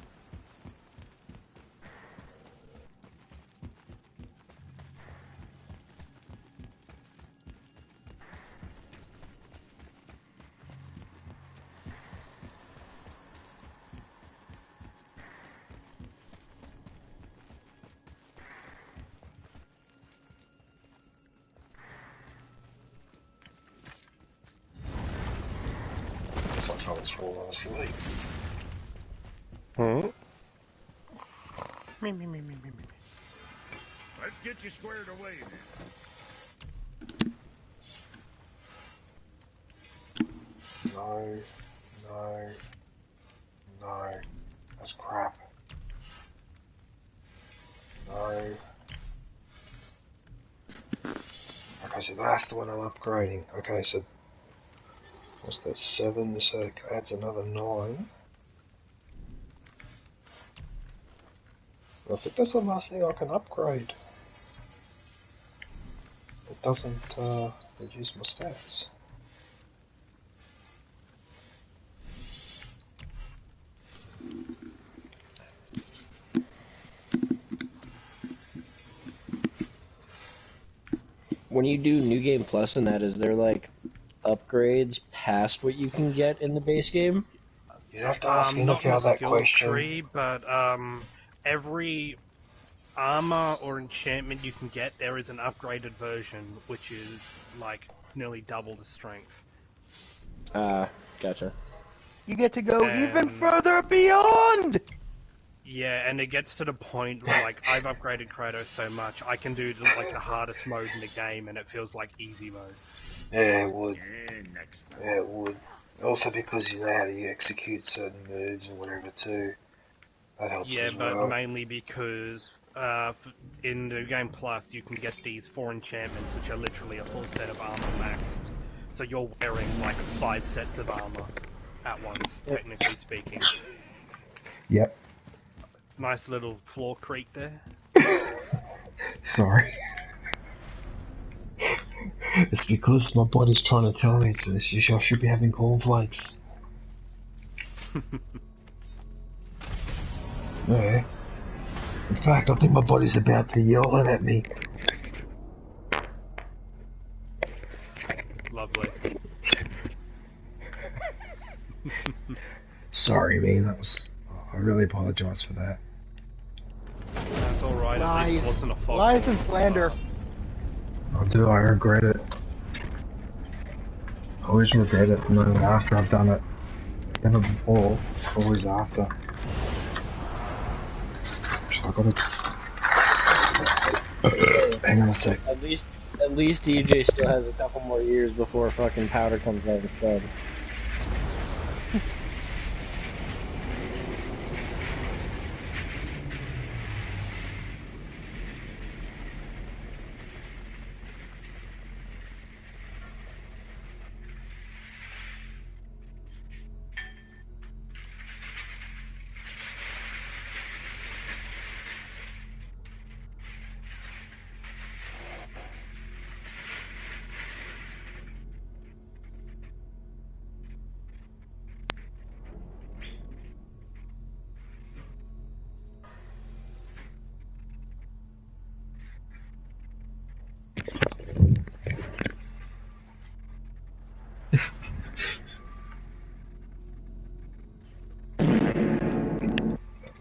Someone's fallen asleep. Hmm? Me. Let's get you squared away then. No. That's crap. No. Okay, so that's the one I'm upgrading. Okay, so what's that, 7? So adds another 9. I think that's the last thing I can upgrade. It doesn't reduce my stats. When you do New Game Plus and that, is there like upgrades past what you can get in the base game? You'd have to ask Not Enoch the that skill question. tree, but every armor or enchantment you can get, there is an upgraded version, which is like nearly double the strength. Gotcha. You get to go even further beyond! Yeah, and it gets to the point where, like, I've upgraded Kratos so much, I can do, like, the hardest mode in the game, and it feels like easy mode. Yeah, it would. Yeah, next time. Yeah, it would. Also because you know how to execute certain moves and whatever too. That helps Yeah, as but well. mainly because in the Game Plus you can get these 4 enchantments, which are literally a full set of armor maxed. So you're wearing, like, 5 sets of armor at once, technically speaking. Yep. Nice little floor creak there. Sorry. It's because my body's trying to tell me I should be having cornflakes. Yeah. In fact, I think my body's about to yell it at me. Lovely. Sorry, man. That was. I really apologise for that. That's alright, at least it wasn't a fog. Lies and slander. I do, I regret it. I always regret it, no, after I've done it. Never before, always after. So I gotta... Hang on a sec. At least DJ still has a couple more years before fucking powder comes out instead.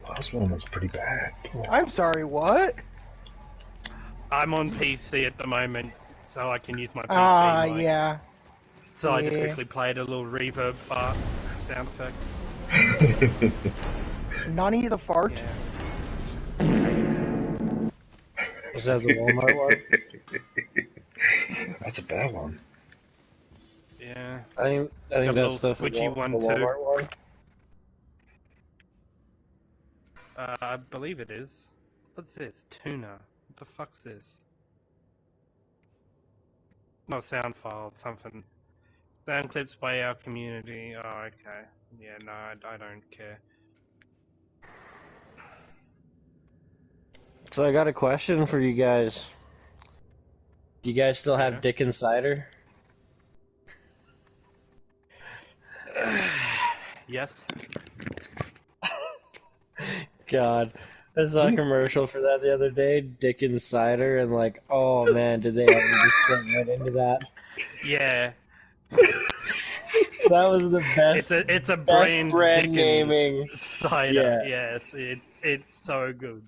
Last one was pretty bad. I'm sorry, what? I'm on PC at the moment, so I can use my PC. Yeah. So I just quickly played a little reverb fart sound effect. Nani the fart? Yeah. Is that the Walmart one? That's a bad one. Yeah. I think that's the squidgy one too. Walmart one. I believe it is. What's this? Tuna. What the fuck's this? Not a sound file, something. Sound clips by our community. Oh, okay. Yeah, no, I don't care. So I got a question for you guys. Do you guys still have Dick and Cider? Yes. God. I saw a commercial for that the other day, Dick and Cider, and like, oh man, did they ever just put right into that? Yeah. That was the best. It's a best brand naming. Cider. Yeah. Yes, it's so good.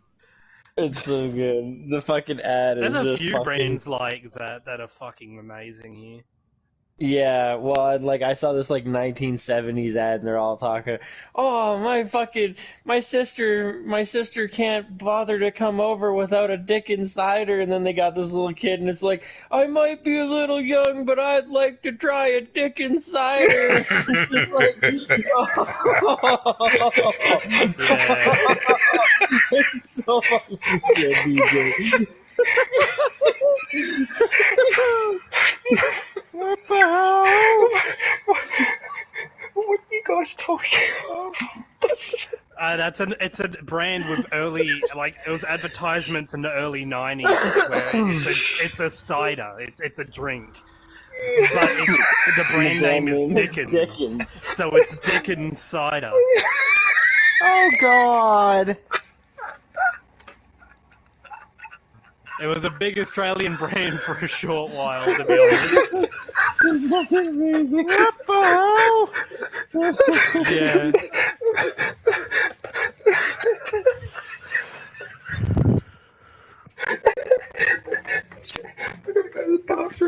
It's so good. The fucking ad is There's a just few fucking... brands like that are fucking amazing here. Yeah, well, I saw this, 1970s ad, and they're all talking, oh, my sister can't bother to come over without a Dick and Cider, and then they got this little kid, and it's like, I might be a little young, but I'd like to try a Dick and Cider. It's just like, Yeah. It's so fucking good, DJ. What the hell? What are you guys talking about? It's a brand with early, it was advertisements in the early 90s where it's a cider, it's a drink. But the brand name is Dickens. So it's Dickens Cider. Oh god. It was a big Australian brand for a short while, to be honest. This is amazing. What the hell? Yeah.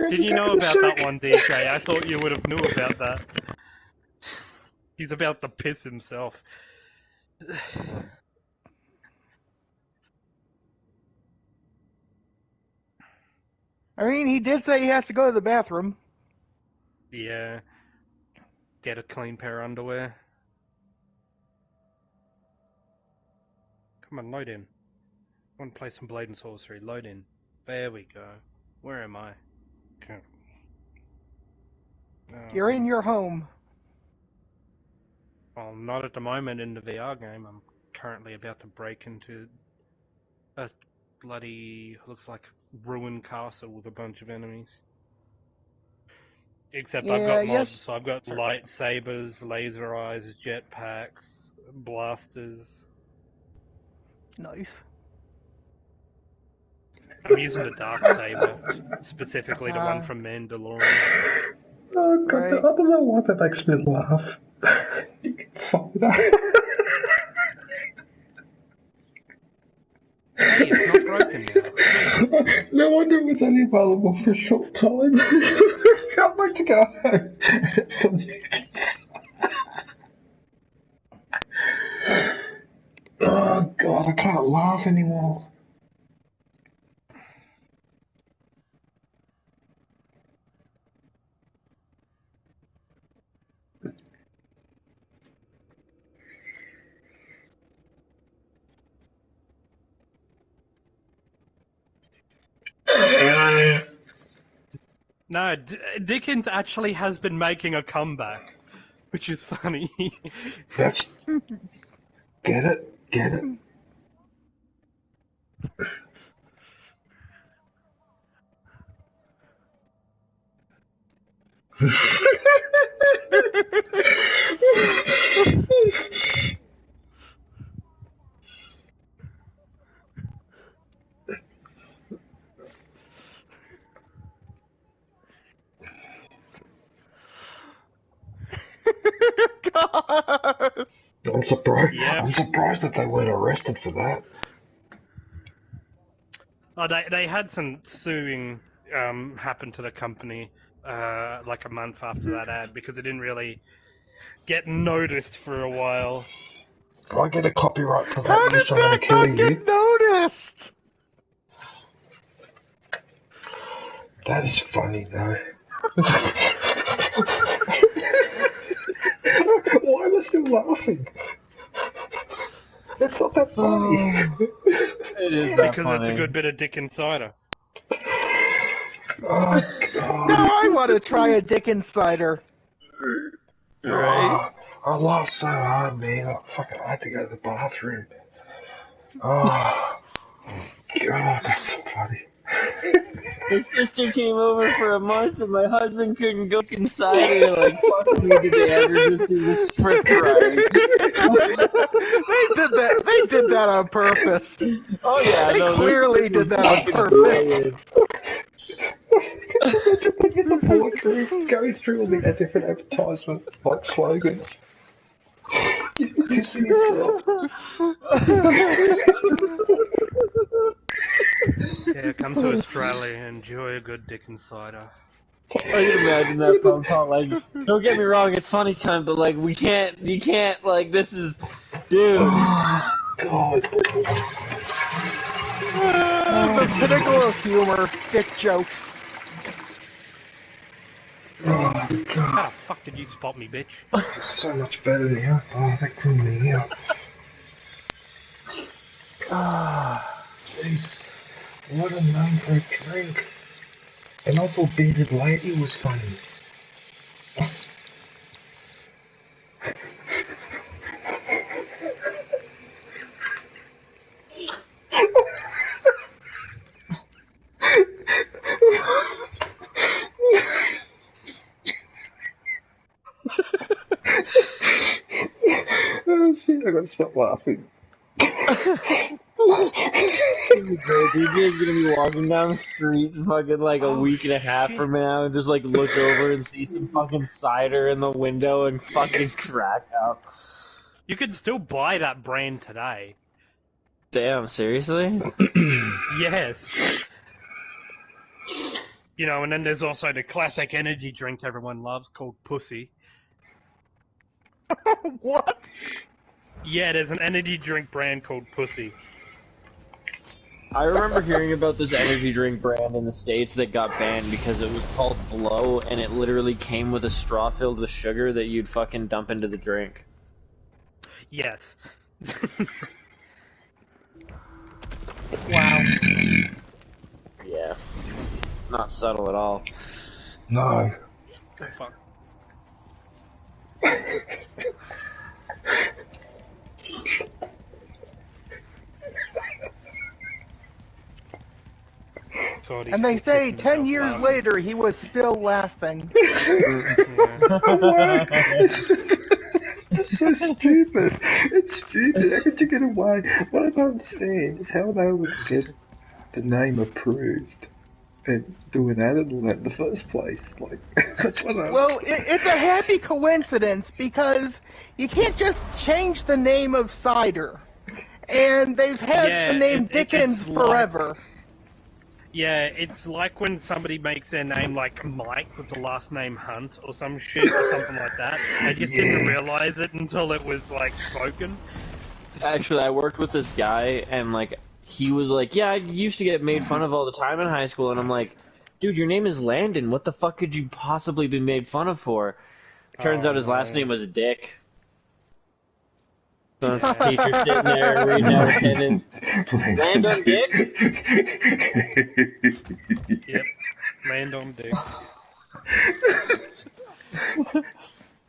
Did you know about that one, DJ? I thought you would have knew about that. He's about to piss himself. I mean, he did say he has to go to the bathroom. Yeah. Get a clean pair of underwear. Come on, load in. I want to play some Blade and Sorcery. Load in. There we go. Where am I? Okay. You're in your home. Well, not at the moment in the VR game. I'm currently about to break into a bloody, looks like ruined castle with a bunch of enemies. Except I've got mods, so I've got lightsabers, laser eyes, jetpacks, blasters. Nice. I'm using the dark saber, specifically the one from Mandalorian. Oh god, I don't know why that makes me laugh. Hey, it's not broken now. No wonder it was only available for a short time. Can't wait to go home. Oh god, I can't laugh anymore. No, Dickens actually has been making a comeback, which is funny. That's... Get it? Get it? God. I'm surprised. Yeah. I'm surprised that they weren't arrested for that. Oh, they had some suing happen to the company like a month after that ad because it didn't really get noticed for a while. If I get a copyright for that, How did that not get noticed? That is funny though. Why am I still laughing? It's not that funny. It is because it's a good bit of Dick Insider. Oh, God. Now I want to try a Dick Insider. Right? I laughed so hard, man. I had to go to the bathroom. Oh, God, that's funny. My sister came over for a month and my husband couldn't go inside her. Like, fuck me, did they ever just do the script right? They did that on purpose. Oh yeah, they clearly did that on purpose. Get the boardroom, going through all the different advertisement like slogans. Pissing Yeah, come to Australia and enjoy a good Dick Insider. I can imagine that phone call. Like, don't get me wrong, it's funny time, but like, you can't, like, this is, dude. God. The pinnacle of humor, dick jokes. Oh, God. How the fuck did you spot me, bitch? It's so much better now. Oh, that couldn't be here. Ah, Jesus. What a name for a drink. And I thought Bearded Lady was funny. Oh shit, I gotta stop laughing. gonna be great. DJ's gonna be walking down the street fucking like a week and a half from now and just like look over and see some fucking cider in the window and fucking crack up. You could still buy that brand today. Damn, seriously? Yes. You know, and then there's also the classic energy drink everyone loves called Pussy. What? Yeah, there's an energy drink brand called Pussy. I remember hearing about this energy drink brand in the States that got banned because it was called Blow, and it literally came with a straw filled with sugar that you'd fucking dump into the drink. Yes. Wow. Yeah. Not subtle at all. No. Oh, fuck. God, And they say 10 years later he was still laughing. It's so stupid. It's stupid. How could you get away? What I don't understand is how they would get the name approved and doing that in the first place. Like, that's what I... Well, it's a happy coincidence because you can't just change the name of cider. And they've had the name Dickens forever. Yeah, it's like when somebody makes their name like Mike with the last name Hunt or some shit or something like that. I just didn't realize it until it was like spoken. Actually, I worked with this guy and like he was like, yeah, I used to get made fun of all the time in high school, and I'm like, dude, your name is Landon. What the fuck could you possibly be made fun of for? Turns out his last name was Dick. So this teacher sitting there reading out attendance. Land on Dick? Yep, land on Dick.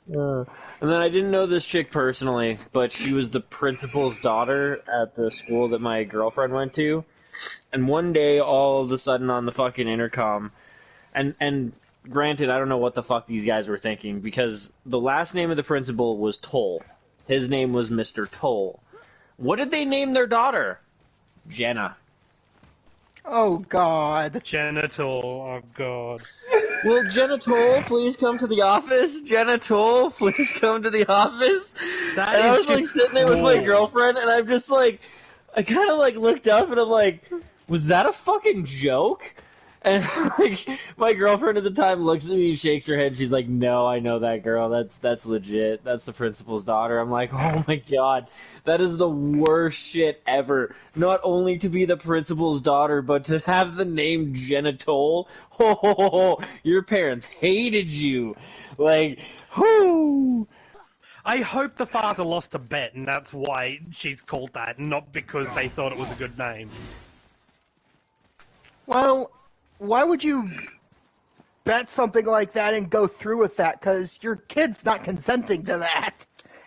And then I didn't know this chick personally, but she was the principal's daughter at the school that my girlfriend went to. And one day, all of a sudden on the fucking intercom, and granted, I don't know what the fuck these guys were thinking, because the last name of the principal was Toll. His name was Mr. Toll. What did they name their daughter? Jenna. Oh, God. Genital, oh, God. Will Jenna Toll please come to the office? Jenna Toll, please come to the office? That and I is was like sitting there with my girlfriend, and I'm just like, I kind of like looked up, and I'm like, was that a fucking joke? And like, my girlfriend at the time looks at me and shakes her head. And she's like, "No, I know that girl. That's legit. That's the principal's daughter." I'm like, "Oh my god, that is the worst shit ever. Not only to be the principal's daughter, but to have the name Genital. Oh, your parents hated you. Like, whoo." I hope the father lost a bet, and that's why she's called that, not because they thought it was a good name. Well, why would you bet something like that and go through with that? Because your kid's not consenting to that.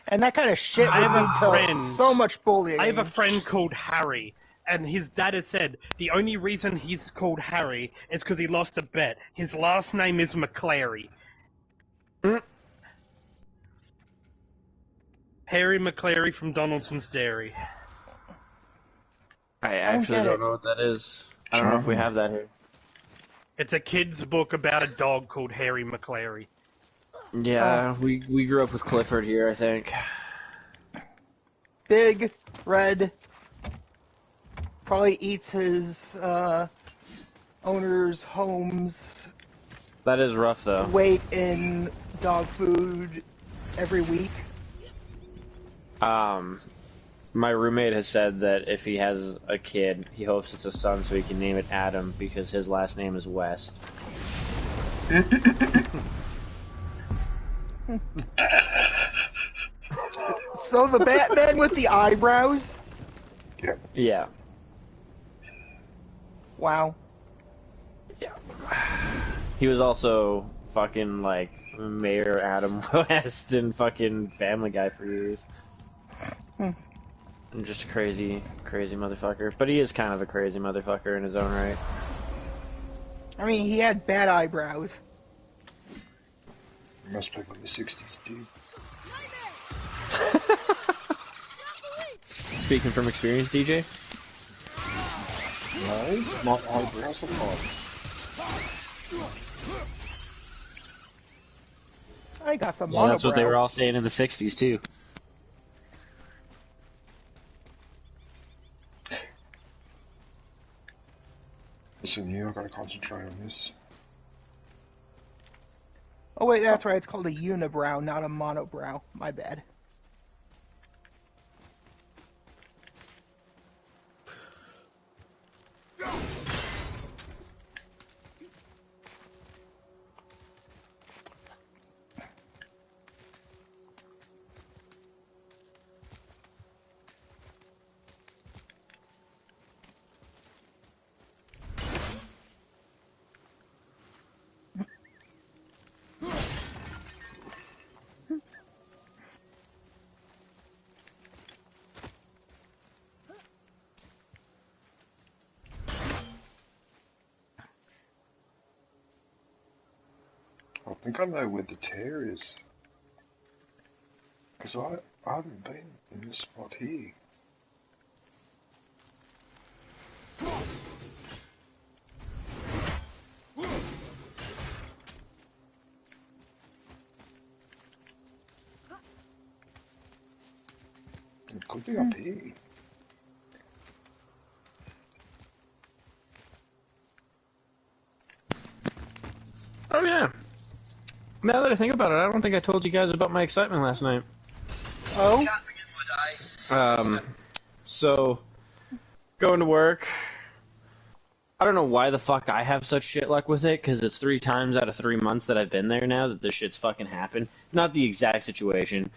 And that kind of shit would lead to so much bullying. I have a friend called Harry, and his dad has said the only reason he's called Harry is because he lost a bet. His last name is McClary. Harry McClary from Donaldson's Dairy. I actually don't know what that is. I don't know if we have that here. It's a kid's book about a dog called Harry McClary. Yeah, we grew up with Clifford here, I think. Big, red, probably eats his owner's home's That is rough, though. weight in dog food every week. My roommate has said that if he has a kid, he hopes it's a son so he can name it Adam because his last name is West. So the Batman with the eyebrows? Yeah. Wow. Yeah. He was also fucking, like, Mayor Adam West in fucking Family Guy for years. And just a crazy, crazy motherfucker. But he is kind of a crazy motherfucker in his own right. I mean, he had bad eyebrows. Must be from the 60s, dude. Speaking from experience, DJ? No, not eyebrows or not. I got some Yeah, that's what they monobrow. were all saying in the 60s, too. Listen, you, I've got to concentrate on this. Oh wait, that's right. It's called a unibrow, not a monobrow. My bad. I think I know where the tear is. Because I haven't been in this spot here. It could be up here. Oh, yeah. Now that I think about it, I don't think I told you guys about my excitement last night. Oh? So, going to work. I don't know why the fuck I have such shit luck with it, because it's 3 times out of 3 months that I've been there now that this shit's fucking happened. Not the exact situation.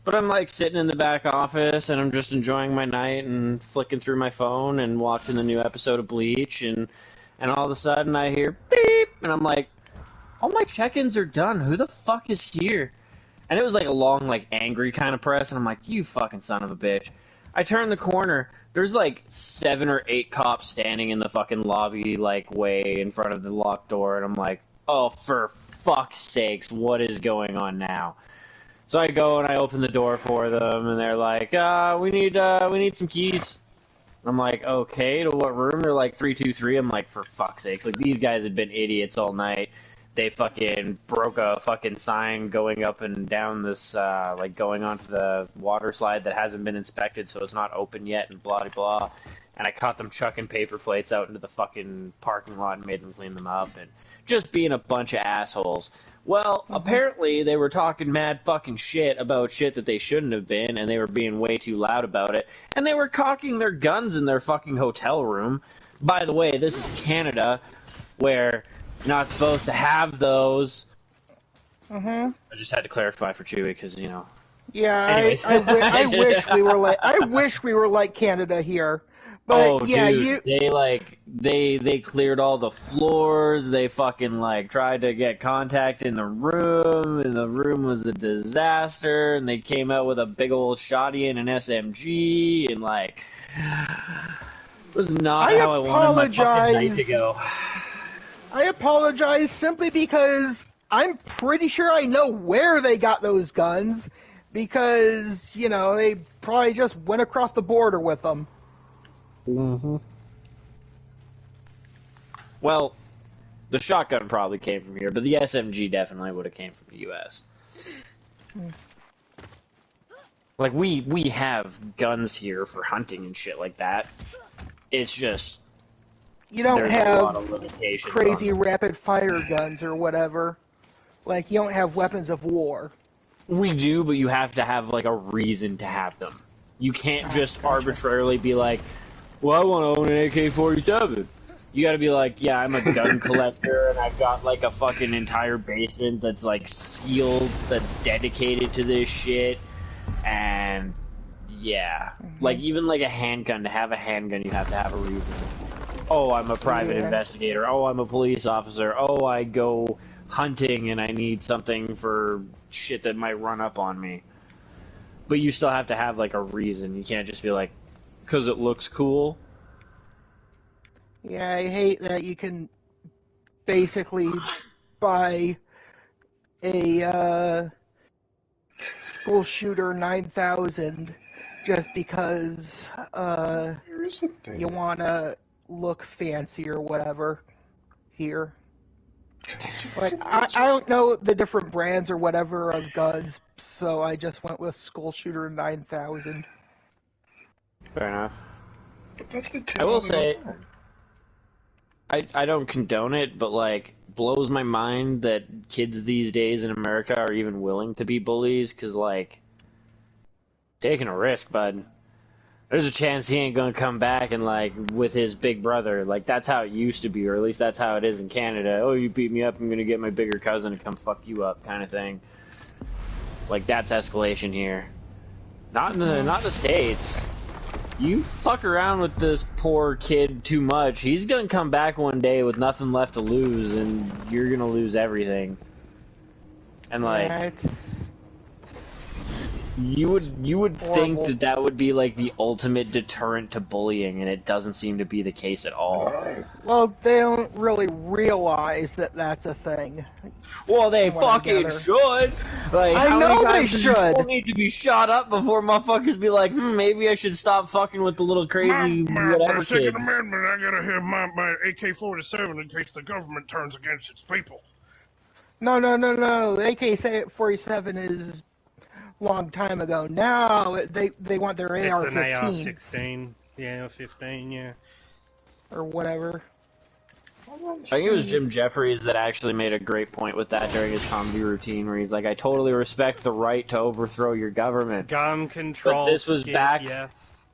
But I'm like sitting in the back office and I'm just enjoying my night and flicking through my phone and watching the new episode of Bleach and all of a sudden I hear beep and I'm like, all my check-ins are done. Who the fuck is here? And it was like a long, like angry kind of press and I'm like, you fucking son of a bitch. I turn the corner. There's like 7 or 8 cops standing in the fucking lobby like way in front of the locked door and I'm like, oh, for fuck's sakes, what is going on now? So I go and I open the door for them, and they're like, we need some keys. I'm like, okay, to what room? They're like 323. I'm like, for fuck's sakes, like these guys have been idiots all night. They fucking broke a fucking sign going up and down this, like going onto the water slide that hasn't been inspected, so it's not open yet, and blah blah blah. And I caught them chucking paper plates out into the fucking parking lot and made them clean them up, and just being a bunch of assholes. Well, apparently they were talking mad fucking shit about shit that they shouldn't have been, and they were being way too loud about it, and they were cocking their guns in their fucking hotel room. By the way, this is Canada, where you're not supposed to have those. I just had to clarify for Chewie, because, you know. Yeah, Anyways. I wish we were like Canada here. But, yeah, dude, they cleared all the floors. They fucking like tried to get contact in the room, and the room was a disaster. And they came out with a big old shotty and an SMG, and like it was not how I wanted my fucking night to go. I apologize simply because I'm pretty sure I know where they got those guns, because you know they probably just went across the border with them. Well, the shotgun probably came from here, but the SMG definitely would have came from the U.S. Like, we have guns here for hunting and shit like that. It's just you don't there's have a lot of limitations crazy rapid fire guns or whatever. Like, you don't have weapons of war. We do, but you have to have, like, a reason to have them. You can't just arbitrarily be like, well, I want to own an AK-47. You gotta be like, yeah, I'm a gun collector, and I've got, like, a fucking entire basement that's, like, sealed, that's dedicated to this shit, and, yeah. Like, even, like, a handgun, to have a handgun, you have to have a reason. Oh, I'm a private investigator. Oh, I'm a police officer. Oh, I go hunting, and I need something for shit that might run up on me. But you still have to have, like, a reason. You can't just be like, because it looks cool. Yeah, I hate that you can basically buy a school shooter 9000 just because you want to look fancy or whatever here. Like, I don't know the different brands or whatever of guns, so I just went with Skull Shooter 9000. Fair enough. That's the I will say, I don't condone it, but like, blows my mind that kids these days in America are even willing to be bullies, because like, taking a risk, bud. There's a chance he ain't gonna come back and like with his big brother. Like that's how it used to be, or at least that's how it is in Canada. Oh, you beat me up, I'm gonna get my bigger cousin to come fuck you up, kind of thing. Like that's escalation here. Not in the States. You fuck around with this poor kid too much, he's gonna come back one day with nothing left to lose, and you're gonna lose everything. And like. You would think that would be like the ultimate deterrent to bullying, and it doesn't seem to be the case at all. Well, they don't really realize that that's a thing. Well, they fucking should. Like, I how know many they times does your should. school need to be shot up before motherfuckers be like, maybe I should stop fucking with the little crazy whatever my Second kids. Amendment, I gotta have my AK-47 in case the government turns against its people. No. The AK-47 is long time ago. Now they want their AR-15. It's an AR-16, yeah, 15, yeah. Or whatever. I think it was Jim Jeffries that actually made a great point with that during his comedy routine, where he's like, I totally respect the right to overthrow your government. Gun control. But this was back. Yes.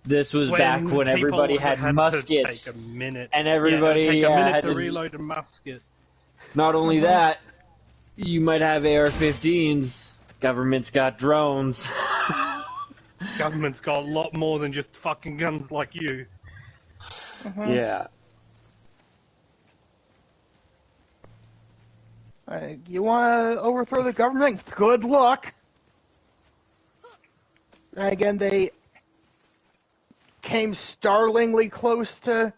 This was back when everybody had muskets. To take a minute. And everybody take a minute had to reload a musket. Not only that, you might have AR-15s. The government's got drones. Government's got a lot more than just fucking guns like you. Yeah. You want to overthrow the government? Good luck. And again, they came startlingly close to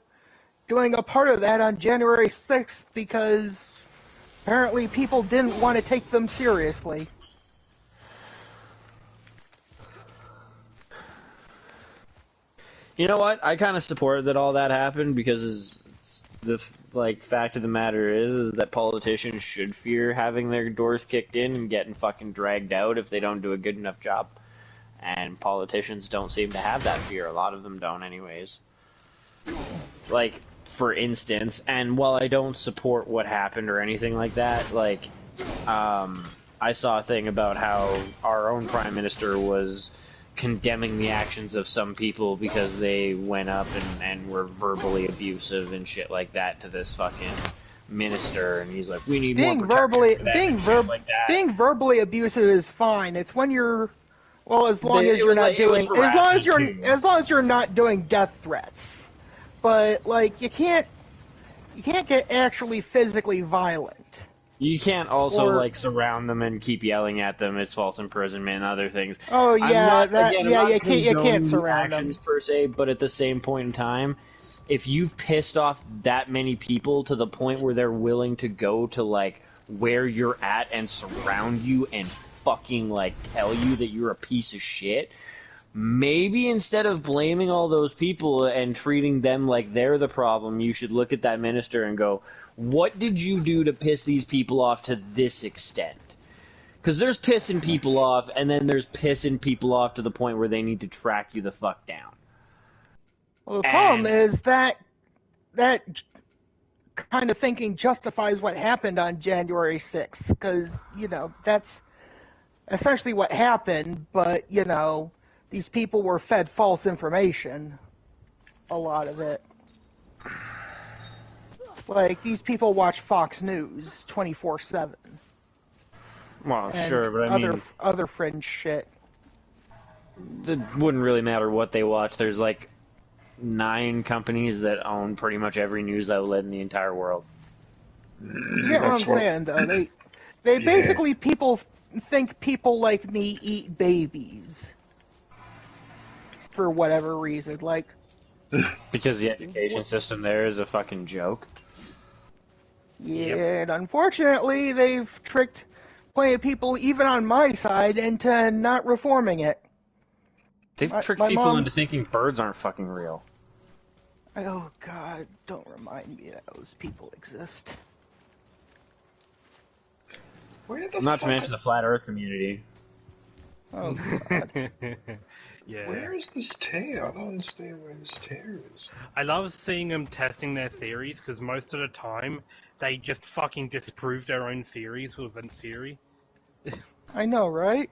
doing a part of that on January 6th because apparently people didn't want to take them seriously. You know what? I kind of support that all that happened because the fact of the matter is that politicians should fear having their doors kicked in and getting fucking dragged out if they don't do a good enough job. And politicians don't seem to have that fear. A lot of them don't anyways. Like, for instance, and while I don't support what happened or anything like that, like, I saw a thing about how our own Prime Minister was condemning the actions of some people because they went up and were verbally abusive and shit like that to this fucking minister, and he's like, we need more protection for them and shit like that. Being verbally abusive is fine. It's when you're, well, as long as you're not doing death threats. But like you can't get actually physically violent. You can't also like surround them and keep yelling at them. It's false imprisonment and other things. Oh yeah, you can't surround actions per se, but at the same point in time, if you've pissed off that many people to the point where they're willing to go to like where you're at and surround you and fucking like tell you that you're a piece of shit, maybe instead of blaming all those people and treating them like they're the problem, you should look at that minister and go, what did you do to piss these people off to this extent? Because there's pissing people off, and then there's pissing people off to the point where they need to track you the fuck down. Well, the problem is that kind of thinking justifies what happened on January 6th, because, you know, that's essentially what happened, but, you know, these people were fed false information, a lot of it. Like, these people watch Fox News 24/7. Well, sure, but I mean... Other fringe shit. It wouldn't really matter what they watch. There's, like, 9 companies that own pretty much every news outlet in the entire world. You get what I'm saying, though? They basically think people like me eat babies. For whatever reason, like... Because the education system there is a fucking joke. Yeah, and unfortunately, they've tricked plenty of people, even on my side, into not reforming it. They've tricked people into thinking birds aren't fucking real. Oh God, don't remind me that those people exist. Not to mention the flat Earth community. Oh God. Yeah. Where is this tear? I don't understand where this tear is. I love seeing them testing their theories, because most of the time, they just fucking disprove their own theories within theory. I know, right?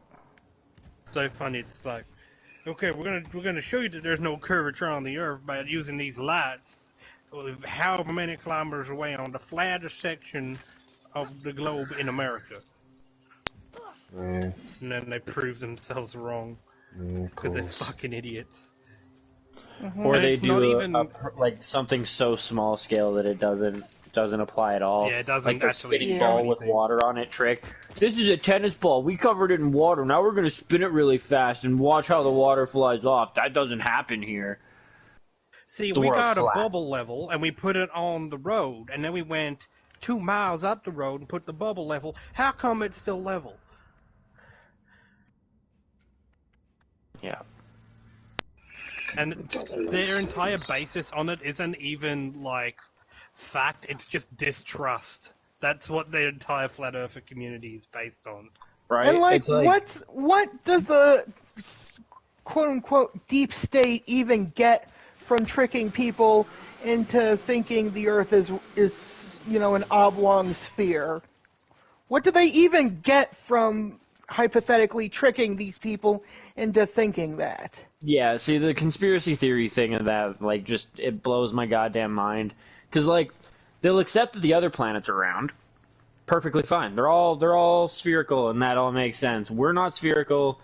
So funny, it's like, okay, we're gonna show you that there's no curvature on the Earth by using these lights, with how many kilometers away on the flattest section of the globe in America. Yeah. And then they prove themselves wrong. Because they're fucking idiots. Or they it's not do even... like something so small scale that it doesn't apply at all. Yeah, it doesn't like the actually spinning ball with water on it trick. This is a tennis ball. We covered it in water. Now we're gonna spin it really fast and watch how the water flies off. That doesn't happen here. See, we got a bubble level and we put it on the road, and then we went 2 miles up the road and put the bubble level. How come it's still level? Yeah. And their entire basis on it isn't even, like, fact, it's just distrust. That's what the entire Flat Earther community is based on. Right? And, like, what does the quote-unquote deep state even get from tricking people into thinking the Earth is you know, an oblong sphere? What do they even get from hypothetically tricking these people into thinking that? Yeah, see, the conspiracy theory thing of that, like, just, it blows my goddamn mind. Because, like, they'll accept that the other planets are round. Perfectly fine. They're all spherical, and that all makes sense. We're not spherical,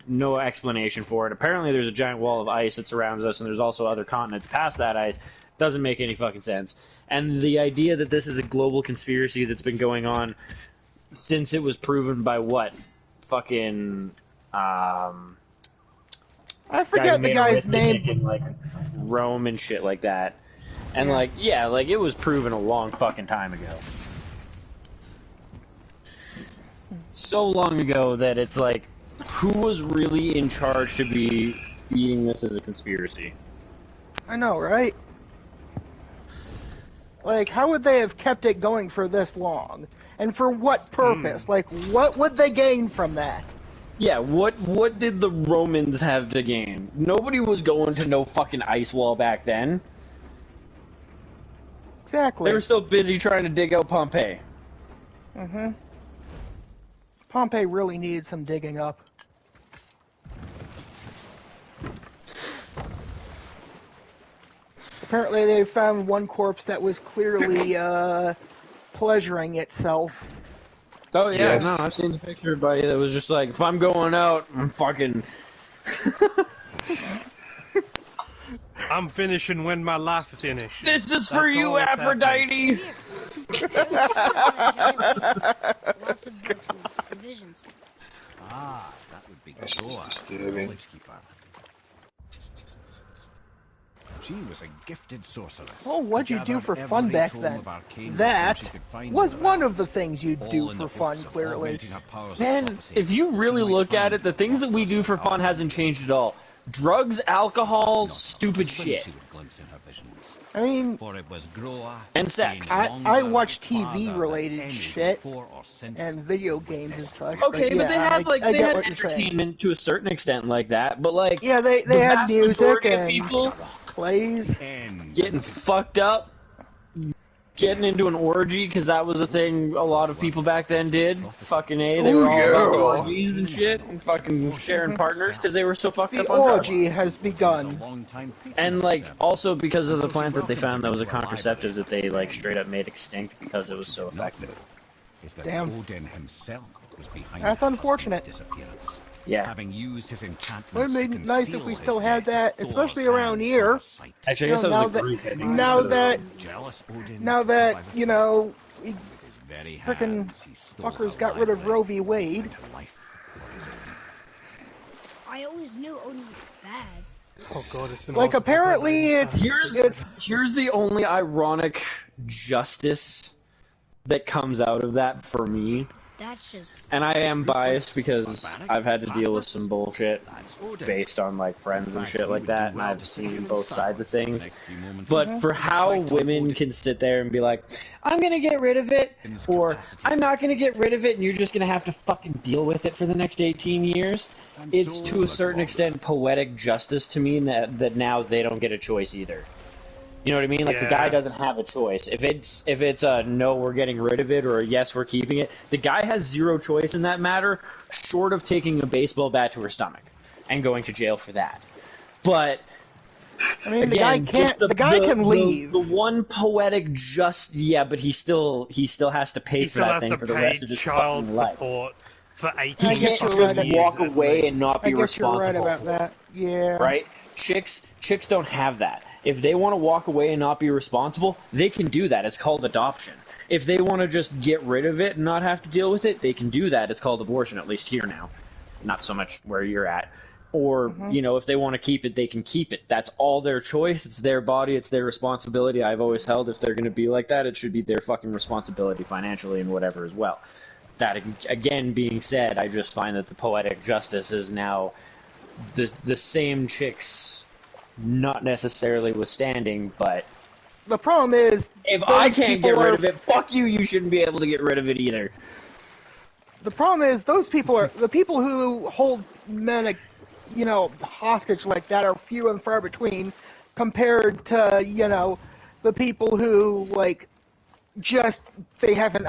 no explanation for it. Apparently there's a giant wall of ice that surrounds us, and there's also other continents past that ice. Doesn't make any fucking sense. And the idea that this is a global conspiracy that's been going on since it was proven by what? Fucking, I forget the guy's name. In, like, Rome and shit like that. And, like, yeah, like, it was proven a long fucking time ago. So long ago that it's like, who was really in charge to be feeding this as a conspiracy? I know, right? Like, how would they have kept it going for this long? And for what purpose? Like, what would they gain from that? Yeah, what did the Romans have to gain? Nobody was going to no fucking ice wall back then. Exactly. They were still busy trying to dig out Pompeii. Mm-hmm. Pompeii really needed some digging up. Apparently they found one corpse that was clearly pleasuring itself. Oh yeah, no, I've seen the picture, buddy. That was just like, if I'm going out, I'm fucking. I'm finishing when my life is finished. This is for you, Aphrodite. Lots of books and provisions. Ah, that would be Goa, knowledge keeper. She was a gifted sorceress. Oh, what'd you do for fun back then? That was one of the things you'd do for fun, clearly. Man, if you really look at it, the things that we do for fun hasn't changed at all. Drugs, alcohol, stupid shit. I mean, and sex. I watch TV-related shit and video games and such. Okay, but they had they had entertainment to a certain extent like that. But like, yeah, they had music and people plays, getting fucked up, getting into an orgy because that was a thing a lot of people back then did. Fucking A, they were all about orgies and shit, and fucking sharing partners because they were so fucked up on drugs. The orgy has begun. And like, also because of the plant that they found that was a contraceptive that they like straight up made extinct because it was so effective. Damn. Odin himself was behind That's unfortunate. Disappearance. Yeah. Having used his enchantments It would have been nice if we still had that, especially around here. Actually, I guess that was a group. Now that, you know, frickin' fuckers got rid of Roe v. Wade. I always knew Odin was bad. Oh god, it's like apparently here's the only ironic justice that comes out of that for me That's just... And I am biased because I've had to deal with some bullshit based on like friends and shit like that, and I've seen both sides of things. But for how women can sit there and be like, I'm gonna get rid of it, or I'm not gonna get rid of it, and you're just gonna have to fucking deal with it for the next 18 years, it's to a certain extent poetic justice to me that now they don't get a choice either. You know what I mean? Like, the guy doesn't have a choice. If it's a no, we're getting rid of it, or a yes, we're keeping it, the guy has zero choice in that matter, short of taking a baseball bat to her stomach and going to jail for that. But I mean, again, the guy can leave. The one poetic but he still has to pay for that thing for the rest of his fucking life. For 18 He can't just walk away and not be responsible. I guess you're right about that. Yeah. Right? Chicks don't have that. If they want to walk away and not be responsible, they can do that. It's called adoption. If they want to just get rid of it and not have to deal with it, they can do that. It's called abortion, at least here now. Not so much where you're at. Or, if they want to keep it, they can keep it. That's all their choice. It's their body. It's their responsibility. I've always held if they're going to be like that, it should be their fucking responsibility financially and whatever as well. That, again, being said, I just find that the poetic justice is now the same chicks not necessarily withstanding, but the problem is if I can't get rid of it, fuck you, you shouldn't be able to get rid of it either. The problem is those people are the people who hold men, hostage like that are few and far between compared to, the people who they have an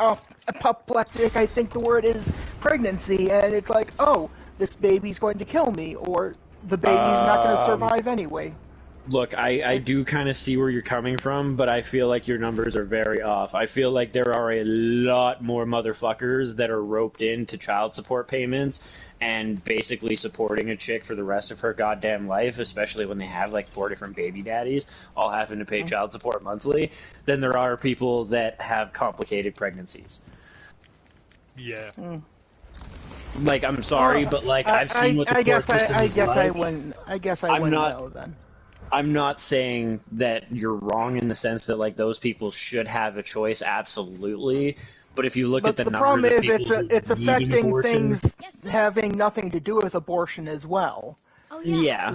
apoplectic, I think the word is, pregnancy, and it's like, oh, this baby's going to kill me, or the baby's not going to survive anyway. Look, I do kind of see where you're coming from, but I feel like your numbers are very off. I feel like there are a lot more motherfuckers that are roped into child support payments and basically supporting a chick for the rest of her goddamn life, especially when they have 4 different baby daddies all having to pay child support monthly, than there are people that have complicated pregnancies. Yeah. I'm sorry, but I've seen what the court system is like. I guess I wouldn't know then. I'm not saying that you're wrong in the sense that those people should have a choice, absolutely. But if you look at the problem numbers of is people it's affecting things having nothing to do with abortion as well. Oh, yeah.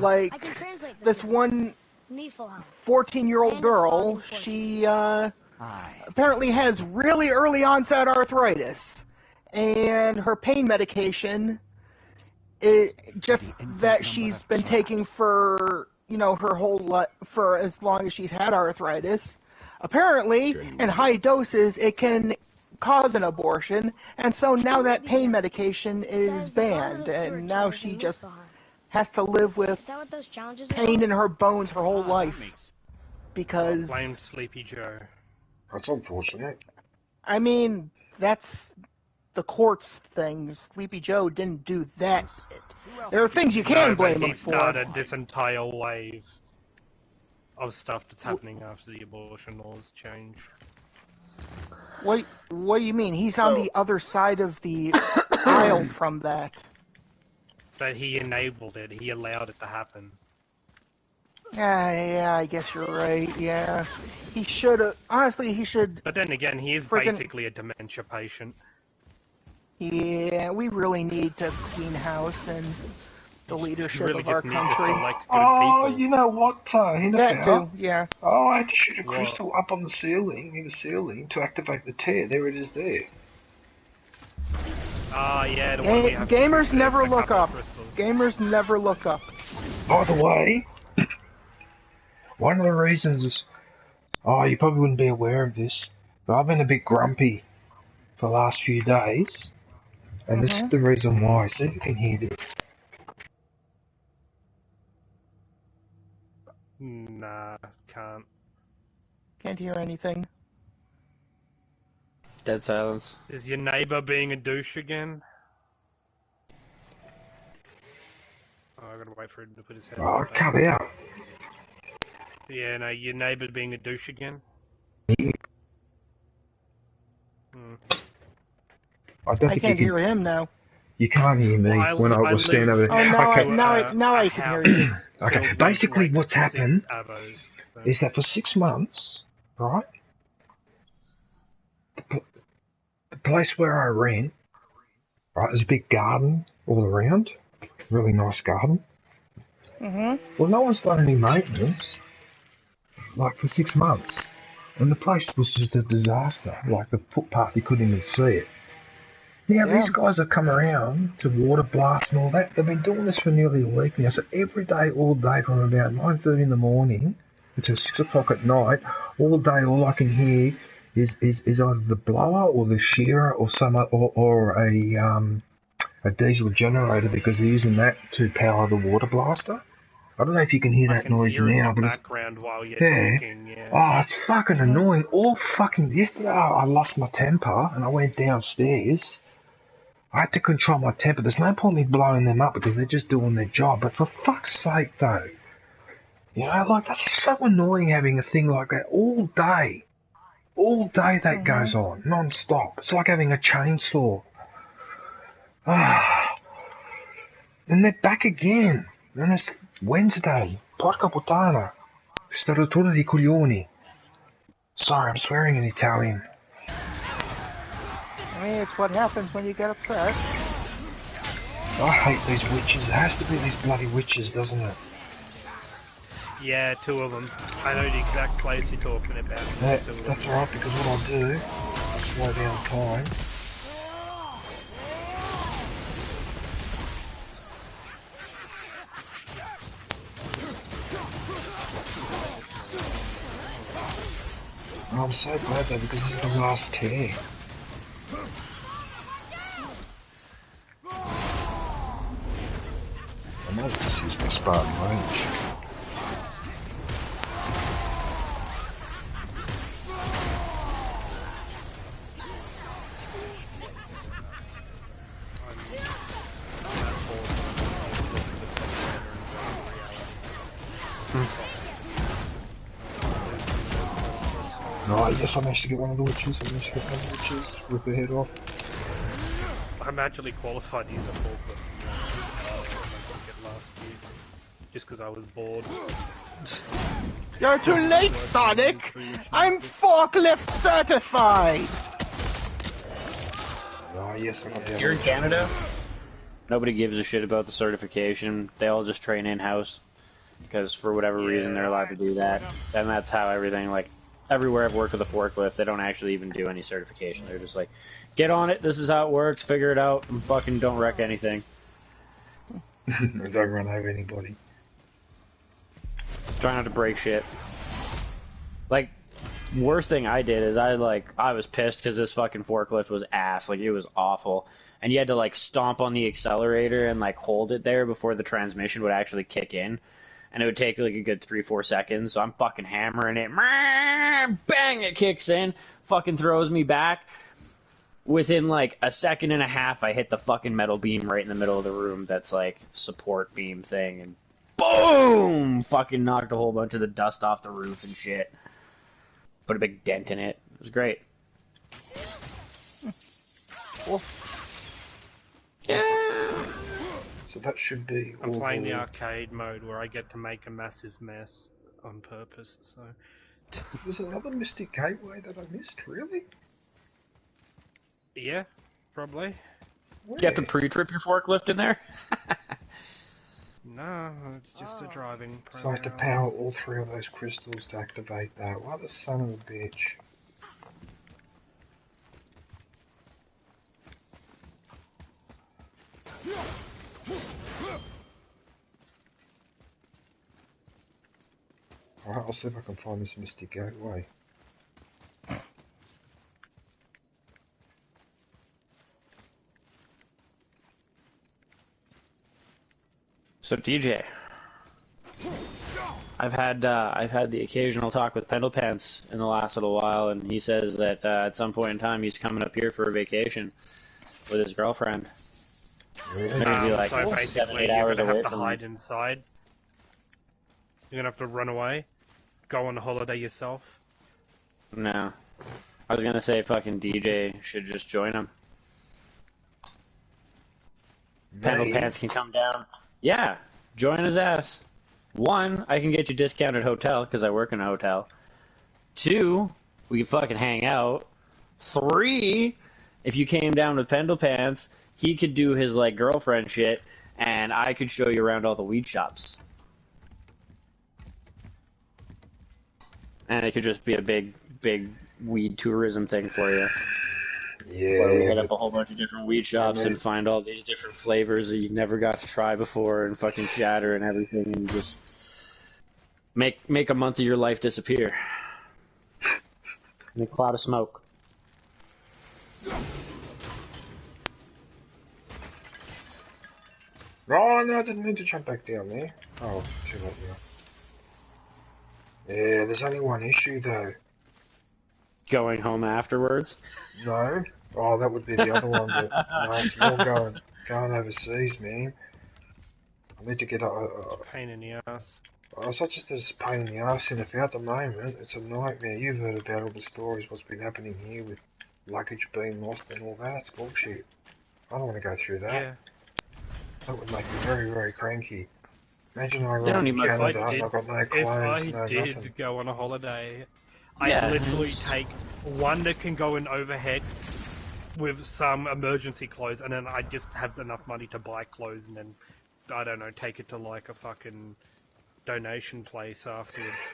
This one 14-year-old girl, she apparently has really early onset arthritis. And her pain medication, that she's been taking for, her whole life, for as long as she's had arthritis. Apparently, in high doses, it can cause an abortion, and so now that pain medication is banned, and now she just has to live with pain in her bones her whole life. Because... Blame Sleepy Joe. That's unfortunate. I mean, that's the court's thing. Sleepy Joe didn't do that. There are things you can blame him for. He started this entire wave of stuff that's happening after the abortion laws change. What do you mean? He's on the other side of the aisle from that. But he enabled it. He allowed it to happen. Yeah, I guess you're right, yeah. He should have... Honestly, he should... But then again, he is basically a dementia patient. Yeah, we really need to clean house and the leadership really of our country. You know what, that too, yeah. Oh, I had to shoot a crystal up on the ceiling, in the ceiling, to activate the tear. There it is there. Yeah, the one we have Gamers never look up. Gamers never look up. By the way, one of the reasons is... Oh, you probably wouldn't be aware of this, but I've been a bit grumpy for the last few days. And this is the reason why. See if you can hear this. Nah, can't. Can't hear anything. Dead silence. Is your neighbor being a douche again? Oh, I gotta wait for him to put his head Oh, cut out. Yeah, no, your neighbor being a douche again? I can't hear him now. You can't hear me when I was standing over there. Oh, now I can hear you. Okay, basically what's happened is that for 6 months, right, the place where I rent Right, there's a big garden all around. Really nice garden. Well, no one's done any maintenance, like, for 6 months. And the place was just a disaster. Like, the footpath, you couldn't even see it. Now, these guys have come around to water blast and all that. They've been doing this for nearly a week now. So every day, all day, from about 9:30 in the morning until 6 o'clock at night, all day, all I can hear is either the blower or the shearer or a diesel generator, because they're using that to power the water blaster. I don't know if you can hear that noise now, but background while you're talking, yeah. Oh, it's fucking annoying. Yesterday I lost my temper and I went downstairs. I had to control my temper. There's no point in me blowing them up because they're just doing their job. But for fuck's sake, though, you know, like, that's so annoying having a thing like that all day. All day that goes on, non-stop. It's like having a chainsaw. And they're back again. And it's Wednesday. Porca puttana. Sta rottura di coglioni. Sorry, I'm swearing in Italian. I mean, it's what happens when you get upset. I hate these witches. It has to be these bloody witches, doesn't it? Yeah, 2 of them. I know the exact place you're talking about. That's alright, because what I'll do, I'll slow down time. I'm so glad though, because this is the last tear. I might just use my Spartan range. Right, yes, I managed to get one of the witches. Rip her head off. I'm actually qualified to use a forklift. Just because I was bored. You're too late, Sonic! I'm forklift certified! Oh, yes, I got You're in Canada? Nobody gives a shit about the certification. They all just train in-house. Because for whatever reason, they're allowed to do that. And that's how everything, like, everywhere I've worked with a forklift, they don't actually even do any certification. They're just like, get on it, this is how it works, figure it out, and fucking don't wreck anything. Don't run over anybody. Try not to break shit. Like, worst thing I did is I was pissed because this fucking forklift was ass. Like, it was awful. And you had to, like, stomp on the accelerator and, like, hold it there before the transmission would actually kick in. And it would take, like, a good 3-4 seconds. So I'm fucking hammering it. Bang! It kicks in. Fucking throws me back. Within, like, a second and a half, I hit the fucking metal beam right in the middle of the room that's, like, support beam thing. And boom! Fucking knocked a whole bunch of the dust off the roof and shit. Put a big dent in it. It was great. Cool. Yeah. So that should be. I'm playing the arcade mode where I get to make a massive mess on purpose. So. There's another Mystic Gateway that I missed. Really? Yeah, probably. Where? You have to pre-trip your forklift in there? No, it's just a driving program. So I have to power all 3 of those crystals to activate that. What the son of a bitch. Alright, I'll see if I can find this Mystic Gateway. So DJ, I've had the occasional talk with Pendlepants in the last little while, and he says that at some point in time he's coming up here for a vacation with his girlfriend. Really? Maybe like so 7-8 hours you're gonna away have to from hide inside. You're gonna have to run away, go on holiday yourself. No, I was gonna say fucking DJ should just join him. Pendlepants can come down. Yeah, join his ass. 1, I can get you discounted hotel because I work in a hotel. 2, we can fucking hang out. 3, If you came down with Pendle Pants, he could do his like girlfriend shit, and I could show you around all the weed shops. And it could just be a big weed tourism thing for you. Yeah. Where we hit up a whole bunch of different weed shops and find all these different flavors that you never got to try before, and fucking shatter and everything, and just make a month of your life disappear in a cloud of smoke. Oh no, I didn't mean to jump back down there. Oh, too late now. Yeah, there's only one issue though. Going home afterwards? No. Oh, that would be the other one, but no, it's more going overseas, man. I need to get pain in the ass. Oh, it's not just this pain in the ass in it at the moment. It's a nightmare. You've heard about all the stories, what's been happening here with luggage being lost and all that. It's bullshit. I don't want to go through that. Yeah. That would make me very, very cranky. Imagine I Don't run to even Canada and I've got no clothes, if no I did nothing. go on a holiday, I literally take one that can go in overhead with some emergency clothes, and then I just have enough money to buy clothes, and then, I don't know, take it to like a fucking donation place afterwards.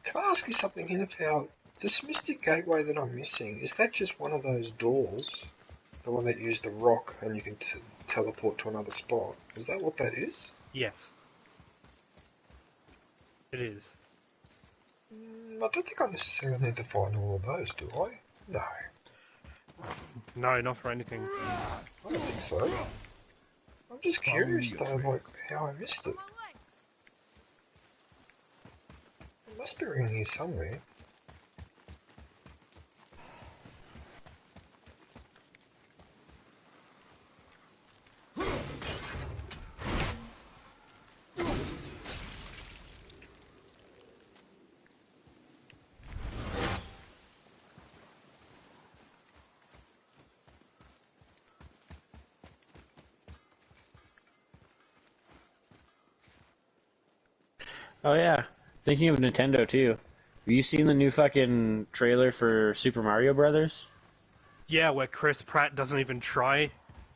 Can I ask you something here about this Mystic Gateway that I'm missing? Is that just one of those doors? The one that used the rock and you can teleport to another spot? Is that what that is? Yes. It is. I don't think I necessarily need to find all of those, do I? No. No, not for anything. I don't think so. I'm just curious though, like, how I missed it. It must be around here somewhere. Oh yeah, thinking of Nintendo too. Have you seen the new fucking trailer for Super Mario Brothers? Yeah, where Chris Pratt doesn't even try.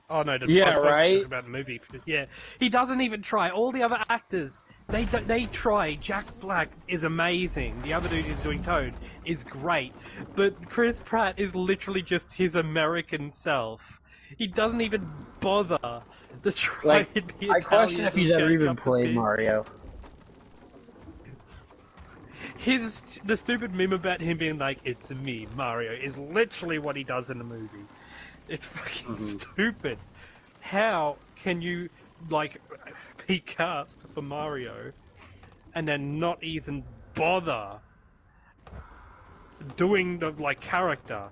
Oh no, Yeah, right? About the movie. Yeah, he doesn't even try. All the other actors, they try. Jack Black is amazing. The other dude who's doing Toad is great, but Chris Pratt is literally just his American self. He doesn't even bother to try. Like, and be I question Italian if he's or ever catch even up to played speed. Mario. The stupid meme about him being like, "It's me, Mario," is literally what he does in the movie. It's fucking stupid. How can you, like, be cast for Mario and then not even bother doing the, like, character?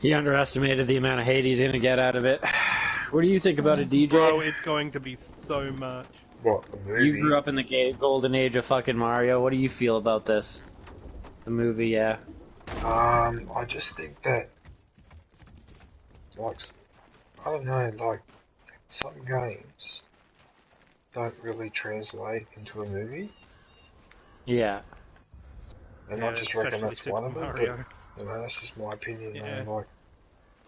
He underestimated the amount of hate he's gonna get out of it. What do you think about it, DJ? Bro, it's going to be so much. What, the movie? You grew up in the golden age of fucking Mario. What do you feel about this? The movie, yeah. I just think that, like, I don't know, like, some games don't really translate into a movie. Yeah. And I just reckon that's one of them, but, you know, that's just my opinion, man. Like,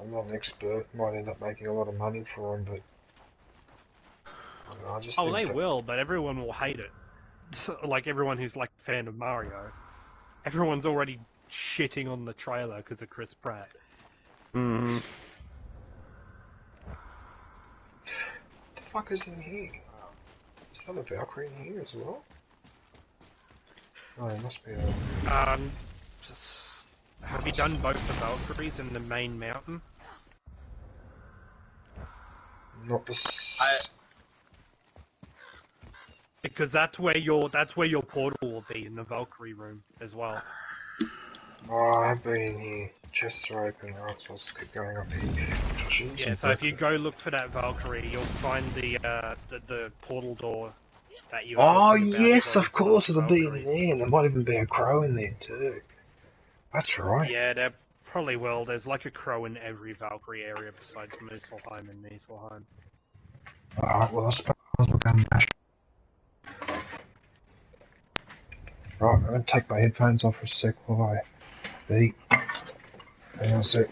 I'm not an expert, might end up making a lot of money for them, but I just think they that, will, but everyone will hate it. Like, everyone who's, like, a fan of Mario. Everyone's already shitting on the trailer because of Chris Pratt. Mm-hmm. What the fuck is in here? Is that a Valkyrie in here as well? Oh, it must be a... Have you done both the Valkyries in the main mountain? Not the... Because that's where your portal will be, in the Valkyrie room as well. Oh, I've been in here. Chests are open, right, so I'll just keep going up here. Jeez, Yeah, so if you go look for that Valkyrie, you'll find the portal door that you... Oh, yes, of course, it'll be in there, and there might even be a crow in there, too. That's right. Yeah, there probably will. There's like a crow in every Valkyrie area besides Muspelheim and Niflheim. Alright, well, I suppose we'll go and bash. Right, I'm going to take my headphones off for a sec while I beat. Hang on a sec.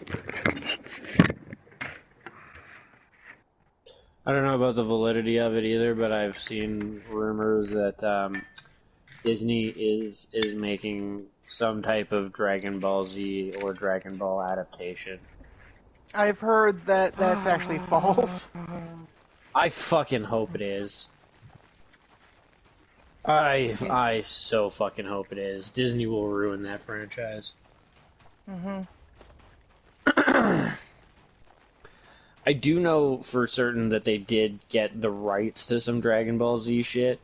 I don't know about the validity of it either, but I've seen rumors that Disney is making some type of Dragon Ball Z or Dragon Ball adaptation. I've heard that that's actually false. I fucking hope it is. I so fucking hope it is. Disney will ruin that franchise. I do know for certain that they did get the rights to some Dragon Ball Z shit.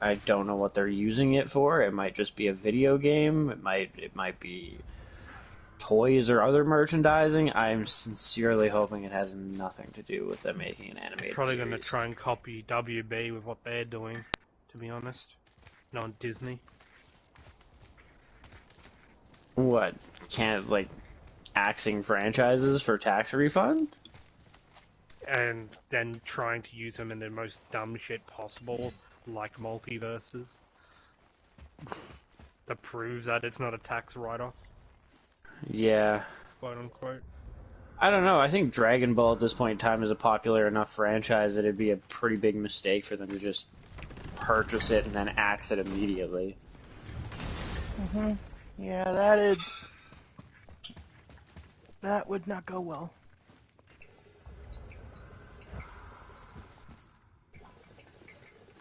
I don't know what they're using it for. It might just be a video game. It might be toys or other merchandising. I'm sincerely hoping it has nothing to do with them making an animated Probably series. going to try and copy WB with what they're doing, to be honest. Not Disney. What? Can't, like, axing franchises for tax refund? And then trying to use them in the most dumb shit possible, like multiverses. That proves that it's not a tax write-off. Yeah. Quote unquote. I don't know. I think Dragon Ball at this point in time is a popular enough franchise that it'd be a pretty big mistake for them to just purchase it and then axe it immediately. Yeah, that would not go well.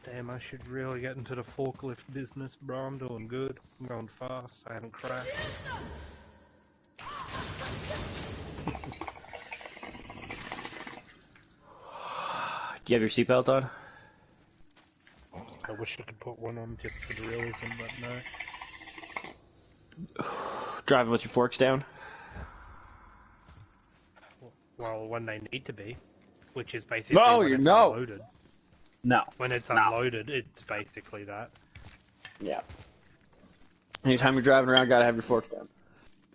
Damn, I should really get into the forklift business, bro. I'm doing good. I'm going fast. I haven't crashed. Do you have your seatbelt on? I wish I could put one on just for the realism, but no. Driving with your forks down? Well, when they need to be. Which is basically when it's unloaded. No. When it's unloaded, it's basically that. Yeah. Anytime you're driving around, gotta have your forks down.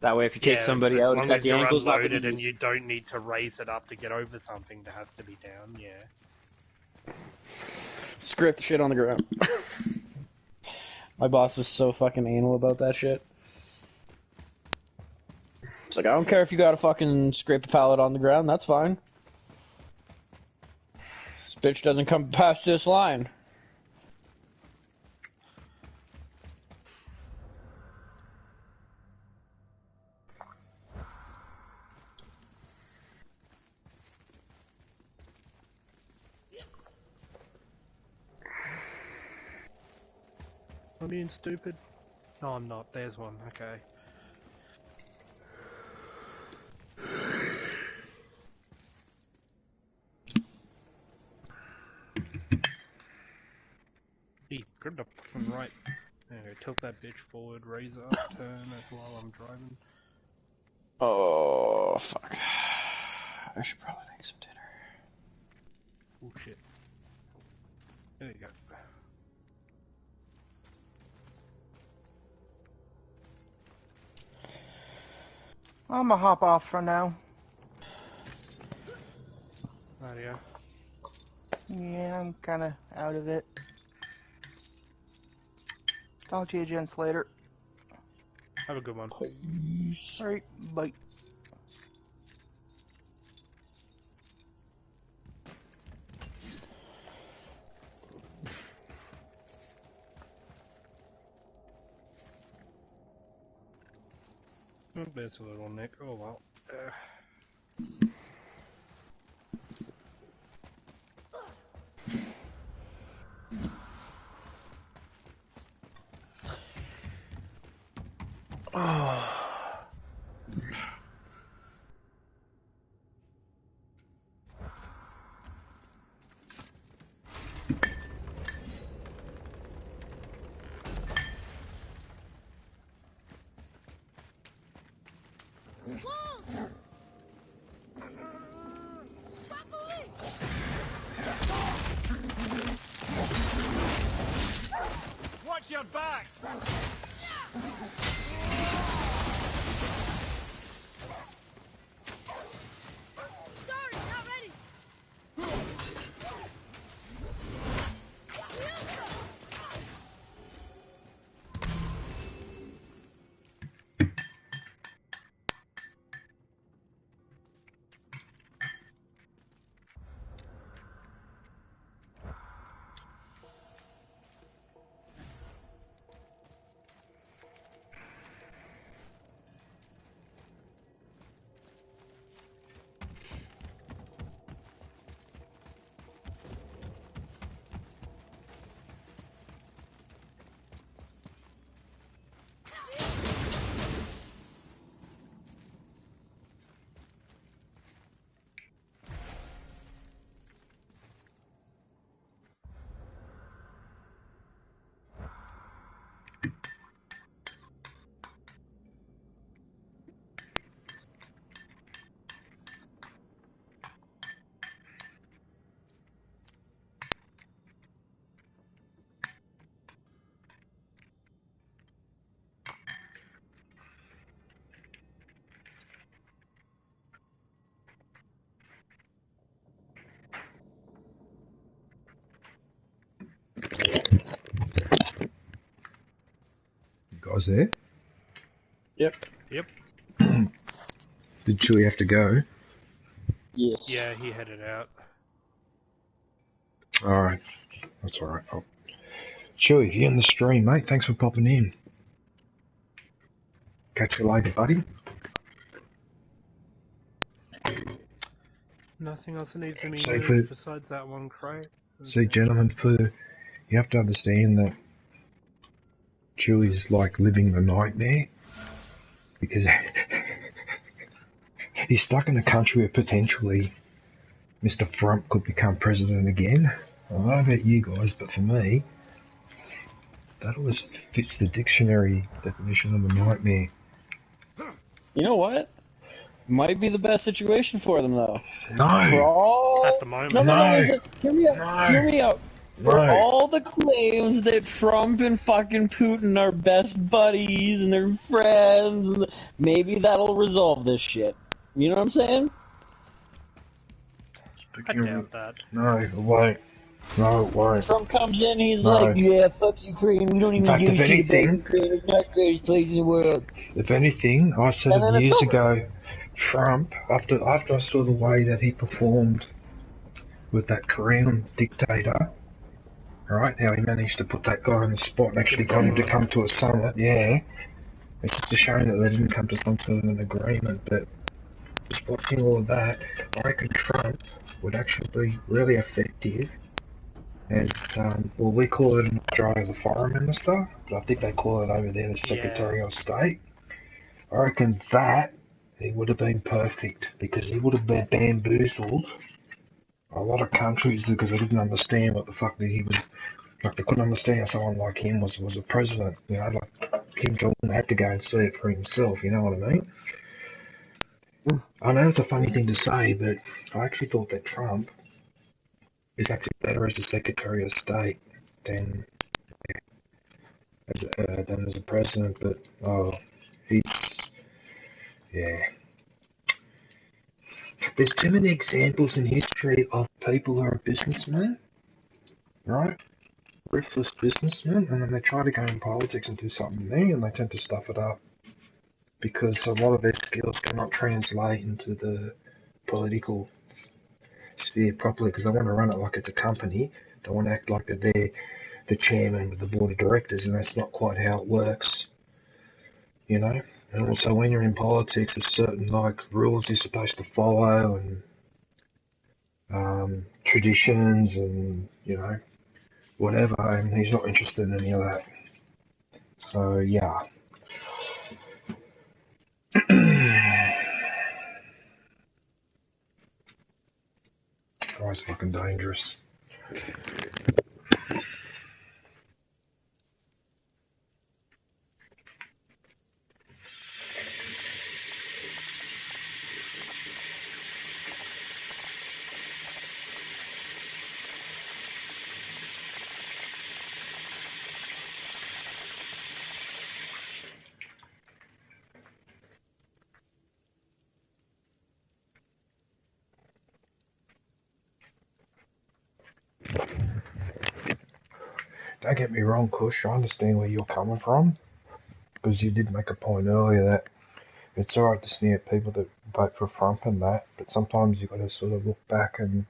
That way, if you take somebody out, it's at the ankles, not the unloaded, and knees. you don't need to raise it up to get over something that has to be down. Yeah. Script the shit on the ground. My boss was so fucking anal about that shit. It's like, I don't care if you gotta fucking scrape the pallet on the ground, that's fine. This bitch doesn't come past this line. I'm being stupid. No, I'm not. There's one. Okay. Hey, grab the fucking right. There, tilt that bitch forward, raise it up, turn it while I'm driving. Oh, fuck. I should probably make some dinner. Oh shit. There you go. I'm gonna hop off for now. Rightio. Yeah, I'm kinda out of it. Talk to you gents later. Have a good one. Please. Alright, bye. There's a little nick. Oh well. Watch your back! Sorry, not ready. guys there? Yep. Yep. Did Chewie have to go? Yes. Yeah, he headed out. Alright. That's alright. Oh. Chewie, if you're in the stream, mate, thanks for popping in. Catch you later, buddy. Nothing else that needs to be So moved besides that one crate. See, gentlemen, you have to understand that Chewie's like living the nightmare because he's stuck in a country where potentially Mr. Trump could become president again. I don't know about you guys, but for me, that always fits the dictionary definition of a nightmare. You know what? Might be the best situation for them, though. No. For all... At the moment. No, listen. Hear me out. No. Hear me out. For No. all the claims that Trump and fucking Putin are best buddies and they're friends, maybe that'll resolve this shit. You know what I'm saying? I doubt that. No, it won't. No, it won't. Trump comes in, he's No. like, yeah, fuck Ukraine, we don't even fact, give a if shit about anything- Ukraine, it's not the greatest place in the world. If anything, I said And then it it's years over. ago, Trump, after I saw the way that he performed with that Korean dictator, right, how he managed to put that guy on the spot and actually got him to come to a summit, yeah, it's just a shame that they didn't come to some sort of an agreement, but just watching all of that, I reckon Trump would actually be really effective as, well, we call it in Australia the foreign minister, but I think they call it over there the Secretary of State. I reckon that he would have been perfect because he would have been bamboozled a lot of countries because they didn't understand what the fuck that he was, like they couldn't understand how someone like him was a president, you know, like Kim Jong-un had to go and see it for himself, you know what I mean? I know it's a funny thing to say, but I actually thought that Trump is actually better as a Secretary of State than as a president, but he's, yeah. There's too many examples in history of people who are businessmen, right? Ruthless businessmen, and then they try to go in politics and do something new, and they tend to stuff it up because a lot of their skills cannot translate into the political sphere properly because they want to run it like it's a company. They want to act like that they're the chairman of the board of directors, and that's not quite how it works, you know? And also when you're in politics, there's certain like rules you're supposed to follow and traditions and, you know, whatever, and he's not interested in any of that. So, yeah. Guy's fucking dangerous. Don't get me wrong, Kush, I understand where you're coming from, because you did make a point earlier that it's alright to sneer at people that vote for Trump and that, but sometimes you've got to sort of look back and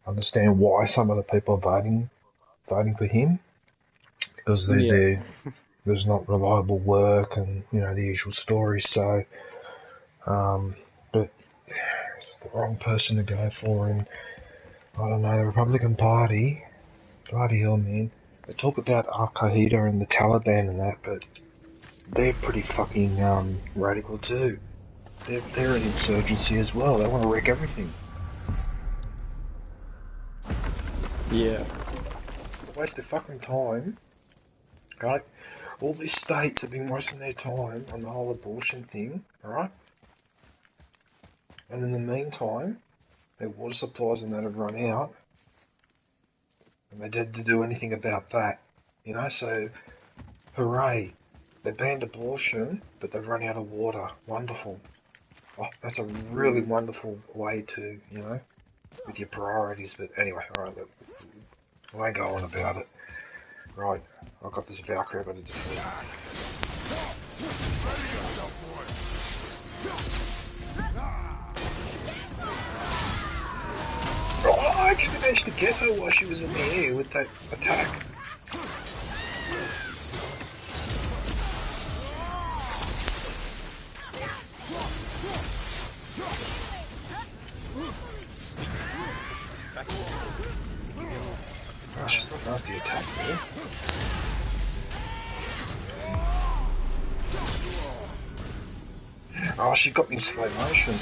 understand why some of the people are voting for him, because there's not reliable work and, you know, the usual stories, so, but it's the wrong person to go for, and I don't know, the Republican Party, bloody hell, man. They talk about Al-Qaeda and the Taliban and that, but they're pretty fucking radical too. They're an insurgency as well. They want to wreck everything. Yeah. Waste their fucking time, right? All these states have been wasting their time on the whole abortion thing, right? And in the meantime, their water supplies and that have run out. And they didn't do anything about that, you know, so hooray, they banned abortion, but they've run out of water, wonderful. Oh, that's a really wonderful way to, you know, with your priorities, but anyway, alright, look, I won't go on about it. Right, I've got this Valkyrie I've got to defeat. actually managed to get her while she was in the air with that attack. Oh, she's not nasty attack there. Oh, she got me in slow motion.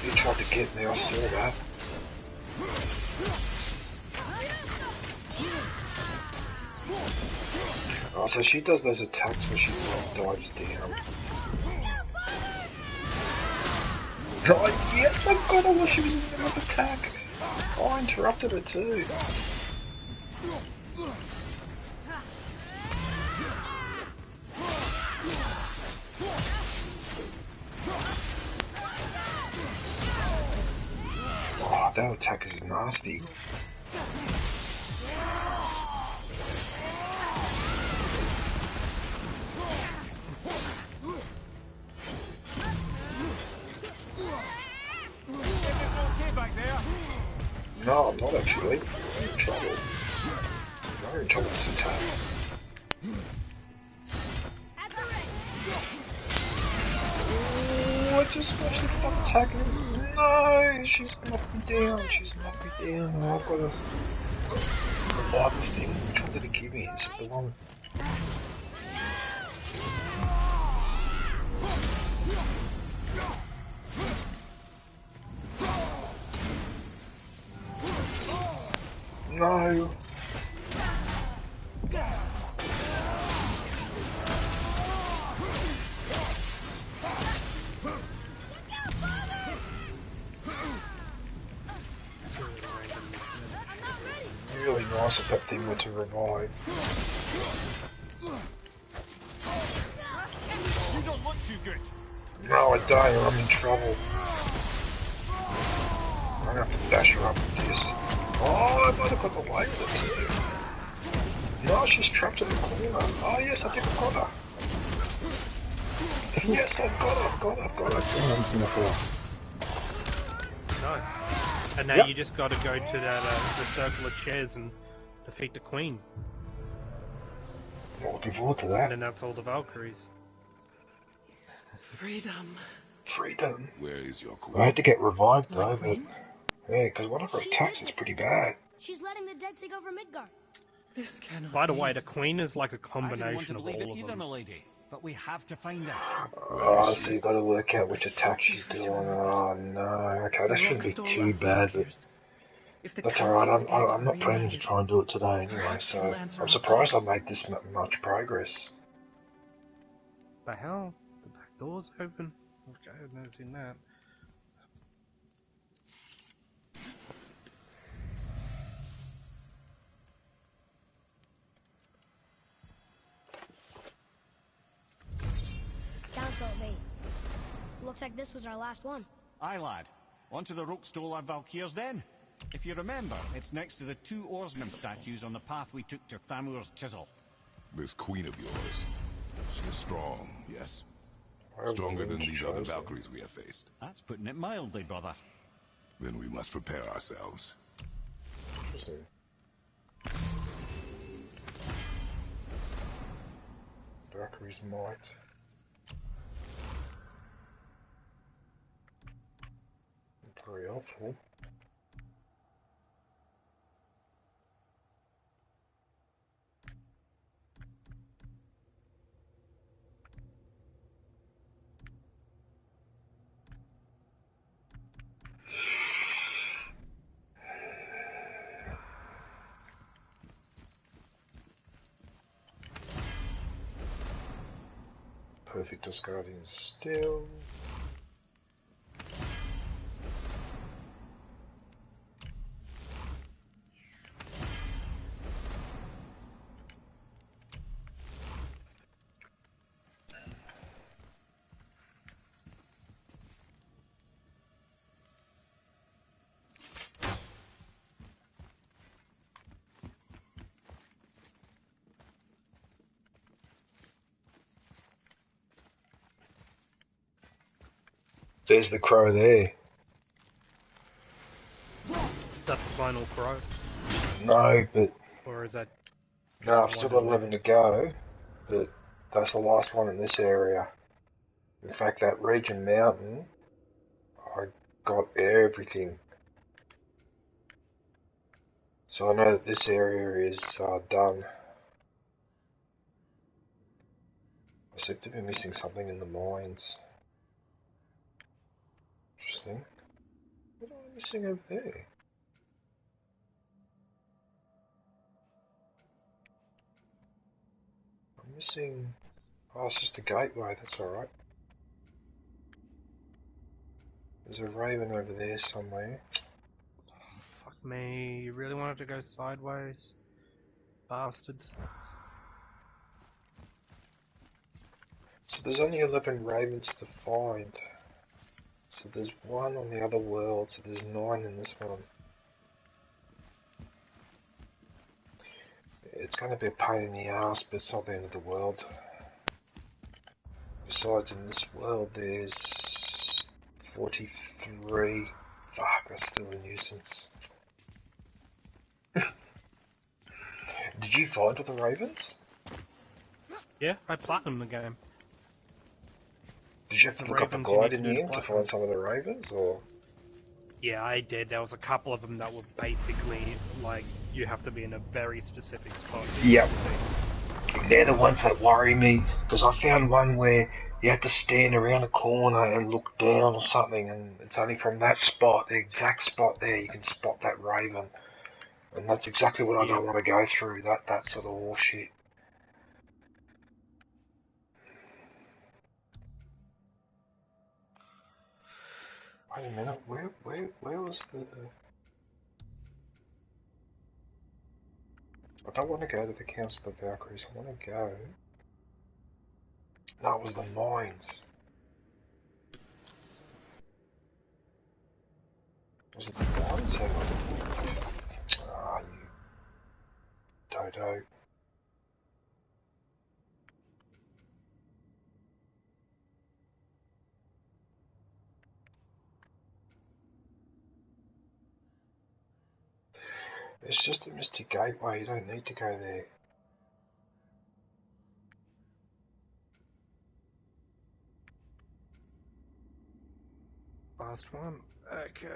He tried to get me, I saw that. Oh, so she does those attacks where she dives down. Oh, yes, I got her while she was in the middle of attack. Oh, I interrupted her too. Oh, that attack is nasty. No, I'm not actually. I'm in trouble. I'm in trouble with this attack. Oh, I just watched the fuck attacking. No, she's knocked me down. She's knocked me down. Oh, I've got a revival thing. Which one did it give me? Is it the one? No. Really nice if that thing were to revive. You don't look too good. No, I don't. I'm in trouble. I'm gonna have to dash her up with this. Oh, I might have got away with it too. No, she's trapped in the corner. Oh yes, I think I got her. Yes, I've got her. Nice. And now Yep. you just got to go to that the circle of chairs and defeat the queen. I'm looking forward to that. And then that's all the Valkyries. Freedom. Freedom. Where is your queen? I had to get revived though, but yeah, because one of her attacks is pretty bad. She's letting the dead take over Midgard. This cannot By the way, the queen is like a I didn't want combination to of believe it all of either, them. milady. But we have to find her. Oh, so you got to work out which attack she's doing. Oh no, okay, that shouldn't be too bad, but that's alright. I'm not planning to try and do it today anyway, so I'm surprised I made this much progress. The hell? The back door's open? Okay, I've never seen that. Council of 8. Looks like this was our last one. Aye, lad. On to the Rokestola Valkyrs then. If you remember, it's next to the two oarsman statues on the path we took to Thamur's chisel. This queen of yours, she is strong, yes? Stronger than these other Valkyries we have faced. That's putting it mildly, brother. Then we must prepare ourselves. Valkyrie's might. Very helpful. Perfect as Guardian still. There's the crow there. Is that the final crow? No, but... Or is that... No, I've still got 11 to go, but that's the last one in this area. In fact, that region mountain, I got everything. So I know that this area is done. I seem to be missing something in the mines. Interesting. What am I missing over there? I'm missing... Oh, it's just a gateway, that's alright. There's a raven over there somewhere. Oh, fuck me, you really wanted to go sideways? Bastards. So there's only 11 ravens to find. So there's one on the other world, so there's 9 in this one. It's going to be a pain in the ass, but it's not the end of the world. Besides, in this world there's 43. Fuck, that's still a nuisance. Did you find all the ravens? Yeah, I platinumed the game. Did you have to look up a guide in the end to find some of the ravens, or...? Yeah, I did. There was a couple of them that were basically, like, you have to be in a very specific spot. Yep. They're the ones that worry me, because I found one where you have to stand around a corner and look down or something, and it's only from that spot, the exact spot there, you can spot that raven. And that's exactly what I don't want to go through, that sort of horseshit. Wait a minute, where was the... I don't want to go to the Council of Valkyries, I want to go... No, it was the mines. Was it the mines? Ah, you... Dodo. It's just a Mystic Gateway, you don't need to go there. Last one. Okay.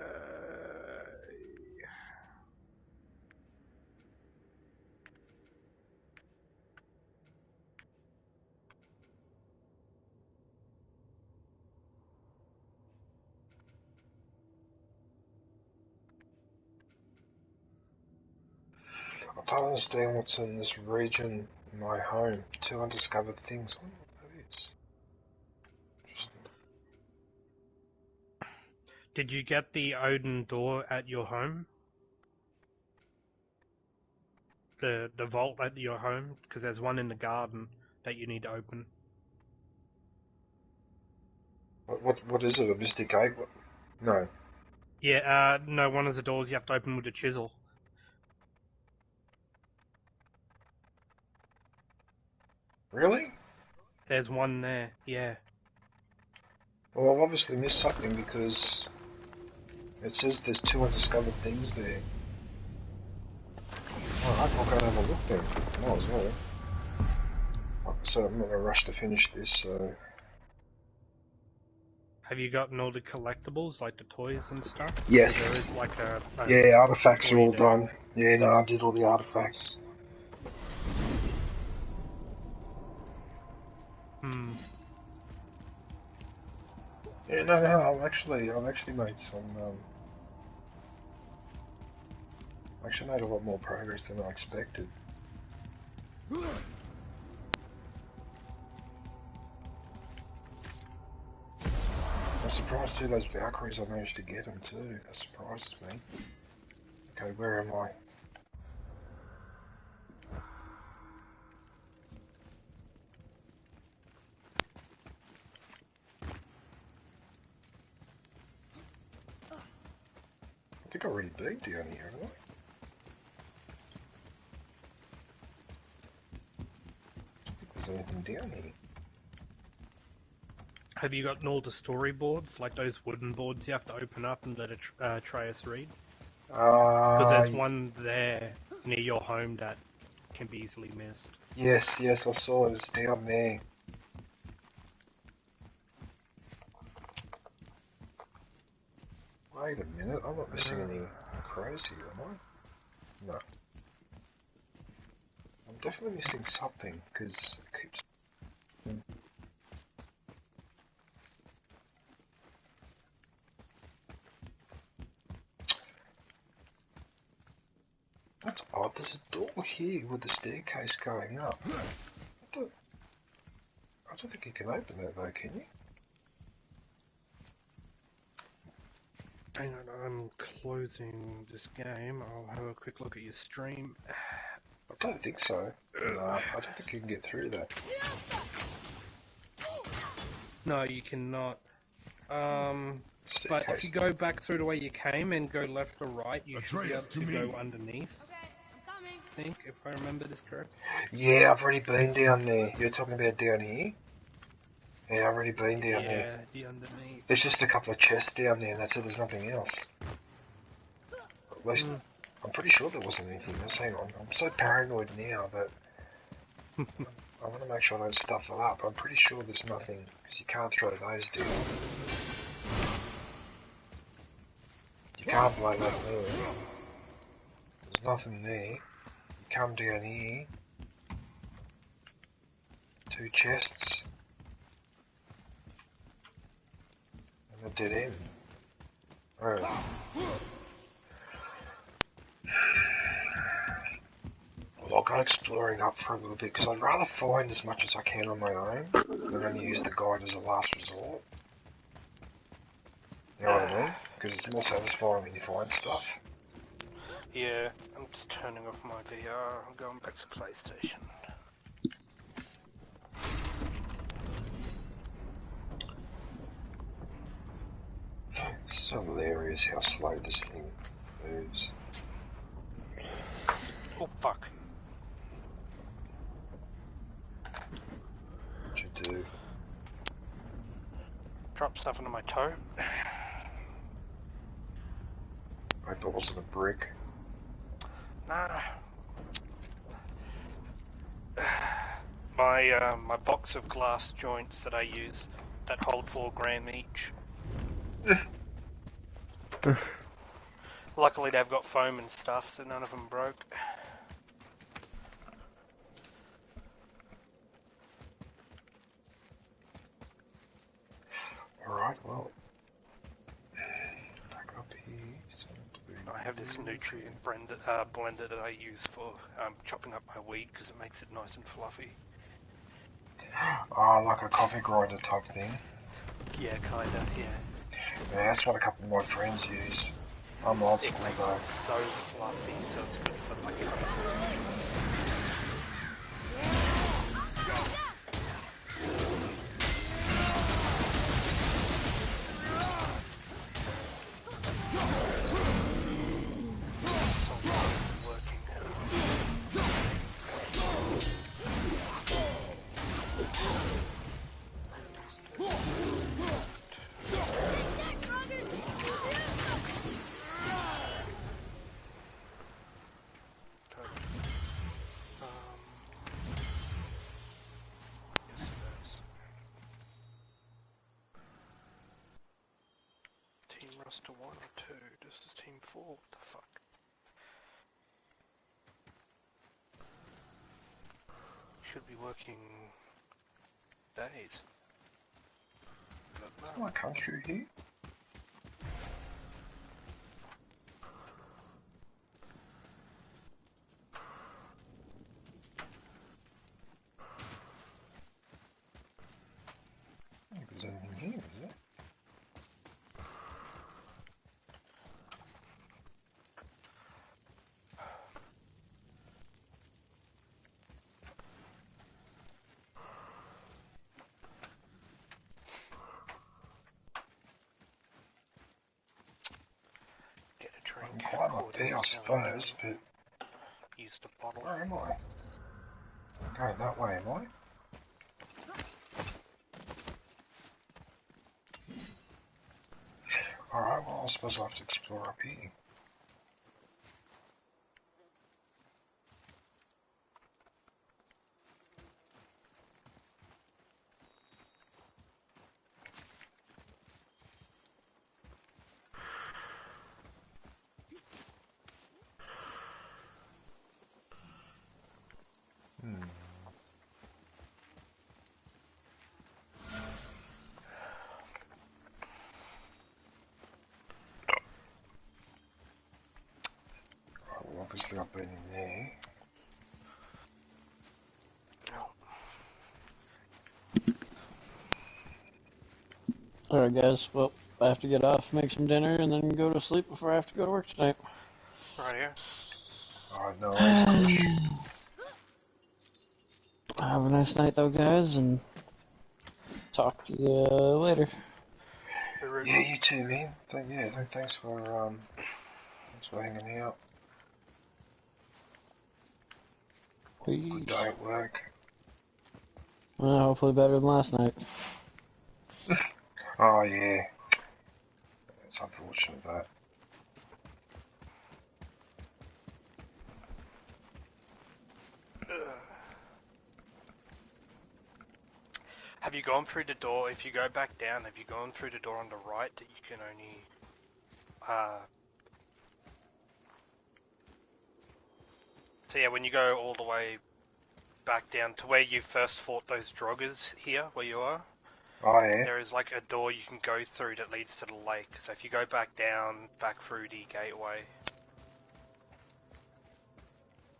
I don't understand what's in this region, my home. 2 undiscovered things. I wonder what that is. Did you get the Odin door at your home? The vault at your home? Because there's one in the garden that you need to open. What is it? A Mystic Gateway? No. Yeah, no, one of the doors you have to open with a chisel. Really? There's one there, yeah. Well, I've obviously missed something because it says there's 2 undiscovered things there. Alright, I'll go and have a look then. Might as well. So I'm not in a rush to finish this, so... Have you gotten all the collectibles, like the toys and stuff? Yes. There is like a yeah, artifacts are all done. Yeah, no, I did all the artifacts. Hmm. Yeah, no, I've actually made some, actually made a lot more progress than I expected. I'm surprised too, those Valkyries, I managed to get them too. That surprises me. Okay, where am I? I think I've already been down here, haven't I? I don't think there's anything down here. Have you gotten all the storyboards, like those wooden boards you have to open up and let Atreus read? Because there's one there near your home that can be easily missed. Yes, I saw it. It's down there. Wait a minute, I'm not missing anything crazy, am I? No. I'm definitely missing something, because it keeps... That's odd, there's a door here with the staircase going up. I don't think you can open that though, can you? Hang on, I'm closing this game. I'll have a quick look at your stream. I don't think so. No, I don't think you can get through that. No, you cannot. But if you go back through the way you came and go left or right, you should be able to go underneath. I think, if I remember this correct. Yeah, I've already been down there. You're talking about down here? Yeah, I've already been down there. Yeah, the underneath. There's just a couple of chests down there and that's it, there's nothing else. At least, I'm pretty sure there wasn't anything else. Hang on, I'm so paranoid now that I want to make sure I don't stuff it up. I'm pretty sure there's nothing, because you can't throw those down. You can't blow that there. There's nothing there. You come down here. 2 chests. And a dead end. Oh. Well, I'll go exploring up for a little bit, because I'd rather find as much as I can on my own, than only use the guide as a last resort. You know what I mean? Because it's more satisfying when you find stuff. Yeah, I'm just turning off my VR. I'm going back to PlayStation. It's so hilarious how slow this thing moves. Oh fuck. What'd you do? Drop stuff into my toe. I hope it wasn't a brick. Nah. My box of glass joints that I use that hold 4 grams each. Luckily they've got foam and stuff, so none of them broke. Alright, well. Back up here. I have this nutrient blender that I use for chopping up my weed because it makes it nice and fluffy. Oh, like a coffee grinder type thing. Yeah, kinda, yeah. Yeah, that's what a couple of my friends use. I'm old school though. It makes it so fluffy, so it's good for like to 1 or 2. This is team 4. What the fuck? Should be working days. Can I come through here? I don't think there's anything here, is there? I'm quite up there, I suppose, but... Use the bottle. Where am I? I'm going that way, am I? Alright, well, I suppose I'll have to explore up here. Obviously I've been in there. Alright guys, well, I have to get off, make some dinner, and then go to sleep before I have to go to work tonight. Right here. Alright, no worries. Have a nice night though guys, and talk to you later. Yeah, you too, man. Thanks for hanging out. Good day at work. Well, hopefully better than last night. Oh yeah. It's unfortunate that. Have you gone through the door? If you go back down, have you gone through the door on the right that you can only... So yeah, when you go all the way back down to where you first fought those Droggers here, where you are, oh, yeah. there is like a door you can go through that leads to the lake. So if you go back down, back through the gateway,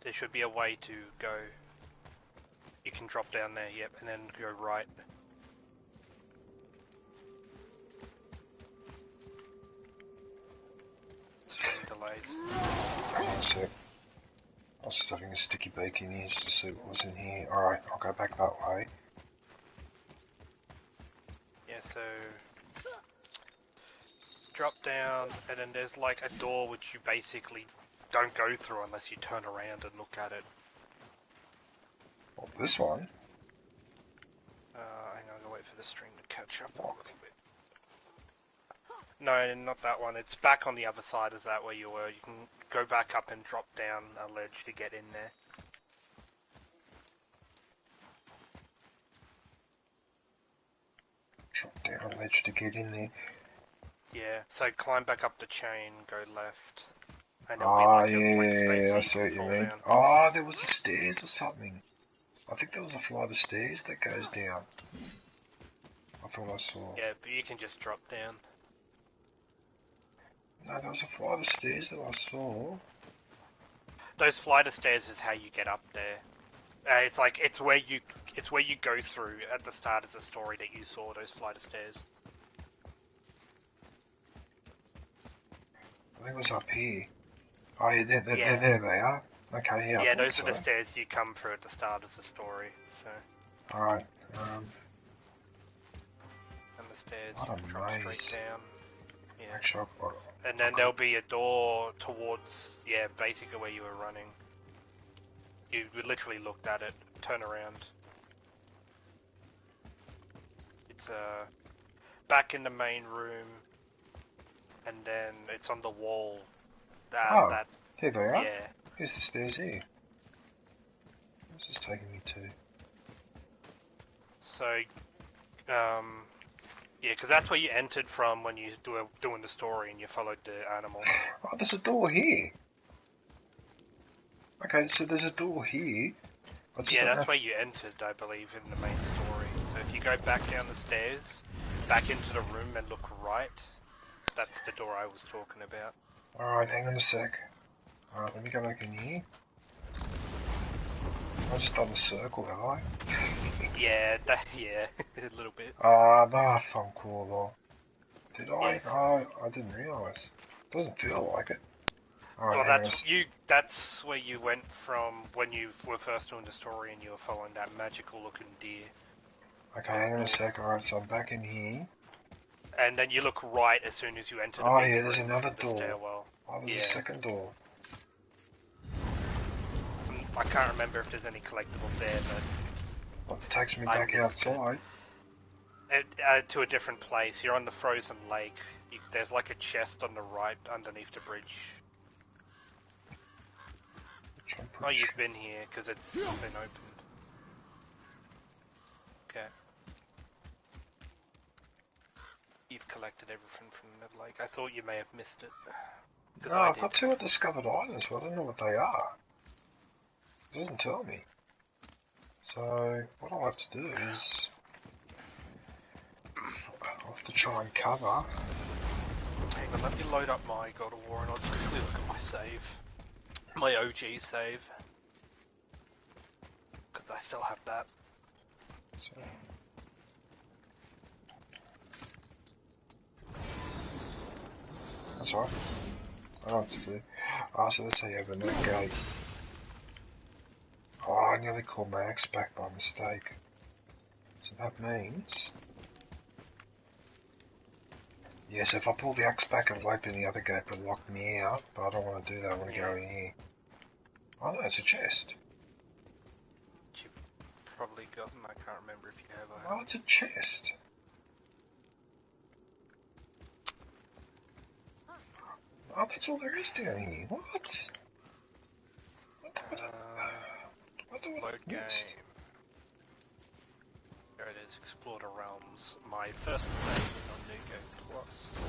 there should be a way to go. You can drop down there, yep, and then go right. Delays. I was just having a sticky beak in here just to see what was in here. Alright, I'll go back that way. Yeah, so drop down, and then there's like a door which you basically don't go through unless you turn around and look at it. Well, this one? Hang on, I'll wait for the stream to catch up a little bit. No, not that one. It's back on the other side as that where you were. You can go back up and drop down a ledge to get in there. Drop down a ledge to get in there. Yeah, so climb back up the chain, go left. And there'll be like a blank space I see what you mean. down. Oh, there was a stairs or something. I think there was a flight of stairs that goes down. I thought I saw. Yeah, but you can just drop down. No, there was a flight of stairs that I saw. Those flight of stairs is how you get up there. It's like it's where you go through at the start of the story that you saw those flight of stairs. I think it was up here. Oh yeah, there they are. Okay, yeah. Yeah, those are the stairs you come through at the start of the story. So. Alright. And the stairs What you a drop maze. straight down. Yeah. Actually, And then there'll be a door towards, yeah, basically where you were running. You literally looked at it, turn around. It's back in the main room, and then it's on the wall. Here they are. Yeah. Here's the stairs here. Where's this taking me to? So, yeah, because that's where you entered from when you were doing the story and you followed the animal. Oh, there's a door here. Okay, so there's a door here. Yeah, that's where you entered, I believe, in the main story. So if you go back down the stairs, back into the room and look right, that's the door I was talking about. Alright, hang on a sec. Alright, let me go back in here. I just done a circle, have I? Yeah, yeah, a little bit. Nah, fun cool though. Did I? Yes. Oh, I didn't realise. Doesn't feel like it. Alright, Well, that's where you went from when you were first doing the story and you were following that magical looking deer. Okay, hang on a sec. Alright, so I'm back in here. And then you look right as soon as you enter the Oh big yeah, there's room another from the door. stairwell. Oh, there's a second door. I can't remember if there's any collectibles there, but... Well, it takes me back outside. To a different place. You're on the frozen lake. There's like a chest on the right underneath the bridge. Oh, you've been here because it's been opened. Okay. You've collected everything from the lake. I thought you may have missed it. No, I've got 2 undiscovered items, but I don't know what they are. It doesn't tell me. So, what I'll have to do is... I'll have to try and cover. Hang on, let me load up my God of War and I'll just quickly look at my save. My OG save. Because I still have that. So. That's alright. I know what to do. Ah, so let's say you have a new gate. Oh, I nearly called my axe back by mistake. So that means... Yes, if I pull the axe back, it'll open the other gate but lock me out, but I don't want to do that, I want to go in here. Oh no, it's a chest. You've probably gotten, I can't remember if you have. Oh, it's a chest. Oh, that's all there is down here. What? What do I missed? There it is, Explore the Realms. My first save on New Game Plus.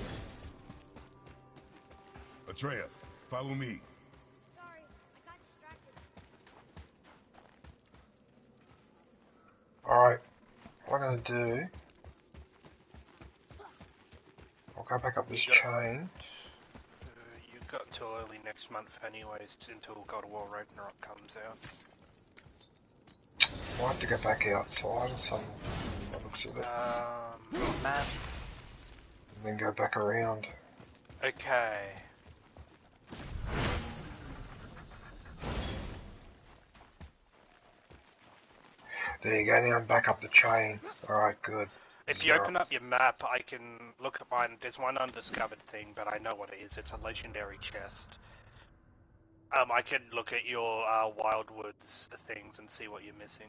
Atreus, follow me. Sorry, I got distracted. Alright, what I'm gonna do... I'll go back up this chain. You've got until early next month anyways, until God of War Ragnarok comes out. I'll have to go back outside or something. That looks at it. Map. And then go back around. Okay. There you go, now I'm back up the chain. Alright, good. If you open up your map, I can look at mine. There's one undiscovered thing, but I know what it is. It's a legendary chest. I can look at your Wildwoods things and see what you're missing.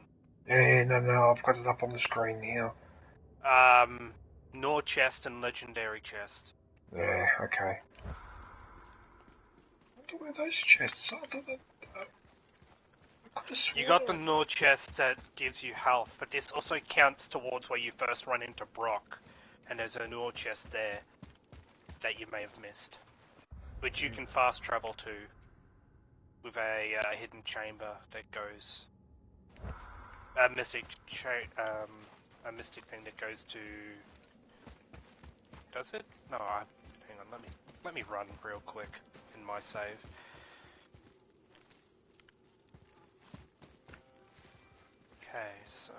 Yeah, no, I've got it up on the screen now. Nor chest and legendary chest. Yeah, okay. I wonder where those chests are. You got the Nor chest that gives you health, but this also counts towards where you first run into Brock, and there's a Nor chest there that you may have missed, which you can fast travel to with a hidden chamber that goes a mystic thing that goes to. Does it? No, hang on. Let me run real quick in my save. Okay, so...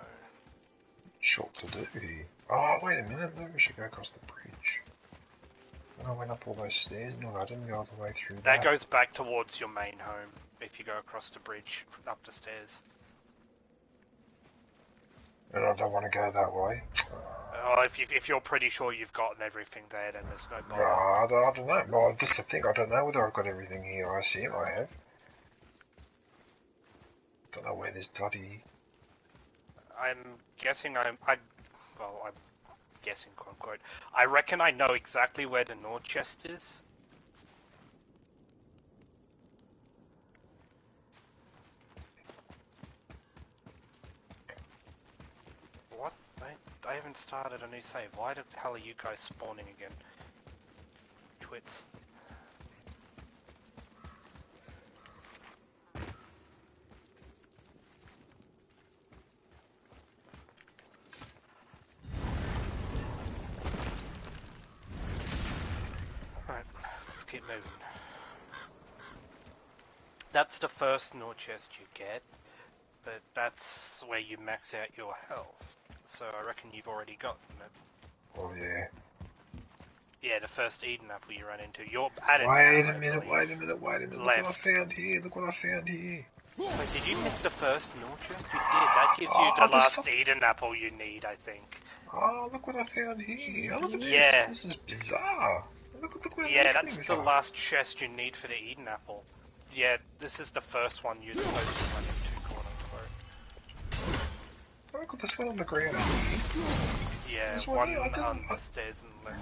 Short to do. Oh, wait a minute, maybe we should go across the bridge. I went up all those stairs. No, I didn't go all the way through that. That goes back towards your main home, if you go across the bridge, up the stairs. And I don't want to go that way. Oh, if you're pretty sure you've gotten everything there, then there's no bother. I don't know. Well, this is the thing, I don't know whether I've got everything here. I assume I have. Don't know where this bloody... I'm guessing I'm guessing, quote unquote. I reckon I know exactly where the Nord chest is. What? I haven't started a new save. Why the hell are you guys spawning again? Twits. Keep moving. That's the first Nord chest you get, but that's where you max out your health. So I reckon you've already gotten it. Oh yeah. Yeah, the first Eden apple you ran into. You're at it. Wait a minute. Look what I found here. Wait, did you miss the first Nord chest? You did. That gives you the last Eden apple you need, I think. Oh, look what I found here. Look at this. Yeah. This is bizarre. Look where yeah, these that's things the are. last chest you need for the Eden apple. Yeah, this is the first one you're supposed to run into, quote unquote. Look at this one on the ground here. Yeah, There's one here. on the stairs and left.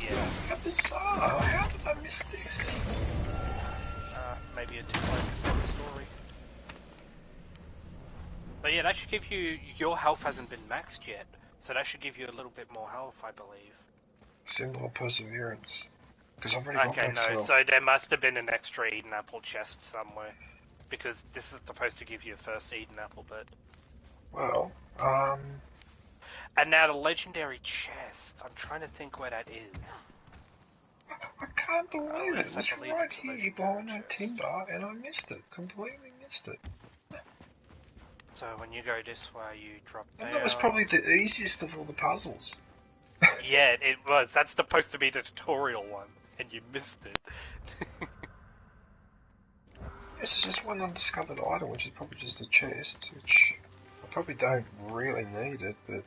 Yeah. How bizarre! How did I miss this? Maybe a too focused on the story. But yeah, that should give you... Your health hasn't been maxed yet, so that should give you a little bit more health, I believe. Symbol of perseverance. Because I've already got Okay, no, myself. so there must have been an extra Eden Apple chest somewhere. Because this is supposed to give you a first Eden Apple, but... Well, And now the legendary chest. I'm trying to think where that is. I can't believe it. Yes, It was I believe right it's a here legendary behind that chest. timber, and I missed it. Completely missed it. So when you go this way, you drop down. And that was probably the easiest of all the puzzles. Yeah, it was. That's supposed to be the tutorial one, and you missed it. Yes, it's just one undiscovered item, which is probably just a chest, which I probably don't really need it, but...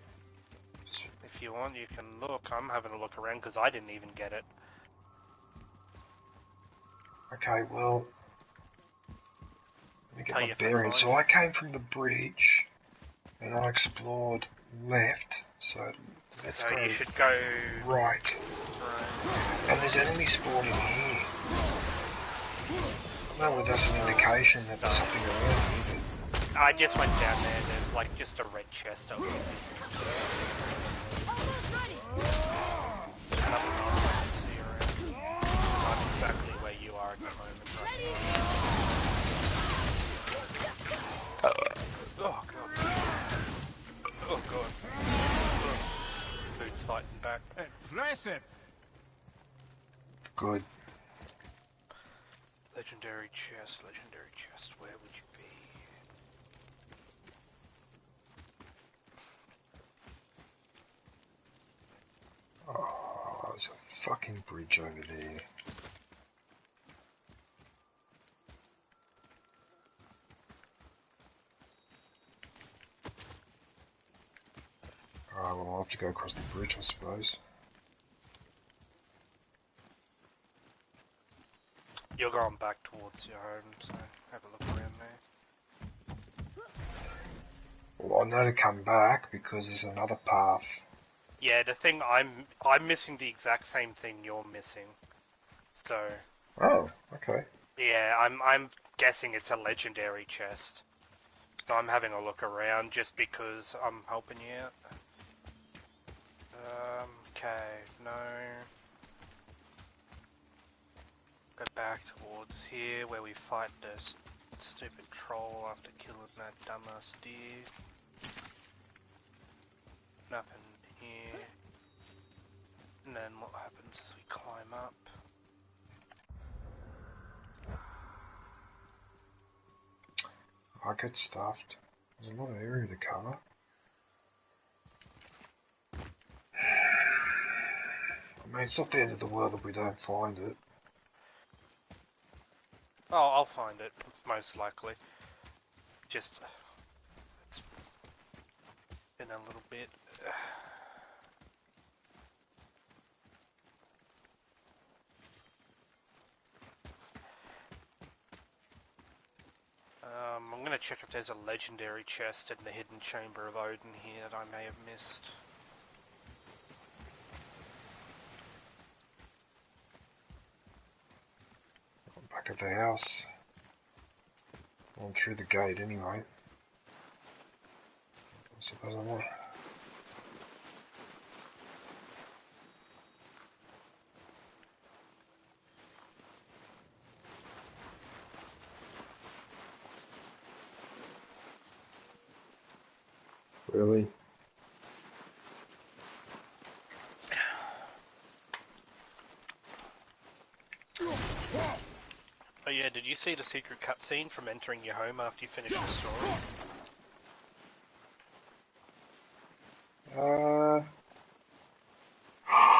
If you want, you can look. I'm having a look around because I didn't even get it. Okay, well... Let me get Oh, my you bearings. can So I came from the bridge, and I explored left, so let's go... you should go... Right. And there's enemies spawning here. I don't know whether that's an indication that there's something around here, but... I just went down there. There's like just a red chest over there. Nothing else I can see around. Not exactly where you are at the moment. Oh god. Oh god. Food's fighting back. Impressive. Good. Legendary chest, where would you be? Oh, there's a fucking bridge over there. Alright, well I'll have to go across the bridge, I suppose. You're going back towards your home, so have a look around there. Well, I know to come back because there's another path. Yeah, the thing I'm missing the exact same thing you're missing. So. Oh, okay. Yeah, I'm guessing it's a legendary chest. So I'm having a look around just because I'm helping you out. Okay, no. Go back towards here where we fight the stupid troll after killing that dumbass deer. Nothing here. And then what happens is we climb up. I get stuffed. There's a lot of area to cover. I mean, it's not the end of the world if we don't find it. Oh, I'll find it, most likely. Just... it's been a little bit... I'm gonna check if there's a legendary chest in the hidden chamber of Odin here that I may have missed. Back at the house. On through the gate anyway. I suppose I will. Really? Oh yeah, did you see the secret cutscene from entering your home after you finished the story?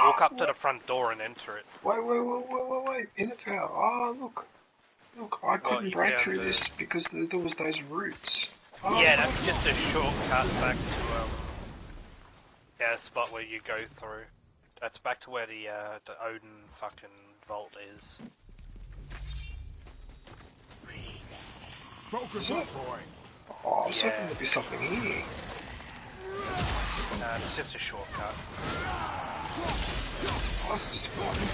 Walk up to the front door and enter it. Wait. Innovator. Oh, look. Look, I couldn't break through this because there was those roots. Oh, yeah, that's just a shortcut back to, yeah, a spot where you go through. That's back to where the Odin fucking vault is. Focus up, boy. Oh, I was hoping there'd be something here. It's just a shortcut. That's disappointing.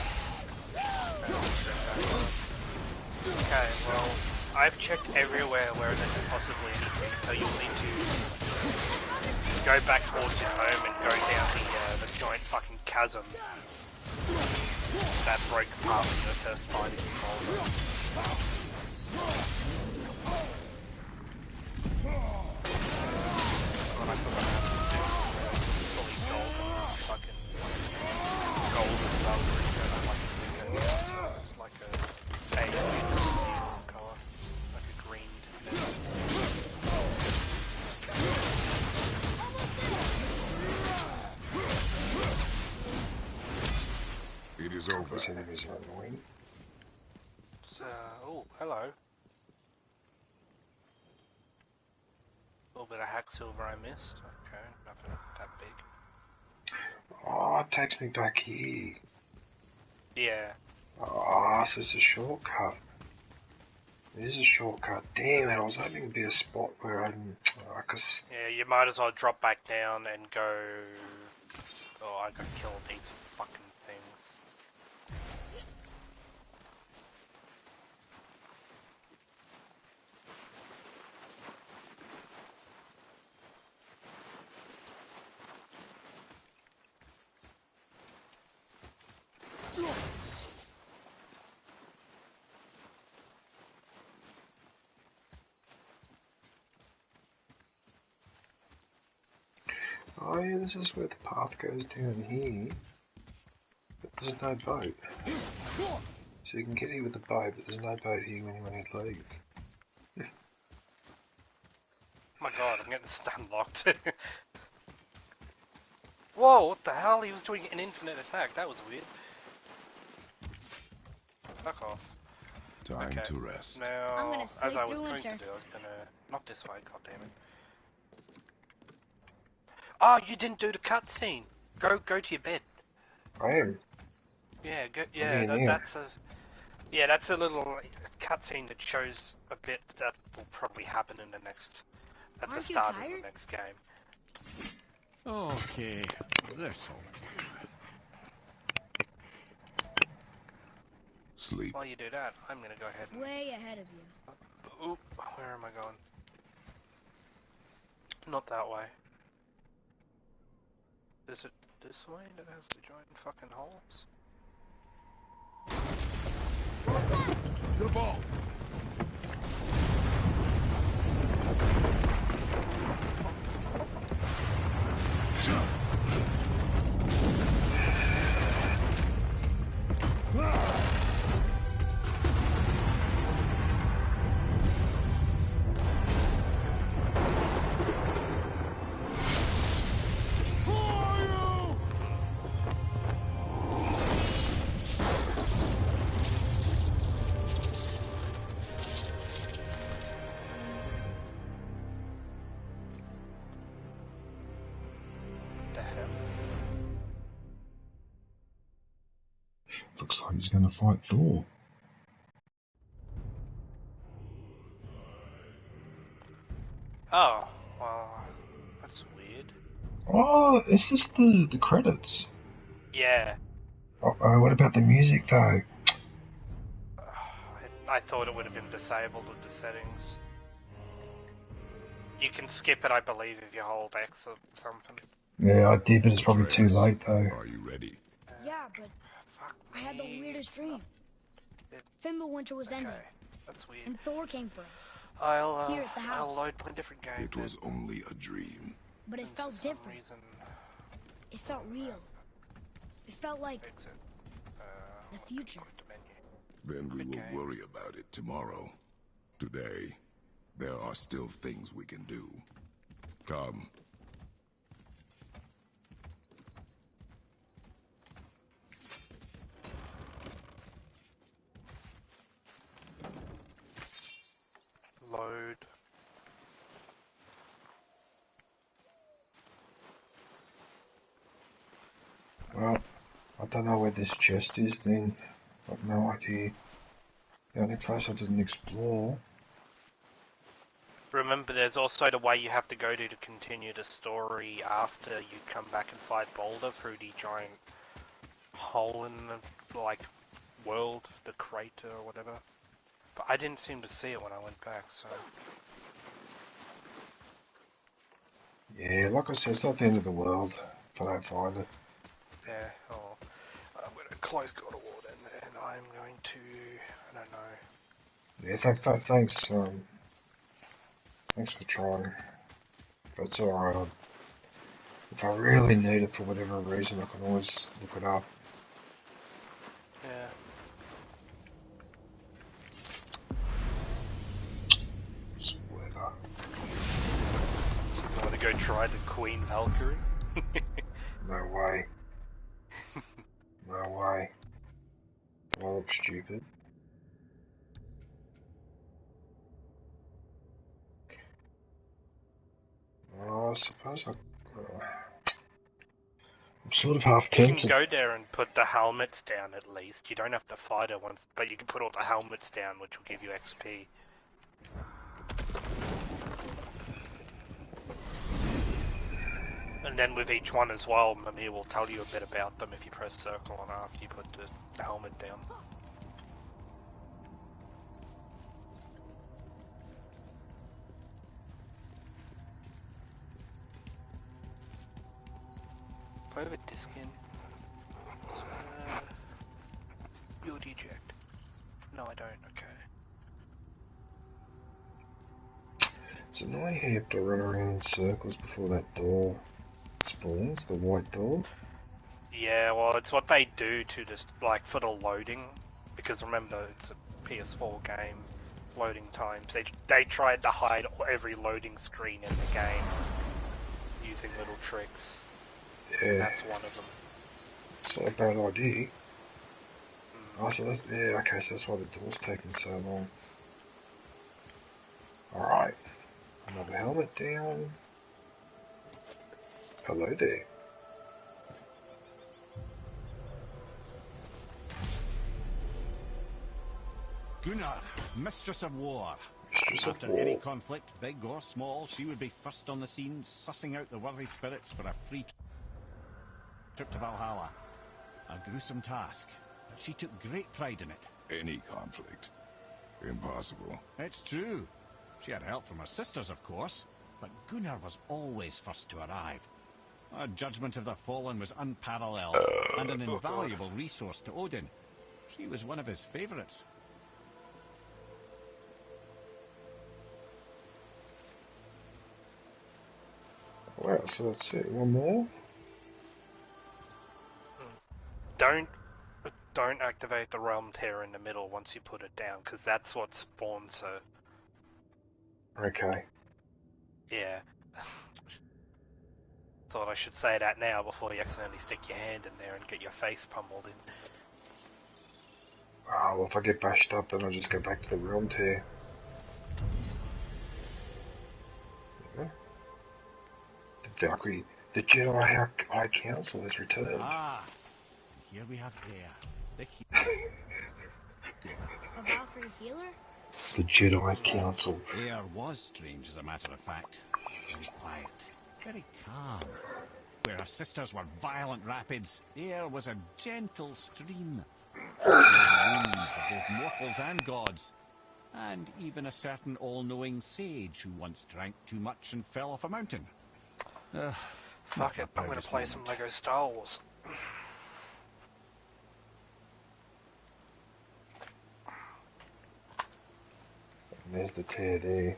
Okay, well, I've checked everywhere where there could possibly anything, so you'll need to go back towards your home and go down the giant fucking chasm that broke apart when the first fight is involved. What I forgot how to do fully fucking golden Valkyrie, so I like it. It's like a beige colour, like a green. It is over. Those enemies are annoying. Oh, hello. A little bit of hack silver I missed. Okay, nothing that big. Oh, it takes me back here. Yeah. Oh, so it's a shortcut. It is a shortcut. Damn it, I was hoping it'd be a spot where I didn't... cause... Yeah, you might as well drop back down and go... Oh, I gotta kill these fucking things. Oh yeah, this is where the path goes down here. But there's no boat. So you can get here with the boat, but there's no boat here when you want to leave. Oh my god, I'm getting stun locked. Whoa, what the hell? He was doing an infinite attack. That was weird. Fuck off. Time to rest. Now, as I was going to do, I was gonna... Not this way, goddammit. Oh, you didn't do the cutscene. Go to your bed. I am. Yeah, go. Yeah, that's a little cutscene that shows a bit that will probably happen in the next, at the start of the next game. Okay, this'll do. Sleep. While you do that, I'm gonna go ahead and... Way ahead of you. Oop, where am I going? Not that way. Is it this way that has the giant fucking holes? The ball. Looks like he's gonna fight Thor. Oh, well, that's weird. Oh, it's just the credits. Yeah. What about the music though? I thought it would have been disabled with the settings. You can skip it, I believe, if you hold X or something. Yeah, I did, but it's probably too late though. Are you ready? Yeah, but I had the weirdest dream. Fimbulwinter was ending. That's weird. And Thor came for us. I'll Here at the house. load my different game. It was only a dream. But it felt different. It felt real. It felt like the future. Then we will worry about it tomorrow. Today, there are still things we can do. Come. Load. Well, I don't know where this chest is then. I've no idea. The only place I didn't explore. remember, there's also the way you have to go to continue the story after you come back and fight Boulder through the giant hole in the, like, world, the crater or whatever. But I didn't seem to see it when I went back, so... Yeah, like I said, it's not the end of the world if I don't find it. Yeah, oh, I'm going to close God of War then, and I'm going to, I don't know. Yeah, thanks for trying. But it's alright. If I really need it for whatever reason, I can always look it up. Yeah. It's weather. You want to go try the Queen Valkyrie? No way. No way. Do I look stupid? Oh, I suppose I'm sort of half tempted. You can go there and put the helmets down at least. You don't have to fight her once, but you can put all the helmets down, which will give you XP. And then with each one as well, Mimir will tell you a bit about them if you press circle on after you put the helmet down. Private disc in. You'll eject. No, I don't. Okay. It's annoying how you have to run around in circles before that door spawns, the white door. Yeah, well, it's what they do to just, like, for the loading, because remember, it's a PS4 game, loading times. They tried to hide every loading screen in the game using little tricks. Yeah. That's one of them. It's not a bad idea. Oh, so that's, yeah, okay, so that's why the door's taking so long. Alright. Another helmet down. Hello there. Gunnar, Mistress of War. After any conflict, big or small, she would be first on the scene, sussing out the worthy spirits for a free trip to Valhalla. A gruesome task, but she took great pride in it. Any conflict. Impossible. It's true. She had help from her sisters, of course, but Gunnar was always first to arrive. Her judgment of the fallen was unparalleled, and an invaluable resource to Odin. She was one of his favourites. Wow, so that's it. One more? Don't activate the realm tear in the middle once you put it down, because that's what spawns her. Okay. Yeah. Thought I should say that now before you accidentally stick your hand in there and get your face pummeled in. Oh, well, if I get bashed up, then I'll just go back to the realm tear. Yeah. The Valkyrie, the Jedi High Council has returned. Ah, here we have Deus, the A Valkyrie healer? The Jedi Council. Air was strange, as a matter of fact. Very quiet, very calm. Where her sisters were violent rapids, Air was a gentle stream. The wounds of both mortals and gods. And even a certain all-knowing sage who once drank too much and fell off a mountain. Fuck it, I'm gonna play some Lego Star Wars. And there's the tear there.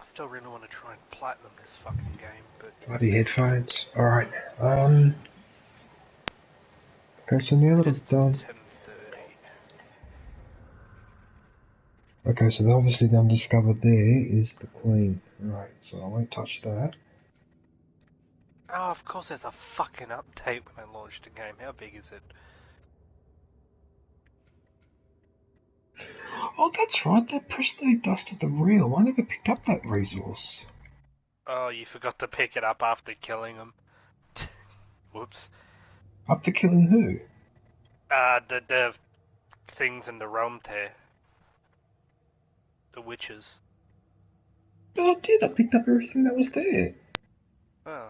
Still really want to try and platinum this fucking game, but... Bloody headphones. Alright, okay, so now that I've done... Okay, so obviously the undiscovered there is the Queen. Right, so I won't touch that. Oh, of course there's a fucking update when I launched the game. How big is it? Oh, that's right, that Presto dusted the reel. I never picked up that resource. Oh, you forgot to pick it up after killing him. Whoops. After killing who? The things in the realm tear. The witches. But I did, I picked up everything that was there. Oh.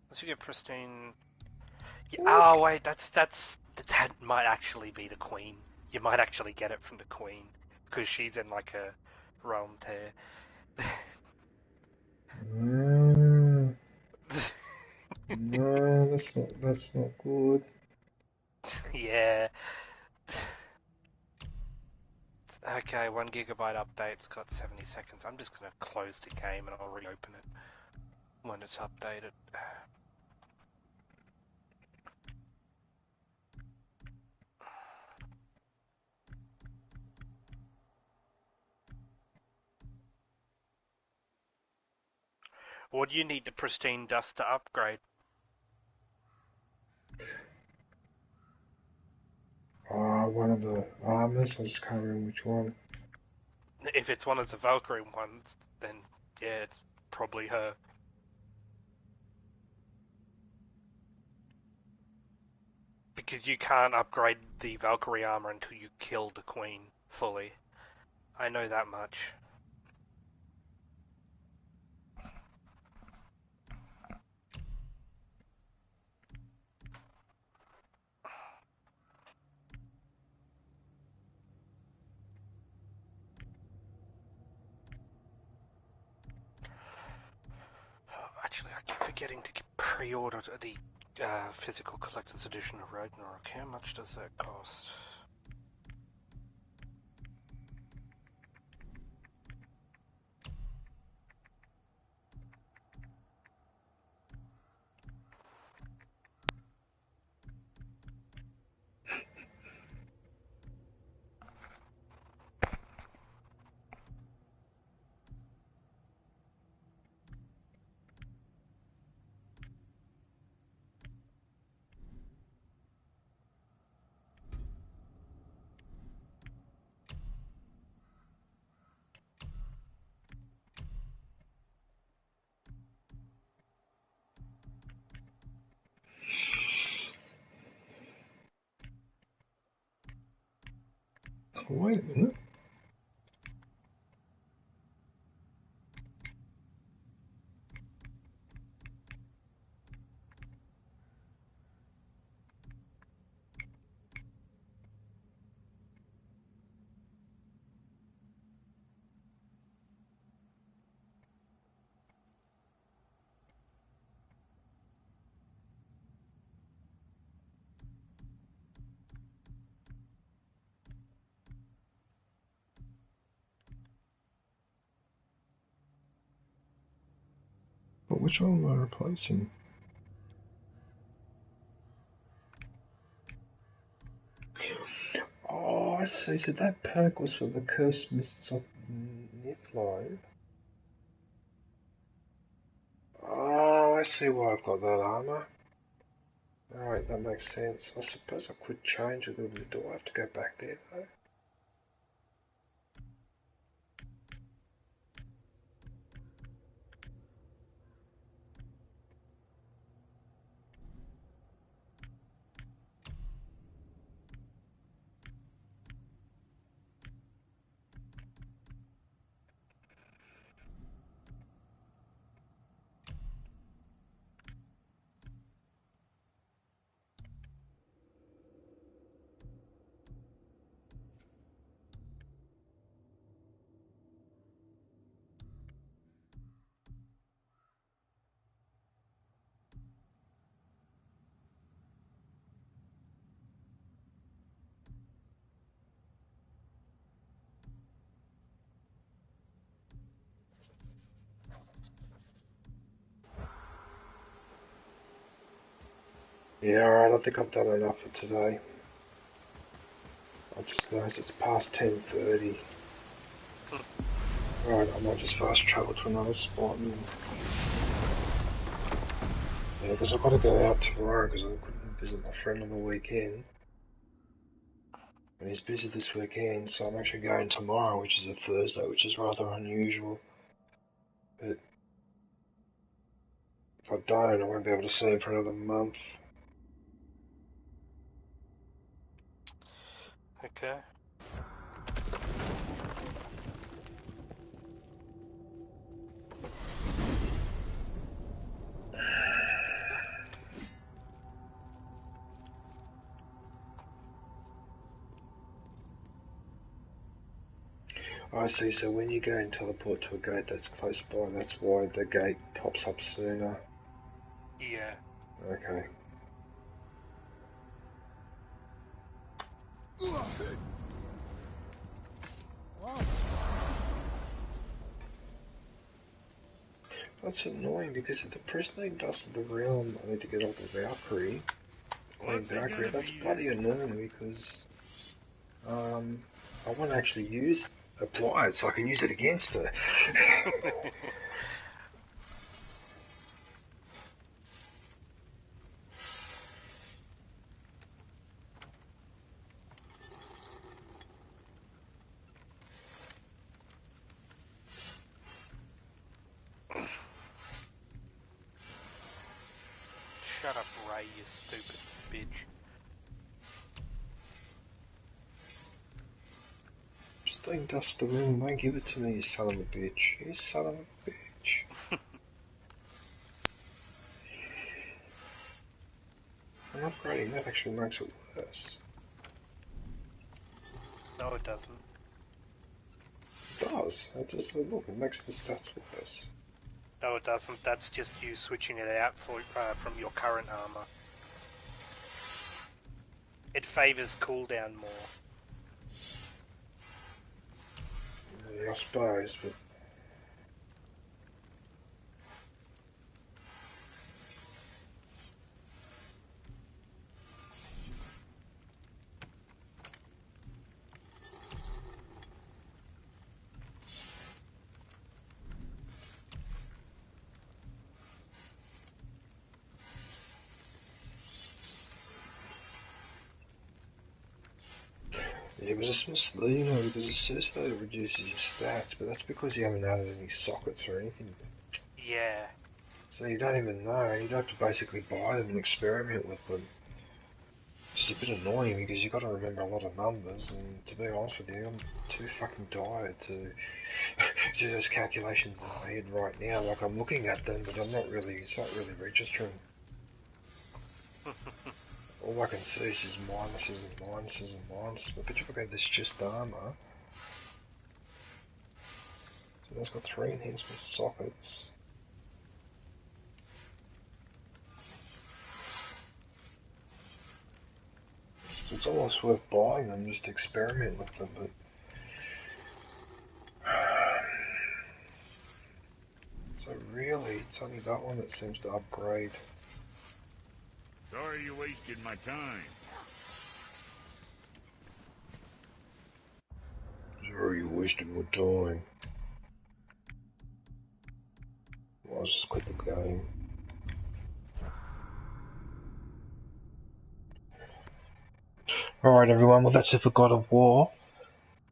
Let's get pristine... Yeah, oh, wait, that might actually be the Queen. You might actually get it from the Queen. Because she's in, like, a realm tear. No, that's not good. Yeah. Okay, 1 gigabyte update's got 70 seconds. I'm just gonna close the game and I'll reopen it when it's updated. What do you need the pristine dust to upgrade? One of the armors, I just can't remember which one. If it's one of the Valkyrie ones, then yeah, it's probably her. Because you can't upgrade the Valkyrie armor until you kill the Queen fully. I know that much. Actually, I keep forgetting to pre-order the physical collector's edition of Ragnarok. How much does that cost? Wait a minute. But which one am I replacing? Oh, I see. So that perk was for the Cursed Mists of Niflheim. Oh, I see why I've got that armor. Alright, that makes sense. I suppose I could change it a little bit. Do I have to go back there though? Yeah, alright, I think I've done enough for today. I just realised it's past 10:30. Right, I might just fast travel to another spot and... Yeah, because I've got to go out tomorrow because I couldn't visit my friend on the weekend. And he's busy this weekend, so I'm actually going tomorrow, which is a Thursday, which is rather unusual. But if I don't, I won't be able to see him for another month. Okay. I see, so when you go and teleport to a gate that's close by, that's why the gate pops up sooner. Yeah. Okay. That's annoying because if the pristine dust of the realm, I need to get off the Valkyrie. Valkyrie, that's bloody annoying because I want to actually apply it so I can use it against her. Shut up, Ray, you stupid bitch. Pristine dust of the realm, don't give it to me, you son of a bitch. You son of a bitch. And upgrading that actually makes it worse. No, it doesn't. It does. Look, it makes the stats worse. No, it doesn't. That's just you switching it out from your current armor. It favors cooldown more. Yeah, I suppose, but... Yeah, but it's misleading though, because it says that it reduces your stats, but that's because you haven't added any sockets or anything. Yeah. So you don't even know, you'd have to basically buy them and experiment with them. Which is a bit annoying because you've got to remember a lot of numbers, and to be honest with you, I'm too fucking tired to do those calculations in my head right now. Like, I'm looking at them, but it's not really registering. All I can see is just minuses and minuses and minuses. But if I go this just armor, so that's got 3 enhancement sockets. So it's almost worth buying them just to experiment with them, but so really it's only that one that seems to upgrade. Sorry you wasted my time. Sorry you wasted my time. Well, I'll just quit the game. Alright everyone, well that's it for God of War.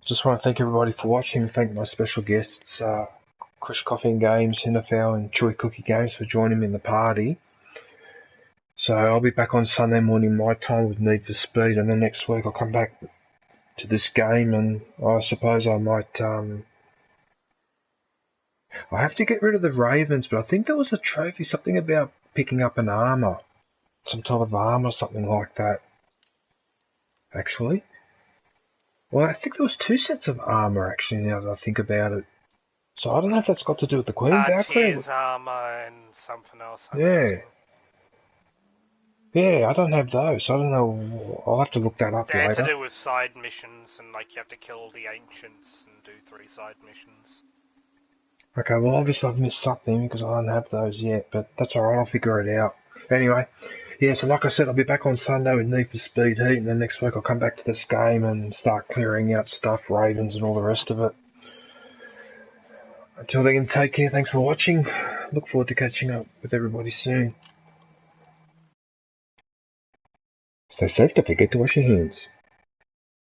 Just want to thank everybody for watching, thank my special guests, ChewieCookiesGames, Hinterfell and ChewieCookiesGames for joining me in the party. So I'll be back on Sunday morning my time with Need for Speed, and then next week I'll come back to this game, and I suppose I might, I have to get rid of the Ravens, but I think there was a trophy, something about picking up an armor, some type of armor, something like that, actually. Well, I think there was 2 sets of armor, actually, now that I think about it. So I don't know if that's got to do with the Queen Valkyrie. Tears armor and something else. Yeah. Yeah, I don't have those, so I don't know. I'll have to look that up They later. had to do with side missions, and like you have to kill the ancients and do 3 side missions. Okay, well obviously I've missed something because I don't have those yet, but that's alright, I'll figure it out. Anyway, yeah, so like I said, I'll be back on Sunday with Need for Speed Heat, and then next week I'll come back to this game and start clearing out stuff, Ravens and all the rest of it. Until then, take care. Thanks for watching. Look forward to catching up with everybody soon. Stay safe. Don't forget to wash your hands.